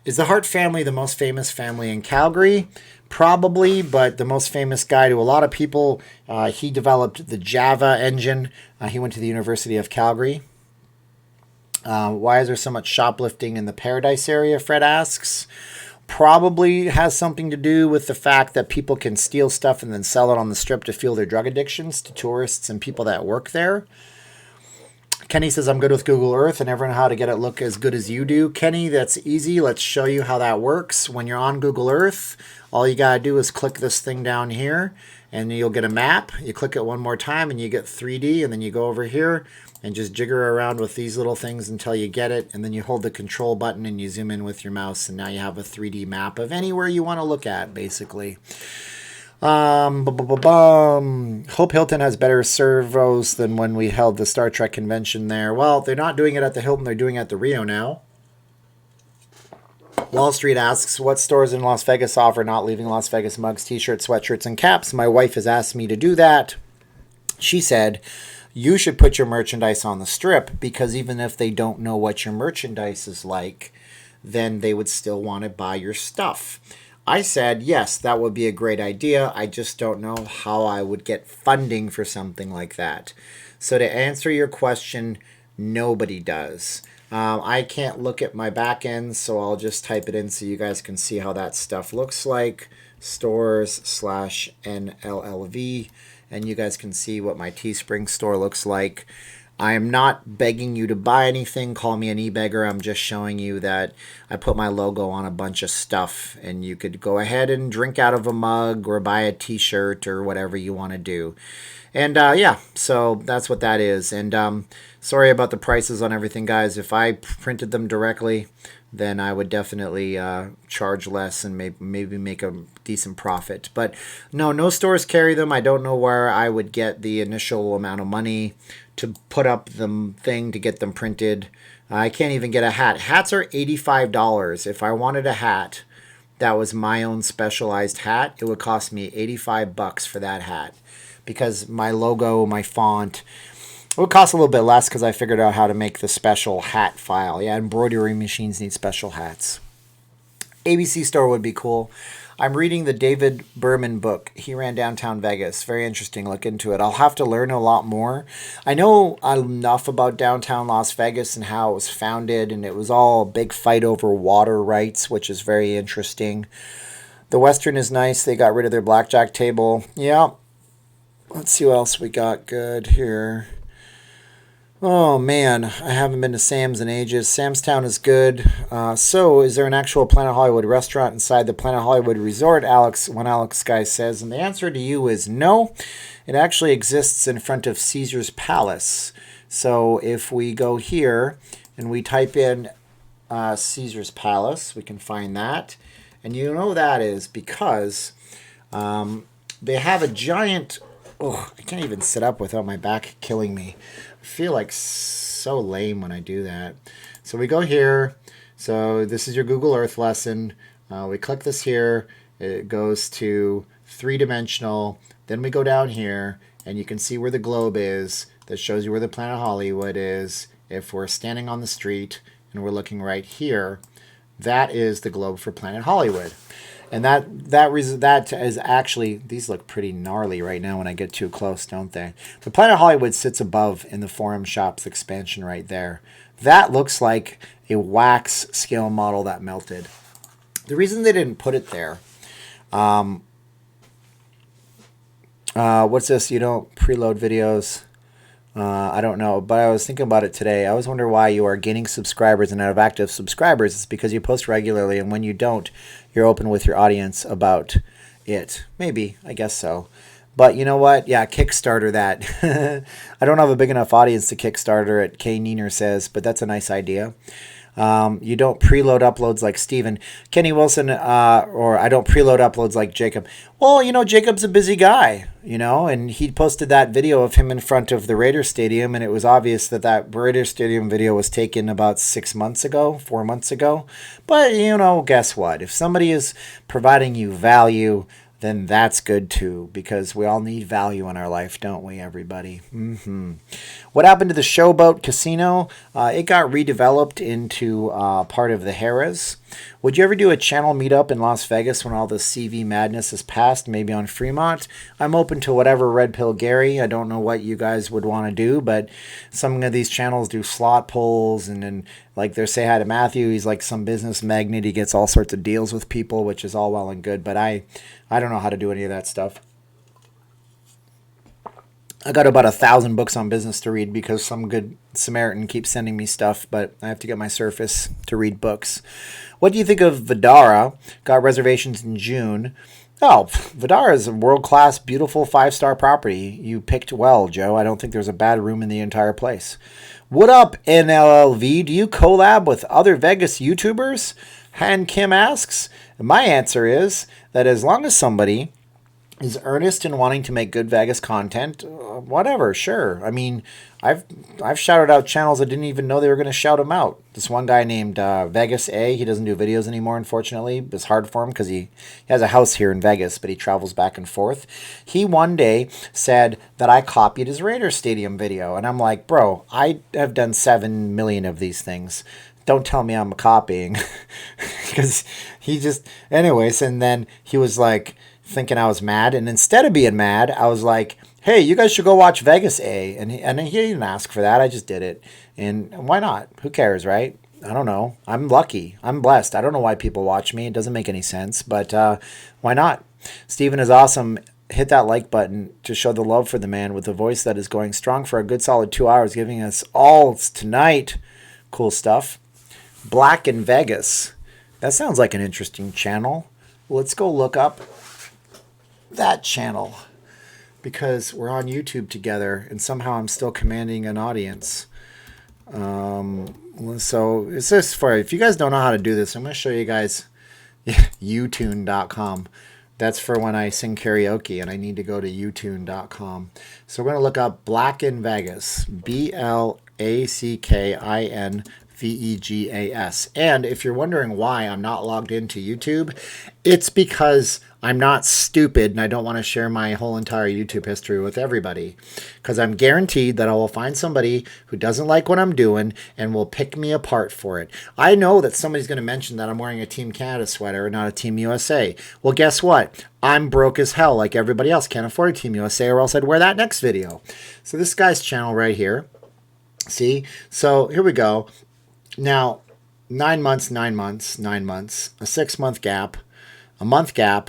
Is the Hart family the most famous family in Calgary? Probably, but the most famous guy to a lot of people, he developed the Java engine. He went to the University of Calgary. Why is there so much shoplifting in the Paradise area, Fred asks. Probably has something to do with the fact that people can steal stuff and then sell it on the strip to fuel their drug addictions to tourists and people that work there. Kenny says, I'm good with Google Earth and never know how to get it look as good as you do. Kenny, that's easy. Let's show you how that works. When you're on Google Earth, all you got to do is click this thing down here and you'll get a map. You click it one more time and you get 3D, and then you go over here and just jigger around with these little things until you get it, and then you hold the control button and you zoom in with your mouse, and now you have a 3D map of anywhere you want to look at, basically. Hope Hilton has better servos than when we held the Star Trek convention there. Well, they're not doing it at the Hilton, they're doing it at the Rio now. Wall Street asks, what stores in Las Vegas offer not leaving Las Vegas mugs, t-shirts, sweatshirts, and caps? My wife has asked me to do that. She said, you should put your merchandise on the strip because even if they don't know what your merchandise is like, then they would still want to buy your stuff. I said, yes, that would be a great idea. I just don't know how I would get funding for something like that. So to answer your question, nobody does. I can't look at my back end, so I'll just type it in so you guys can see how that stuff looks like. Stores/NLLV. And you guys can see what my Teespring store looks like. I am not begging you to buy anything. Call me an e-beggar. I'm just showing you that I put my logo on a bunch of stuff, and you could go ahead and drink out of a mug or buy a t-shirt or whatever you want to do. And yeah, so that's what that is. And sorry about the prices on everything, guys. If I printed them directly, then I would definitely charge less and maybe make a decent profit. But no stores carry them. I don't know where I would get the initial amount of money to put up the thing to get them printed. I can't even get a hat. Hats are $85. If I wanted a hat that was my own specialized hat, it would cost me $85 for that hat. Because my logo, my font, it would cost a little bit less because I figured out how to make the special hat file. Yeah, embroidery machines need special hats. ABC store would be cool. I'm reading the David Berman book. He ran downtown Vegas. Very interesting. Look into it. I'll have to learn a lot more. I know enough about downtown Las Vegas and how it was founded, and it was all a big fight over water rights, which is very interesting. The Western is nice. They got rid of their blackjack table. Yeah. Let's see what else we got good here. Oh, man, I haven't been to Sam's in ages. Sam's Town is good. So, is there an actual Planet Hollywood restaurant inside the Planet Hollywood Resort, One Alex Guy says? And the answer to you is no. It actually exists in front of Caesar's Palace. So, if we go here and we type in Caesar's Palace, we can find that. And you know that is because they have a giant... Oh, I can't even sit up without my back killing me. I feel like so lame when I do that. So we go here. So this is your Google Earth lesson. We click this here. It goes to three-dimensional. Then we go down here, and you can see where the globe is. That shows you where the Planet Hollywood is. If we're standing on the street and we're looking right here, that is the globe for Planet Hollywood. And that is actually, these look pretty gnarly right now when I get too close, don't they? The Planet Hollywood sits above in the Forum Shops expansion right there. That looks like a wax scale model that melted. The reason they didn't put it there, what's this? You don't preload videos. I don't know, but I was thinking about it today. I always wonder why you are gaining subscribers and out of active subscribers. It's because you post regularly, and when you don't, you're open with your audience about it. Maybe, I guess so. But you know what? Yeah, Kickstarter that. I don't have a big enough audience to Kickstarter it, Kay Neener says, but that's a nice idea. You don't preload uploads like Steven. Kenny Wilson, or I don't preload uploads like Jacob. Well, you know, Jacob's a busy guy, you know, and he posted that video of him in front of the Raiders Stadium, and it was obvious that that Raiders Stadium video was taken about 4 months ago. But, you know, guess what? If somebody is providing you value, then that's good too, because we all need value in our life, don't we, everybody? What happened to the Showboat Casino? It got redeveloped into part of the Harrah's. Would you ever do a channel meetup in Las Vegas when all the CV madness is past, maybe on Fremont? I'm open to whatever, Red Pill Gary. I don't know what you guys would want to do, but some of these channels do slot pulls, and then like they say hi to Matthew. He's like some business magnate. He gets all sorts of deals with people, which is all well and good, but I don't know how to do any of that stuff. I got about 1,000 books on business to read because some good Samaritan keeps sending me stuff, but I have to get my Surface to read books. What do you think of Vidara? Got reservations in June. Oh, Vidara is a world-class, beautiful 5-star property. You picked well, Joe. I don't think there's a bad room in the entire place. What up, NLLV? Do you collab with other Vegas YouTubers? Han Kim asks. My answer is that as long as somebody is earnest in wanting to make good Vegas content. Whatever, sure. I mean, I've shouted out channels I didn't even know they were going to shout them out. This one guy named Vegas A. He doesn't do videos anymore, unfortunately. It's hard for him because he has a house here in Vegas, but he travels back and forth. He one day said that I copied his Raiders Stadium video, and I'm like, bro, I have done 7 million of these things. Don't tell me I'm copying, because he just, anyways. And then he was like, thinking I was mad, and instead of being mad, I was like, hey, you guys should go watch Vegas A. And he didn't ask for that. I just did it. And why not? Who cares, right? I don't know. I'm lucky. I'm blessed. I don't know why people watch me. It doesn't make any sense, but why not? Steven is awesome. Hit that like button to show the love for the man with a voice that is going strong for a good solid 2 hours, giving us all tonight. Cool stuff. Black in Vegas. That sounds like an interesting channel. Let's go look up that channel, because we're on YouTube together and somehow I'm still commanding an audience. So it's this for, if you guys don't know how to do this, I'm going to show you guys utune.com. That's for when I sing karaoke and I need to go to utune.com. So we're going to look up Black in Vegas, BLACKINVEGAS. And if you're wondering why I'm not logged into YouTube, it's because I'm not stupid and I don't want to share my whole entire YouTube history with everybody, because I'm guaranteed that I will find somebody who doesn't like what I'm doing and will pick me apart for it. I know that somebody's going to mention that I'm wearing a Team Canada sweater and not a Team USA. Well, guess what? I'm broke as hell like everybody else. Can't afford a Team USA, or else I'd wear that next video. So this guy's channel right here. See? So here we go. Now, 9 months, 9 months, 9 months, a 6-month gap, a month gap,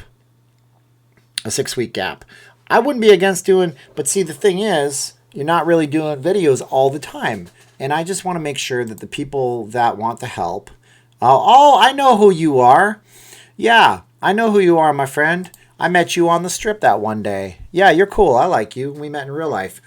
a 6-week gap. I wouldn't be against doing, but see, the thing is, you're not really doing videos all the time. And I just want to make sure that the people that want the help, oh, I know who you are. Yeah, I know who you are, my friend. I met you on the strip that one day. Yeah, you're cool. I like you. We met in real life.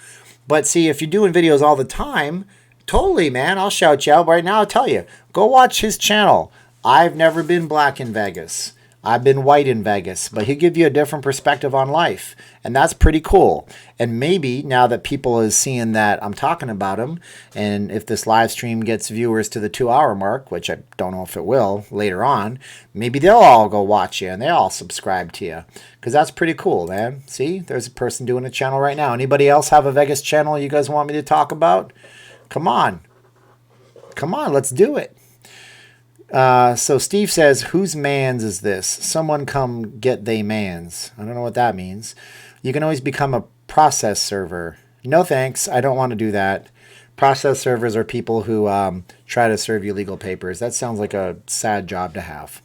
But see, if you're doing videos all the time, totally, man, I'll shout you out right now. I'll tell you, go watch his channel. I've never been black in Vegas. I've been white in Vegas, but he'll give you a different perspective on life. And that's pretty cool. And maybe now that people is seeing that I'm talking about him, and if this live stream gets viewers to the 2-hour mark, which I don't know if it will later on, maybe they'll all go watch you and they all subscribe to you. Because that's pretty cool, man. See, there's a person doing a channel right now. Anybody else have a Vegas channel you guys want me to talk about? Come on. Come on, let's do it. So Steve says, whose mans is this? Someone come get they mans. I don't know what that means. You can always become a process server. No thanks. I don't want to do that. Process servers are people who try to serve you legal papers. That sounds like a sad job to have.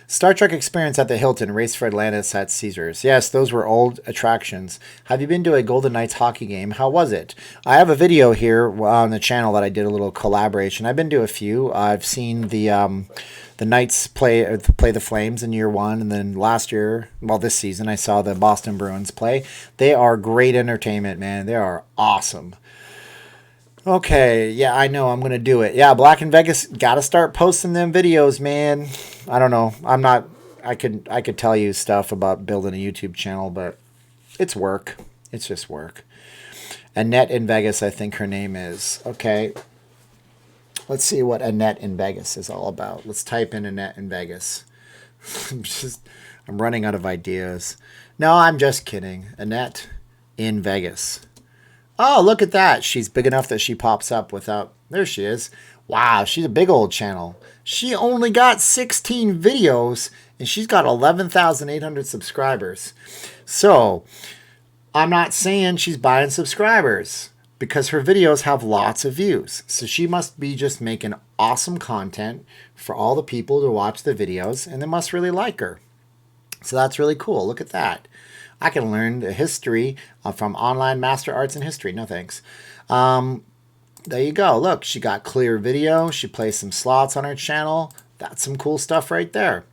Star Trek experience at the Hilton, race for Atlantis at Caesars. Yes, those were old attractions. Have you been to a Golden Knights hockey game? How was it? I have a video here on the channel that I did a little collaboration. I've been to a few. I've seen the Knights play the Flames in year one, and then last year, well, this season, I saw the Boston Bruins play. They are great entertainment, man. They are awesome. Okay, yeah, I know I'm going to do it. Yeah, Black in Vegas, got to start posting them videos, man. I don't know. I could tell you stuff about building a YouTube channel, but it's work. It's just work. Annette in Vegas, I think her name is. Okay. Let's see what Annette in Vegas is all about. Let's type in Annette in Vegas. I'm running out of ideas. No, I'm just kidding. Annette in Vegas. Oh, look at that. She's big enough that she pops up without... There she is. Wow, she's a big old channel. She only got 16 videos, and she's got 11,800 subscribers. So, I'm not saying she's buying subscribers, because her videos have lots of views. So she must be just making awesome content for all the people to watch the videos, and they must really like her. So that's really cool. Look at that. I can learn the history from Online Master Arts in History. No thanks. There you go. Look, she got clear video. She plays some slots on her channel. That's some cool stuff right there.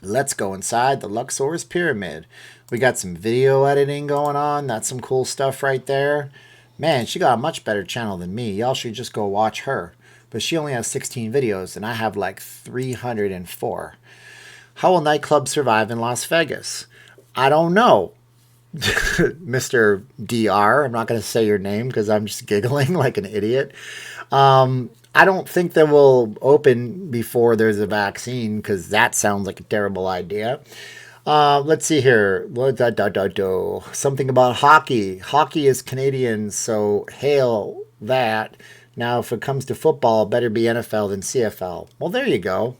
Let's go inside the Luxor's Pyramid. We got some video editing going on. That's some cool stuff right there. Man, she got a much better channel than me. Y'all should just go watch her. But she only has 16 videos, and I have like 304. How will nightclubs survive in Las Vegas? I don't know. Mr. DR, I'm not going to say your name because I'm just giggling like an idiot. I don't think they will open before there's a vaccine because that sounds like a terrible idea. Let's see here. Something about hockey. Hockey is Canadian, so hail that. Now, if it comes to football, better be NFL than CFL. Well, there you go.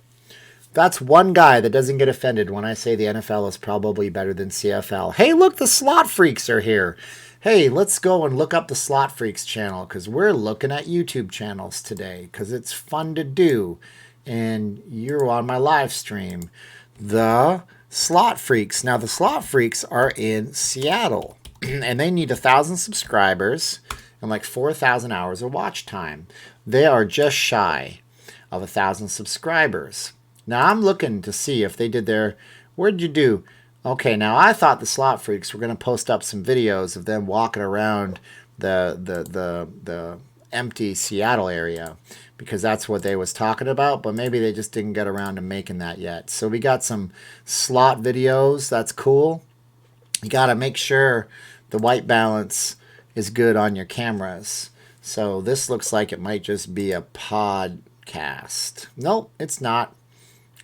That's one guy that doesn't get offended when I say the NFL is probably better than CFL. Hey, look, the Slot Freaks are here. Hey, let's go and look up the Slot Freaks channel because we're looking at YouTube channels today because it's fun to do. And you're on my live stream. The Slot Freaks. Now, the Slot Freaks are in Seattle and they need 1,000 subscribers and like 4,000 hours of watch time. They are just shy of 1,000 subscribers. Now, I'm looking to see if they did their... Where'd you do? Okay, now I thought the Slot Freaks were going to post up some videos of them walking around the empty Seattle area because that's what they was talking about, but maybe they just didn't get around to making that yet. So we got some slot videos. That's cool. You got to make sure the white balance is good on your cameras. So this looks like it might just be a podcast. Nope, it's not.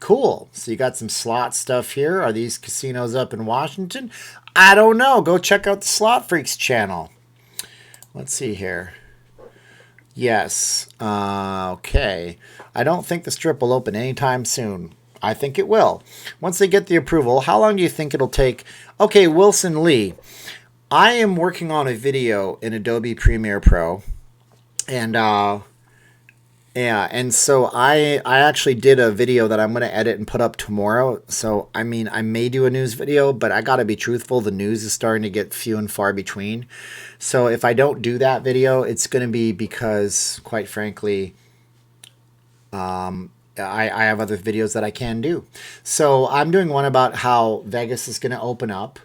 Cool. So you got some slot stuff here. Are these casinos up in Washington? I don't know. Go check out the Slot Freaks channel. Let's see here. Yes. Okay. I don't think the strip will open anytime soon. I think it will. Once they get the approval, how long do you think it'll take? Okay, Wilson Lee. I am working on a video in Adobe Premiere Pro. And and so I actually did a video that I'm going to edit and put up tomorrow. So, I mean, I may do a news video, but I got to be truthful. The news is starting to get few and far between. So if I don't do that video, it's going to be because, quite frankly, I have other videos that I can do. So I'm doing one about how Vegas is going to open up.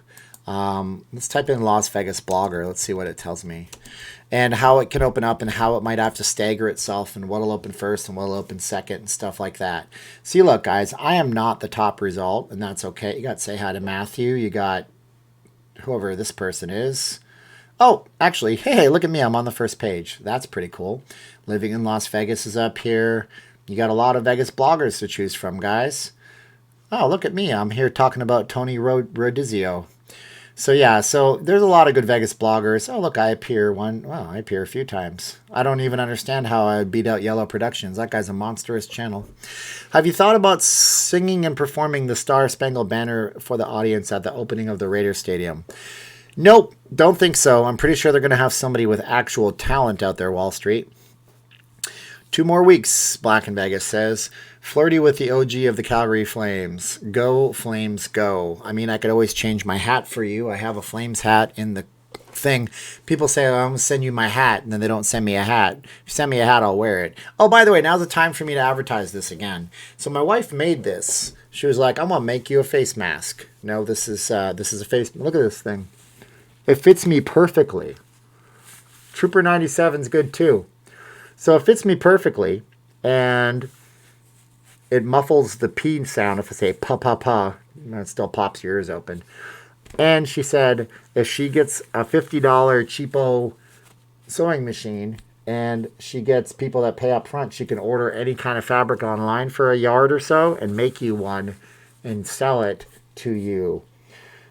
Let's type in Las Vegas blogger. Let's see what it tells me. And how it can open up and how it might have to stagger itself and what'll open first and what'll open second and stuff like that. See, look, guys, I am not the top result, and that's okay. You got Say Hi to Matthew. You got whoever this person is. Oh, actually, hey, look at me. I'm on the first page. That's pretty cool. Living in Las Vegas is up here. You got a lot of Vegas bloggers to choose from, guys. Oh, look at me. I'm here talking about Tony Rodizio. So, yeah, so there's a lot of good Vegas bloggers. Oh, look, I appear I appear a few times. I don't even understand how I beat out Yellow Productions. That guy's a monstrous channel. Have you thought about singing and performing the Star Spangled Banner for the audience at the opening of the Raiders Stadium? Nope, don't think so. I'm pretty sure they're going to have somebody with actual talent out there, Wall Street. 2 more weeks, Black in Vegas says. Flirty with the OG of the Calgary Flames. Go, Flames, go. I mean, I could always change my hat for you. I have a Flames hat in the thing. People say, oh, I'm going to send you my hat, and then they don't send me a hat. If you send me a hat, I'll wear it. Oh, by the way, now's the time for me to advertise this again. So my wife made this. She was like, I'm going to make you a face mask. No, this is a face. Look at this thing. It fits me perfectly. Trooper 97's good, too. So it fits me perfectly, and it muffles the P sound if I say pa pa pa. It still pops your ears open. And she said if she gets a $50 cheapo sewing machine and she gets people that pay up front, she can order any kind of fabric online for a yard or so and make you one and sell it to you.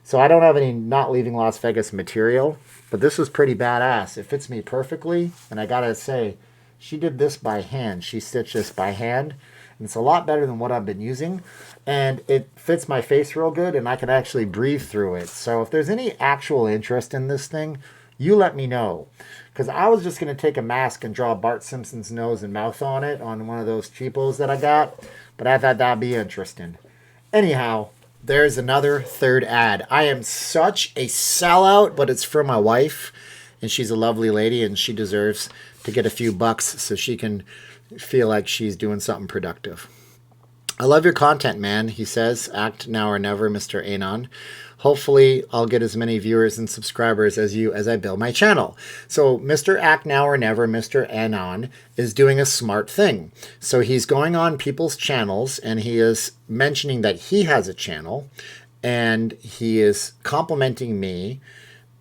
So I don't have any Not Leaving Las Vegas material, but this was pretty badass. It fits me perfectly, and I gotta say, she did this by hand. She stitched this by hand. And it's a lot better than what I've been using. And it fits my face real good, and I can actually breathe through it. So if there's any actual interest in this thing, you let me know. Because I was just going to take a mask and draw Bart Simpson's nose and mouth on it on one of those cheapos that I got. But I thought that'd be interesting. Anyhow, there's another third ad. I am such a sellout, but it's for my wife. And she's a lovely lady, and she deserves to get a few bucks so she can feel like she's doing something productive. I love your content, man, he says. Act now or never, Mr. Anon. Hopefully, I'll get as many viewers and subscribers as you as I build my channel. So, Mr. Act Now or Never, Mr. Anon, is doing a smart thing. So, he's going on people's channels, and he is mentioning that he has a channel, and he is complimenting me.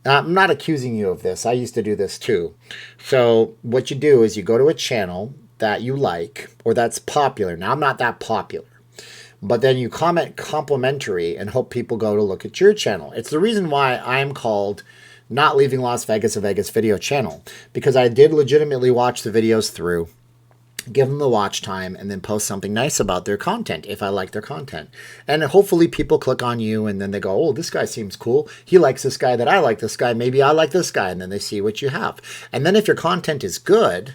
I'm not accusing you of this. I used to do this too. So what you do is you go to a channel that you like or that's popular. Now, I'm not that popular. But then you comment complimentary and hope people go to look at your channel. It's the reason why I'm called Not Leaving Las Vegas, a Vegas video channel. Because I did legitimately watch the videos through, give them the watch time, and then post something nice about their content if I like their content. And hopefully people click on you and then they go, oh, this guy seems cool. He likes this guy that I like this guy. Maybe I like this guy. And then they see what you have. And then if your content is good,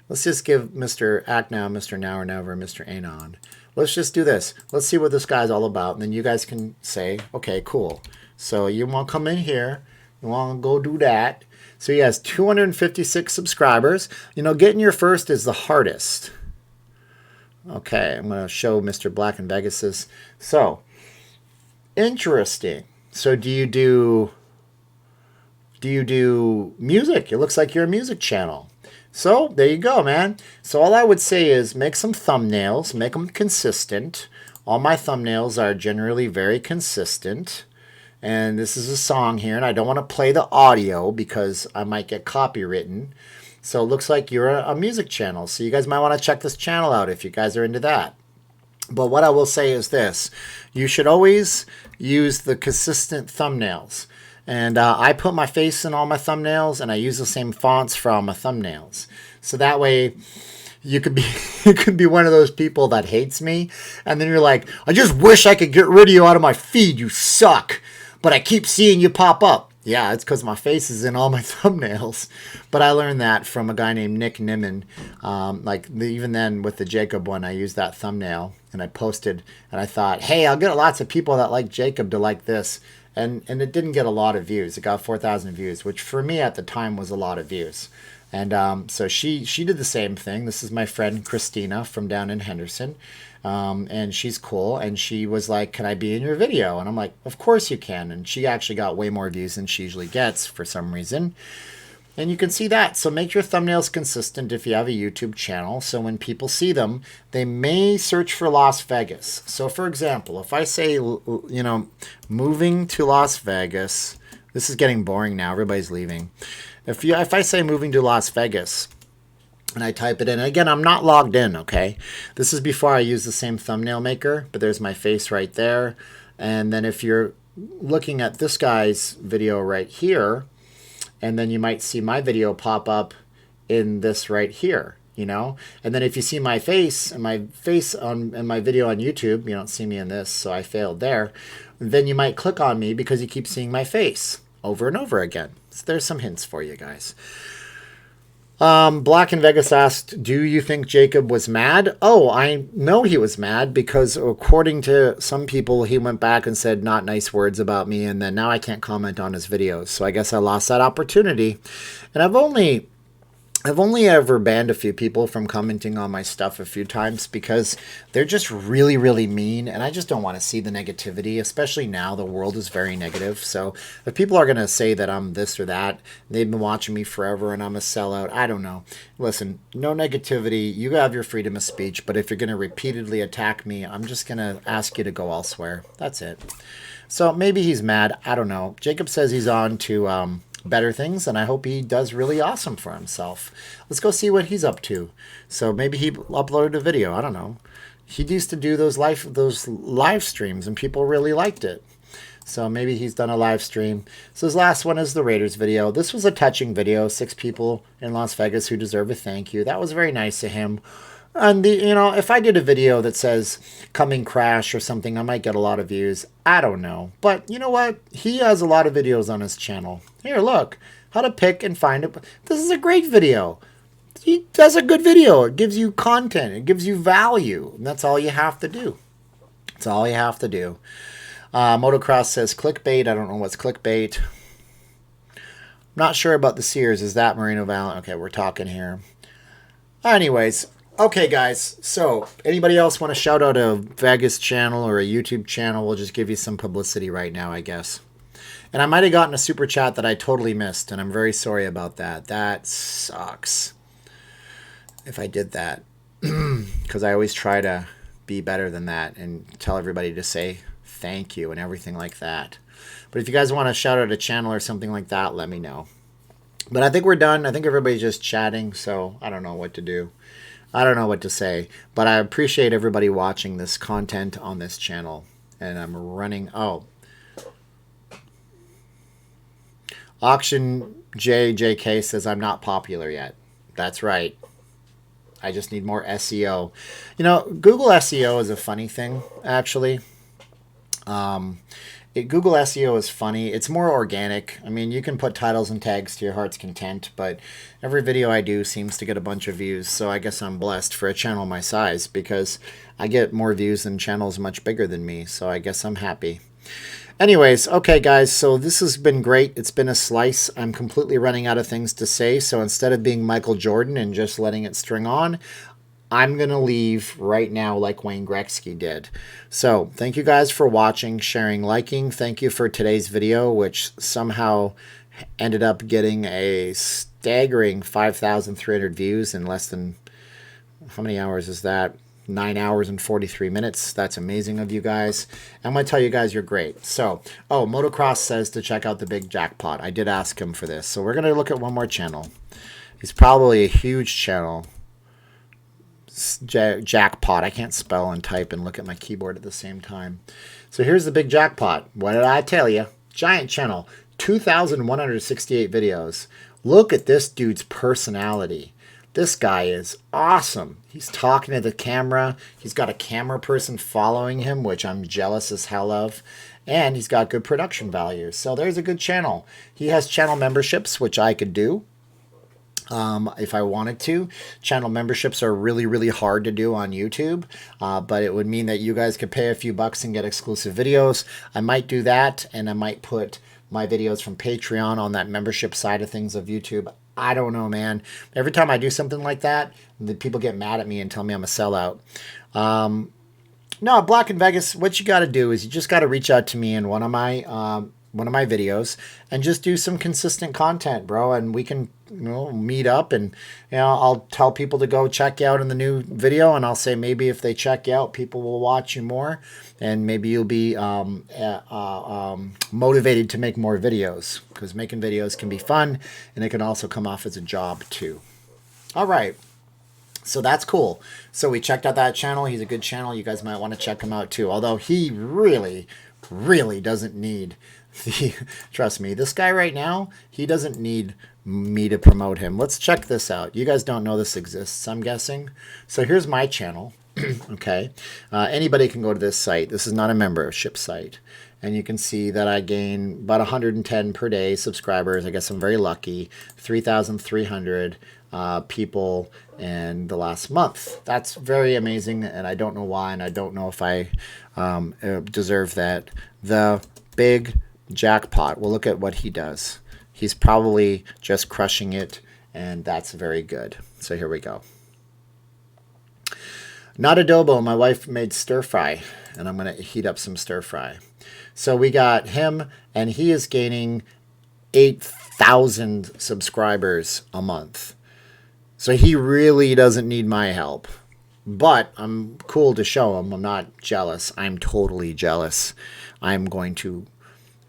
let's just give Mr. Act Now, Mr. Now or Never, Mr. Anon. Let's just do this. Let's see what this guy's all about. And then you guys can say, okay, cool. So you want to come in here. You want to go do that. So he has 256 subscribers. You know, getting your first is the hardest. Okay, I'm going to show Mr. Black in Vegas's. So, interesting. So do you do music? It looks like you're a music channel. So there you go, man. So all I would say is make some thumbnails, make them consistent. All my thumbnails are generally very consistent. And this is a song here, and I don't want to play the audio because I might get copywritten. So it looks like you're a music channel. So you guys might want to check this channel out if you guys are into that. But what I will say is this. You should always use the consistent thumbnails. And I put my face in all my thumbnails, and I use the same fonts for all my thumbnails. So that way you could be you could be one of those people that hates me, and then you're like, I just wish I could get rid of you out of my feed. You suck. But I keep seeing you pop up. Yeah, it's because my face is in all my thumbnails. But I learned that from a guy named Nick Nimmin. Even then with the Jacob one, I used that thumbnail and I posted and I thought, hey, I'll get lots of people that like Jacob to like this. And it didn't get a lot of views. It got 4,000 views, which for me at the time was a lot of views. And so she did the same thing. This is my friend Christina from down in Henderson. And she's cool. And she was like, can I be in your video? And I'm like, of course you can. And she actually got way more views than she usually gets for some reason. And you can see that. So make your thumbnails consistent if you have a YouTube channel. So when people see them, they may search for Las Vegas. So for example, if I say, moving to Las Vegas, this is getting boring now. Everybody's leaving. If I say moving to Las Vegas, and I type it in. Again, I'm not logged in, okay? This is before I use the same thumbnail maker, but there's my face right there. And then if you're looking at this guy's video right here, and then you might see my video pop up in this right here, you know? And then if you see my face and my video on YouTube, you don't see me in this, so I failed there, then you might click on me because you keep seeing my face over and over again. So there's some hints for you guys. Black in Vegas asked, do you think Jacob was mad? Oh, I know he was mad because according to some people, he went back and said not nice words about me. And then now I can't comment on his videos. So I guess I lost that opportunity. And I've only ever banned a few people from commenting on my stuff a few times because they're just really, really mean. And I just don't want to see the negativity, especially now the world is very negative. So if people are going to say that I'm this or that, they've been watching me forever and I'm a sellout, I don't know. Listen, no negativity. You have your freedom of speech. But if you're going to repeatedly attack me, I'm just going to ask you to go elsewhere. That's it. So maybe he's mad. I don't know. Jacob says he's on to better things, and I hope he does really awesome for himself. Let's go see what he's up to. So maybe he uploaded a video. I don't know. He used to do those live streams, and people really liked it. So maybe he's done a live stream. So his last one is the Raiders video. This was a touching video. 6 people in Las Vegas who deserve a thank you. That was very nice of him. And if I did a video that says coming crash or something, I might get a lot of views. I don't know. But you know what? He has a lot of videos on his channel. Here, look. How to pick and find it. This is a great video. He does a good video. It gives you content. It gives you value. And that's all you have to do. That's all you have to do. Motocross says clickbait. I don't know what's clickbait. I'm not sure about the Sears. Is that Marino Valent? Okay, we're talking here. Anyways. Okay, guys, so anybody else want to shout out a Vegas channel or a YouTube channel? We'll just give you some publicity right now, I guess. And I might have gotten a super chat that I totally missed, and I'm very sorry about that. That sucks if I did that, because I always try to be better than that and tell everybody to say thank you and everything like that. But if you guys want to shout out a channel or something like that, let me know. But I think we're done. I think everybody's just chatting, so I don't know what to do. I don't know what to say. But I appreciate everybody watching this content on this channel. And I'm running... Oh. Auction JJK says I'm not popular yet. That's right. I just need more SEO. You know, Google SEO is a funny thing, actually. Google SEO is funny. It's more organic. I mean, you can put titles and tags to your heart's content, but every video I do seems to get a bunch of views. So I guess I'm blessed for a channel my size because I get more views than channels much bigger than me. So I guess I'm happy. Anyways, okay, guys, so this has been great. It's been a slice. I'm completely running out of things to say. So instead of being Michael Jordan and just letting it string on, I'm going to leave right now like Wayne Gretzky did. So thank you guys for watching, sharing, liking. Thank you for today's video, which somehow ended up getting a staggering 5,300 views in less than, how many hours is that? 9 hours and 43 minutes. That's amazing of you guys. I'm going to tell you guys you're great. So, oh, Motocross says to check out the big jackpot. I did ask him for this. So we're going to look at one more channel. He's probably a huge channel. Jackpot. I can't spell and type and look at my keyboard at the same time. So here's the big jackpot. What did I tell you? Giant channel. 2,168 videos. Look at this dude's personality. This guy is awesome. He's talking to the camera. He's got a camera person following him, which I'm jealous as hell of. And he's got good production values. So there's a good channel. He has channel memberships, which I could do if I wanted to. Channel memberships are really, really hard to do on YouTube. But it would mean that you guys could pay a few bucks and get exclusive videos. I might do that. And I might put my videos from Patreon on that membership side of things of YouTube. I don't know, man. Every time I do something like that, the people get mad at me and tell me I'm a sellout. No, Black in Vegas, what you got to do is you just got to reach out to me in one of my videos and just do some consistent content, bro. And we can, meet up and, I'll tell people to go check you out in the new video. And I'll say maybe if they check you out, people will watch you more. And maybe you'll be motivated to make more videos, because making videos can be fun and it can also come off as a job too. All right. So that's cool. So we checked out that channel. He's a good channel. You guys might want to check him out too. Although he really, really doesn't need trust me, this guy right now, he doesn't need me to promote him. Let's check this out. You guys don't know this exists, I'm guessing. So here's my channel. Okay. Anybody can go to this site. This is not a membership site. And you can see that I gain about 110 per day subscribers. I guess I'm very lucky. 3,300 people in the last month. That's very amazing, and I don't know why, and I don't know if I deserve that. The big jackpot. We'll look at what he does. He's probably just crushing it, and that's very good. So here we go. Not adobo. My wife made stir fry, and I'm going to heat up some stir fry. So we got him, and he is gaining 8,000 subscribers a month. So he really doesn't need my help. But I'm cool to show him. I'm not jealous. I'm totally jealous. I'm going to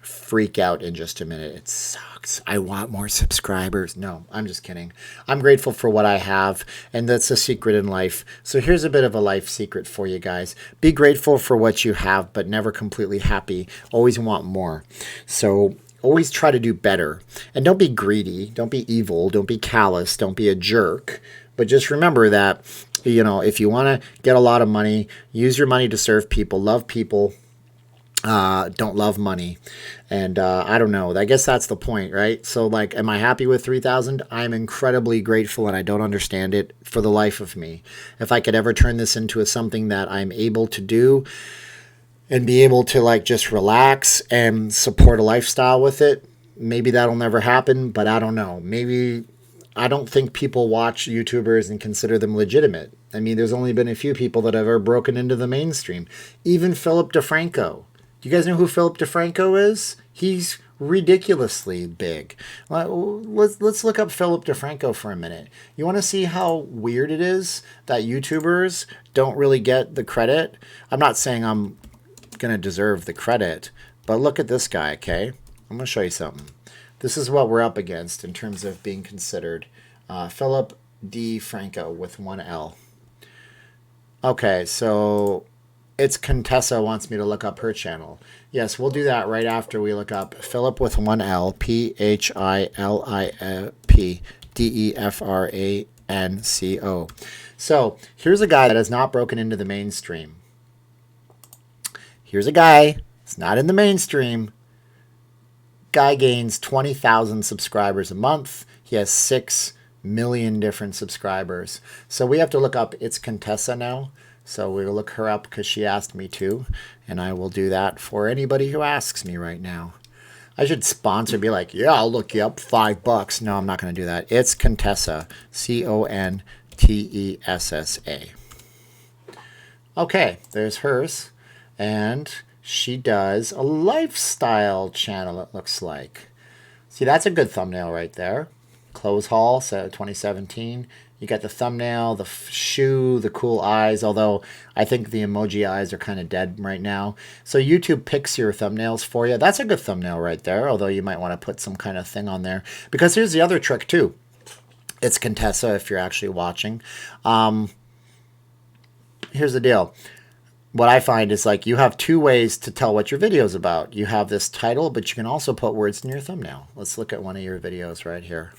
freak out in just a minute. It sucks. I want more subscribers. No, I'm just kidding. I'm grateful for what I have, and that's a secret in life. So here's a bit of a life secret for you guys. Be grateful for what you have, but never completely happy. Always want more. So always try to do better. And don't be greedy. Don't be evil. Don't be callous. Don't be a jerk. But just remember that, if you want to get a lot of money, use your money to serve people, love people. Don't love money. And I don't know. I guess that's the point, right? So, am I happy with 3,000? I'm incredibly grateful, and I don't understand it for the life of me. If I could ever turn this into something that I'm able to do and be able to, just relax and support a lifestyle with it, maybe that'll never happen, but I don't know. Maybe I don't think people watch YouTubers and consider them legitimate. I mean, there's only been a few people that have ever broken into the mainstream. Even Philip DeFranco. Do you guys know who Philip DeFranco is? He's ridiculously big. Let's look up Philip DeFranco for a minute. You want to see how weird it is that YouTubers don't really get the credit? I'm not saying I'm going to deserve the credit. But look at this guy, okay? I'm going to show you something. This is what we're up against in terms of being considered. Philip D. Franco with 1 L. Okay, so it's Contessa wants me to look up her channel. Yes, we'll do that right after we look up Philip with 1 L, PHILIPDEFRANCO. So here's a guy that has not broken into the mainstream. Here's a guy, it's not in the mainstream. Guy gains 20,000 subscribers a month. He has 6 million different subscribers. So we have to look up It's Contessa now. So we'll look her up because she asked me to. And I will do that for anybody who asks me right now. I should sponsor, be like, yeah, I'll look you up, $5. No, I'm not going to do that. It's Contessa, CONTESSA. Okay, there's hers. And she does a lifestyle channel, it looks like. See, that's a good thumbnail right there. Clothes haul, so 2017. You got the thumbnail, the shoe, the cool eyes, although I think the emoji eyes are kind of dead right now. So YouTube picks your thumbnails for you. That's a good thumbnail right there, although you might want to put some kind of thing on there. Because here's the other trick too. It's Contessa if you're actually watching. Here's the deal. What I find is like you have 2 ways to tell what your video is about. You have this title, but you can also put words in your thumbnail. Let's look at one of your videos right here.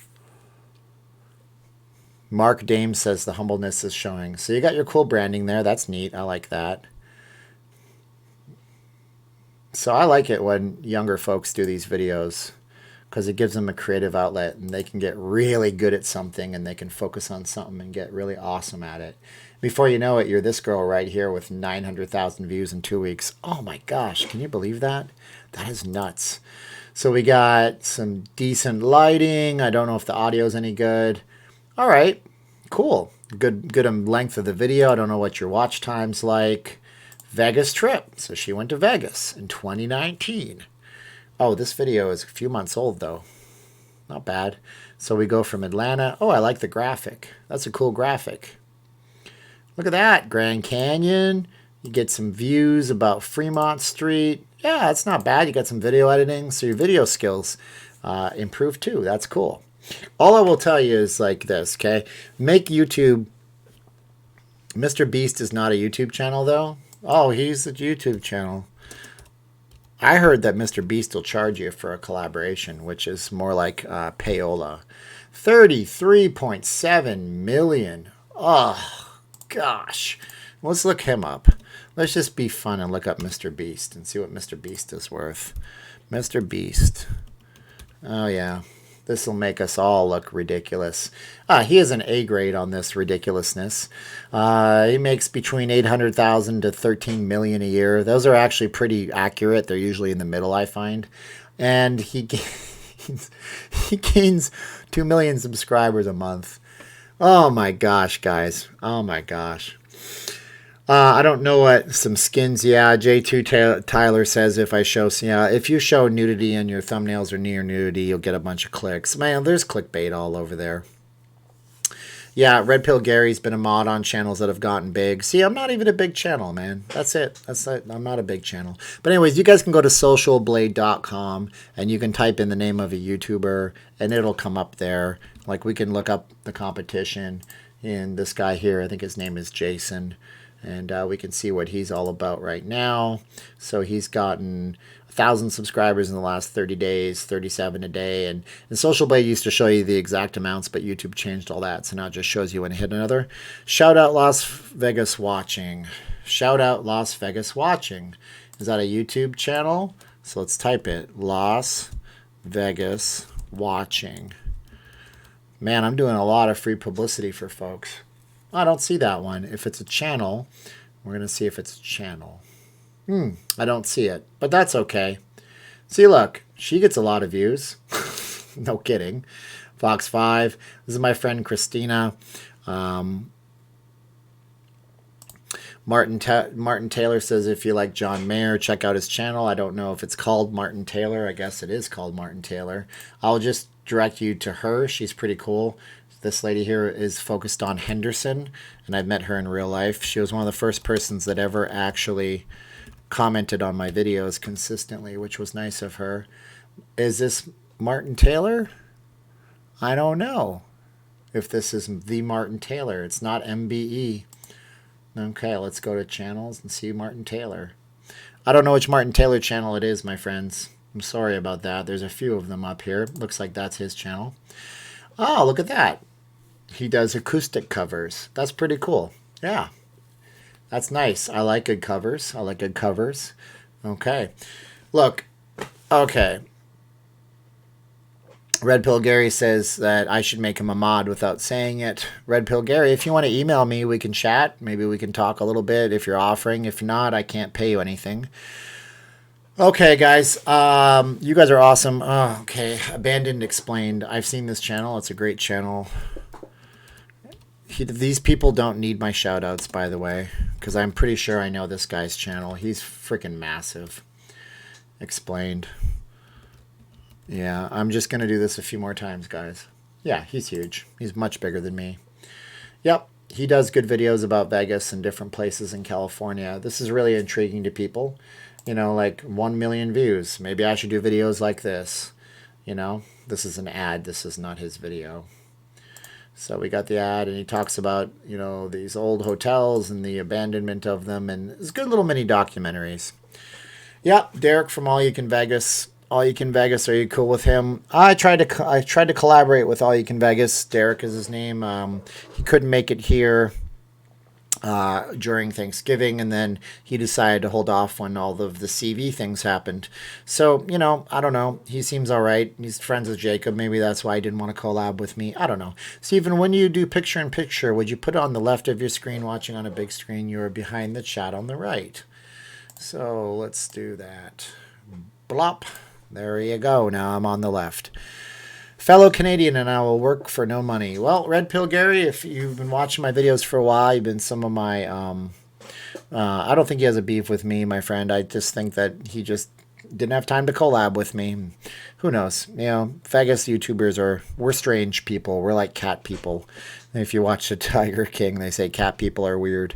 Mark Dame says the humbleness is showing. So you got your cool branding there. That's neat. I like that. So I like it when younger folks do these videos because it gives them a creative outlet and they can get really good at something and they can focus on something and get really awesome at it. Before you know it, you're this girl right here with 900,000 views in 2 weeks. Oh my gosh, can you believe that? That is nuts. So we got some decent lighting. I don't know if the audio is any good. All right, cool. Good length of the video. I don't know what your watch time's like. Vegas trip. So she went to Vegas in 2019. Oh, this video is a few months old though. Not bad. So we go from Atlanta. Oh, I like the graphic. That's a cool graphic. Look at that. Grand Canyon. You get some views about Fremont Street. Yeah, it's not bad. You got some video editing. So your video skills improve too. That's cool. All I will tell you is like this, okay? Make YouTube. Mr. Beast is not a YouTube channel though. Oh, he's a YouTube channel. I heard that Mr. Beast will charge you for a collaboration, which is more like payola. 33.7 million. Oh, gosh. Let's look him up. Let's just be fun and look up Mr. Beast and see what Mr. Beast is worth. Mr. Beast. Oh, yeah. This will make us all look ridiculous. He has an A grade on this ridiculousness. He makes between 800,000 to 13 million a year. Those are actually pretty accurate. They're usually in the middle, I find. And he gains 2 million subscribers a month. Oh my gosh, guys. Oh my gosh. I don't know what some skins. Yeah, J2 Tyler says if you show nudity in your thumbnails or near nudity, you'll get a bunch of clicks. Man, there's clickbait all over there. Yeah, Red Pill Gary's been a mod on channels that have gotten big. See, I'm not even a big channel, man. That's it. I'm not a big channel. But anyways, you guys can go to socialblade.com and you can type in the name of a YouTuber and it'll come up there. Like we can look up the competition. And this guy here, I think his name is Jason. And we can see what he's all about right now. So he's gotten 1,000 subscribers in the last 30 days, 37 a day. And Social Blade used to show you the exact amounts, but YouTube changed all that. So now it just shows you when it hit another. Shout out Las Vegas Watching. Shout out Las Vegas Watching. Is that a YouTube channel? So let's type it. Las Vegas Watching. Man, I'm doing a lot of free publicity for folks. I don't see that one. If it's a channel, we're going to see if it's a channel. I don't see it, but that's okay. See, look, she gets a lot of views. No kidding. Fox 5. This is my friend Christina. Martin Taylor says if you like John Mayer, check out his channel. I don't know if it's called Martin Taylor. I guess it is called Martin Taylor. I'll just direct you to her. She's pretty cool. This lady here is focused on Henderson, and I've met her in real life. She was one of the first persons that ever actually commented on my videos consistently, which was nice of her. Is this Martin Taylor? I don't know if this is the Martin Taylor. It's not MBE. Okay, let's go to channels and see Martin Taylor. I don't know which Martin Taylor channel it is, my friends. I'm sorry about that. There's a few of them up here. Looks like that's his channel. Oh, look at that. He does acoustic covers. That's pretty cool. Yeah, that's nice. I like good covers. I like good covers. Okay. Look, okay. Red Pill Gary says that I should make him a mod without saying it. Red Pill Gary, if you want to email me, we can chat. Maybe we can talk a little bit if you're offering. If not, I can't pay you anything. Okay, guys. You guys are awesome. Oh, okay. Abandoned Explained. I've seen this channel. It's a great channel. These people don't need my shout-outs, by the way, because I'm pretty sure I know this guy's channel. He's freaking massive. Explained. Yeah, I'm just going to do this a few more times, guys. Yeah, he's huge. He's much bigger than me. Yep, he does good videos about Vegas and different places in California. This is really intriguing to people. You know, like 1 million views. Maybe I should do videos like this. You know, this is an ad. This is not his video. So we got the ad, and he talks about, you know, these old hotels and the abandonment of them. And it's good little mini documentaries. Yep, Derek from All You Can Vegas. All You Can Vegas, are you cool with him? I tried to collaborate with All You Can Vegas. Derek is his name. He couldn't make it here during Thanksgiving, and then he decided to hold off when all of the CV things happened. So, you know, I don't know. He seems all right. He's friends with Jacob. Maybe that's why he didn't want to collab with me. I don't know. Stephen, when you do picture-in-picture, would you put it on the left of your screen watching on a big screen? You are behind the chat on the right. So let's do that. Blop. There you go. Now I'm on the left. Fellow Canadian, and I will work for no money. Well, Red Pill Gary, if you've been watching my videos for a while, you've been some of my... I don't think he has a beef with me, my friend. I just think that he just didn't have time to collab with me. Who knows? You know, Vegas YouTubers we're strange people. We're like cat people. If you watch the Tiger King, they say cat people are weird.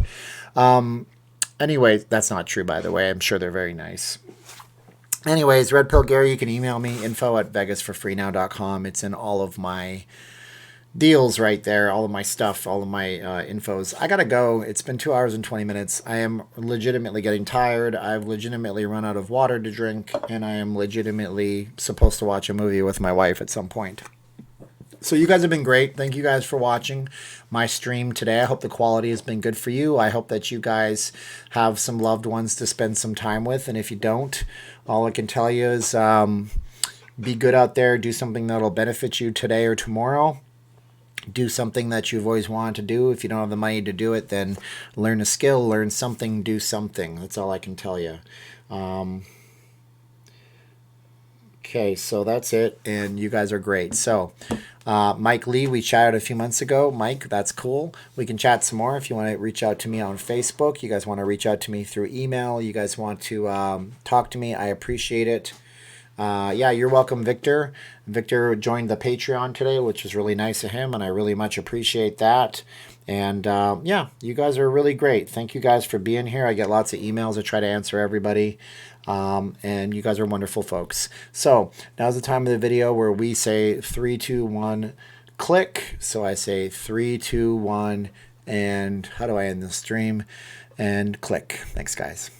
Anyway, that's not true, by the way. I'm sure they're very nice. Anyways, Red Pill Gary, you can email me, info@vegasforfreenow.com. It's in all of my deals right there, all of my stuff, all of my infos. I gotta go. It's been 2 hours and 20 minutes. I am legitimately getting tired. I've legitimately run out of water to drink, and I am legitimately supposed to watch a movie with my wife at some point. So you guys have been great. Thank you guys for watching my stream today. I hope the quality has been good for you. I hope that you guys have some loved ones to spend some time with. And if you don't, all I can tell you is be good out there. Do something that'll benefit you today or tomorrow. Do something that you've always wanted to do. If you don't have the money to do it, then learn a skill, learn something, do something. That's all I can tell you. Okay, so that's it, and you guys are great. So, Mike Lee, we chatted a few months ago. Mike, that's cool. We can chat some more if you want to reach out to me on Facebook. You guys want to reach out to me through email. You guys want to talk to me. I appreciate it. Yeah, you're welcome, Victor. Victor joined the Patreon today, which was really nice of him, and I really much appreciate that. And yeah, you guys are really great. Thank you guys for being here. I get lots of emails. I try to answer everybody. And you guys are wonderful folks. So now's the time of the video where we say 3, 2, 1, click. So I say 3, 2, 1, and how do I end the stream? And click. Thanks, guys.